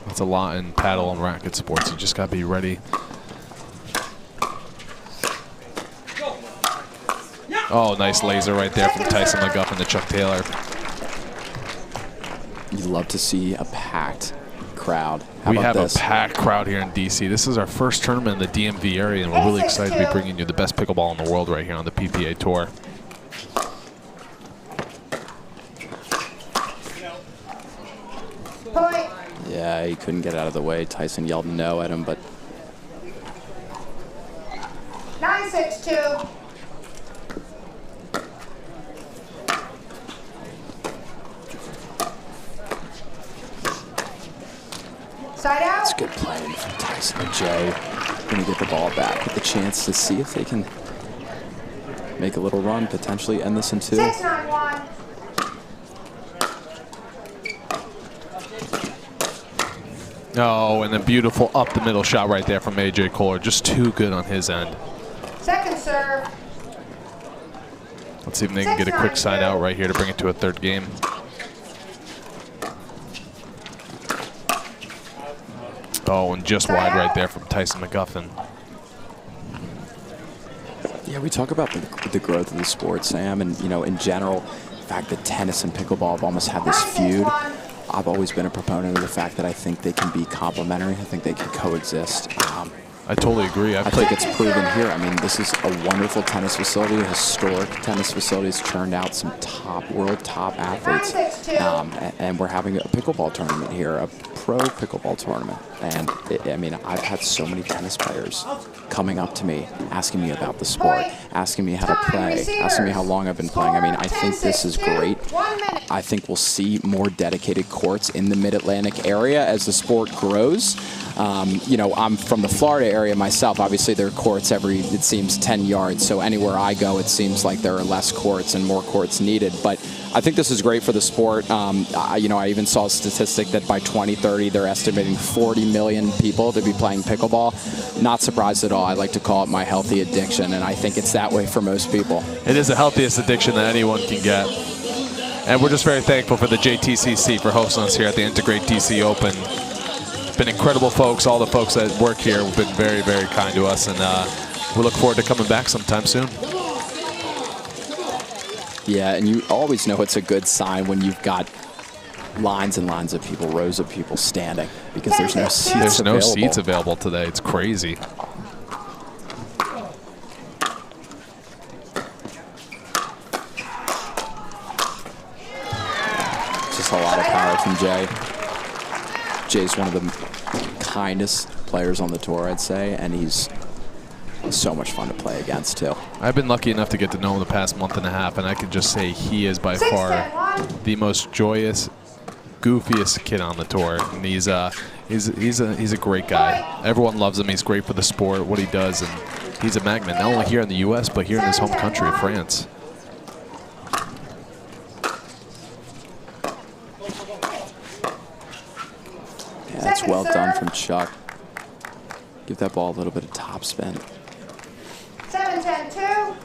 That's a lot in paddle and racket sports. You just got to be ready. Oh, nice laser right there from Tyson McGuffin to Chuck Taylor. You'd love to see a packed crowd. We have a packed crowd here in DC. This is our first tournament in the DMV area, and we're really excited to be bringing you the best pickleball in the world right here on the PPA Tour. Point. Yeah, he couldn't get out of the way. Tyson yelled no at him, but 9-6-2. Side out. it's good playing from Tyson and Jay. Going to get the ball back with the chance to see if they can make a little run, potentially end this in 2. 6-9-1. Oh, and a beautiful up the middle shot right there from AJ Koller. Just too good on his end. Second serve. Let's see if they can get a quick side out right here to bring it to a 3rd game. Oh, and just wide right there from Tyson McGuffin. Yeah, we talk about the growth of the sport, Sam, and in general, the fact that tennis and pickleball have almost had this feud. I've always been a proponent of the fact that I think they can be complementary. I think they can coexist. I totally agree. I think it's proven here. I mean, this is a wonderful tennis facility, a historic tennis facility. It's churned out some world top athletes. And we're having a pickleball tournament here, a pro pickleball tournament. And I mean, I've had so many tennis players coming up to me, asking me about the sport, asking me how to play, asking me how long I've been playing. I mean, I think this is great. I think we'll see more dedicated courts in the Mid-Atlantic area as the sport grows. I'm from the Florida area myself. Obviously, there are courts every, it seems, 10 yards. So anywhere I go, it seems like there are less courts and more courts needed. But I think this is great for the sport. I even saw a statistic that by 2030, they're estimating 40 million people to be playing pickleball. Not surprised at all. I like to call it my healthy addiction, and I think it's that way for most people. It is the healthiest addiction that anyone can get. And we're just very thankful for the JTCC for hosting us here at the N2grate DC Open. Been incredible folks. All the folks that work here have been very, very kind to us, and we look forward to coming back sometime soon. Yeah, and you always know it's a good sign when you've got lines and lines of people, rows of people standing, because there's no seats available. There's no seats available today. It's crazy. Just a lot of power from Jay. Jay's one of the kindest players on the tour, I'd say, and he's so much fun to play against, too. I've been lucky enough to get to know him the past month and a half, and I can just say he is by far the most joyous, goofiest kid on the tour. And he's a great guy. Everyone loves him. He's great for the sport, what he does, and he's a magnet, not only here in the U.S., but here in his home country of France. Yeah, that's well done from Chuck. Give that ball a little bit of top spin. 7-10-2.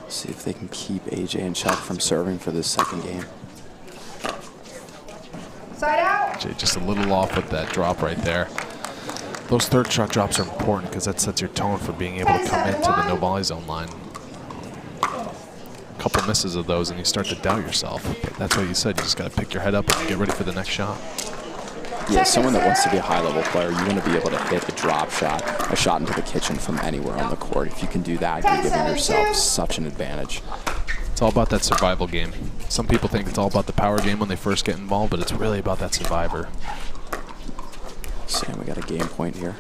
See if they can keep AJ and Chuck from serving for this 2nd game. Side out. Jay just a little off with that drop right there. Those 3rd shot drops are important because that sets your tone for being able to come into the no volley zone line. A couple misses of those and you start to doubt yourself. But that's what you said. You just got to pick your head up and get ready for the next shot. Yeah, someone that wants to be a high-level player, you want to be able to hit a drop shot, a shot into the kitchen from anywhere on the court. If you can do that, you're giving yourself such an advantage. It's all about that survival game. Some people think it's all about the power game when they first get involved, but it's really about that survivor. Sam, we got a game point here.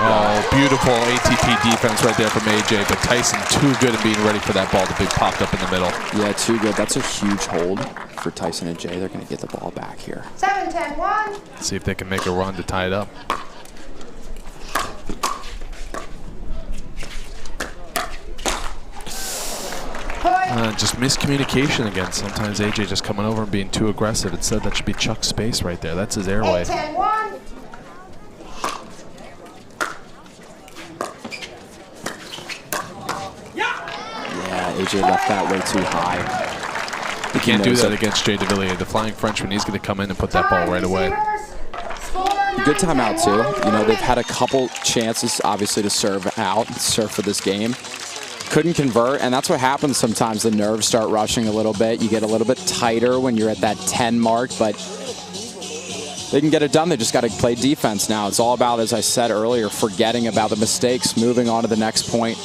Oh, beautiful ATP defense right there from AJ, but Tyson too good at being ready for that ball to be popped up in the middle. Yeah, too good. That's a huge hold for Tyson and Jay. They're going to get the ball back here. 7-10-1. See if they can make a run to tie it up. Just miscommunication again. Sometimes AJ just coming over and being too aggressive. Instead, that should be Chuck's space right there. That's his airway. 8-10-1. Yeah, AJ left that way too high. You can't do that against Jay Devilliers. The Flying Frenchman, he's going to come in and put that ball right away. Good timeout, too. They've had a couple chances, obviously, to serve for this game. Couldn't convert, and that's what happens sometimes. The nerves start rushing a little bit. You get a little bit tighter when you're at that 10 mark, but they can get it done. They just got to play defense now. It's all about, as I said earlier, forgetting about the mistakes, moving on to the next point.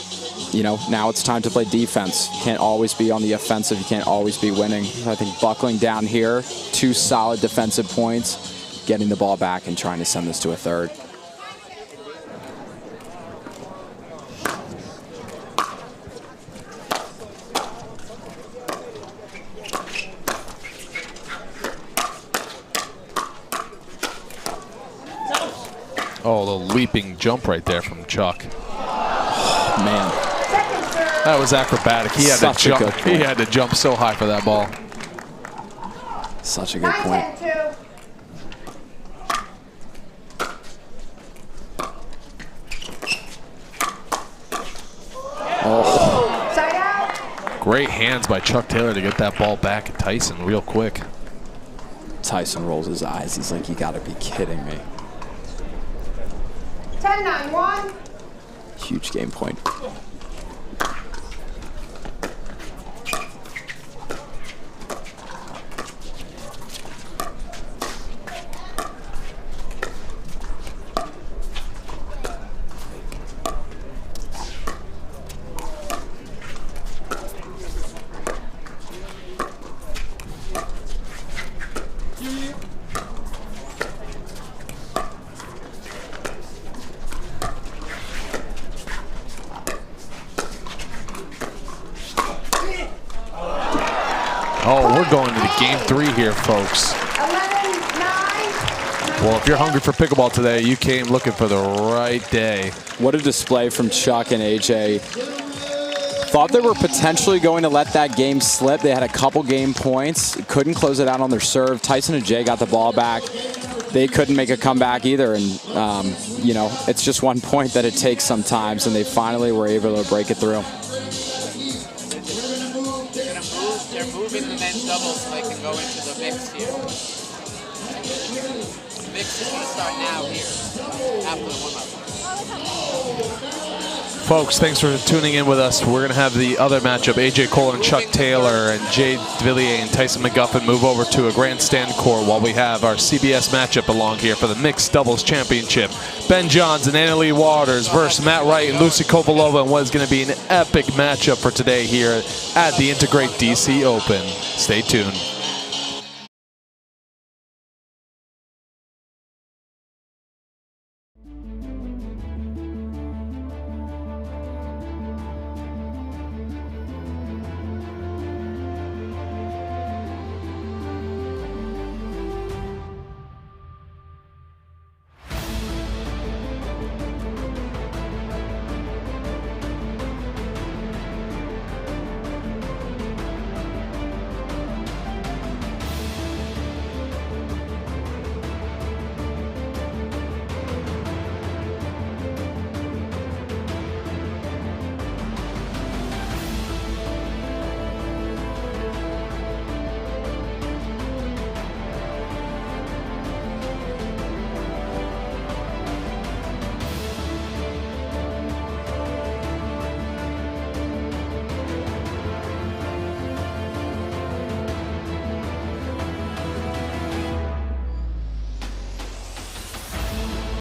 now it's time to play defense. You can't always be on the offensive. You can't always be winning. I think buckling down here, 2 solid defensive points, getting the ball back and trying to send this to a third. Oh, the leaping jump right there from Chuck. Man. That was acrobatic. He had to jump. He had to jump so high for that ball. Such a good point. Oh. Great hands by Chuck Taylor to get that ball back at Tyson real quick. Tyson rolls his eyes. He's like, you got to be kidding me. 10-9-1. Huge game point. Oh, we're going to the game 3 here, folks. 11-9. Well, if you're hungry for pickleball today, you came looking for the right day. What a display from Chuck and AJ. Thought they were potentially going to let that game slip. They had a couple game points. Couldn't close it out on their serve. Tyson and Jay got the ball back. They couldn't make a comeback either. And, it's just 1 point that it takes sometimes. And they finally were able to break it through. They're moving the men's doubles so they can go into the mix here. The mix is going to start now here, after the warm-up. Folks, thanks for tuning in with us. We're going to have the other matchup, AJ Koller and Chuck Taylor and Jay Devilliers and Tyson McGuffin move over to a grandstand court while we have our CBS matchup along here for the Mixed Doubles Championship. Ben Johns and Annalie Waters versus Matt Wright and Lucy Kovalova, and what is going to be an epic matchup for today here at the N2grate DC Open. Stay tuned.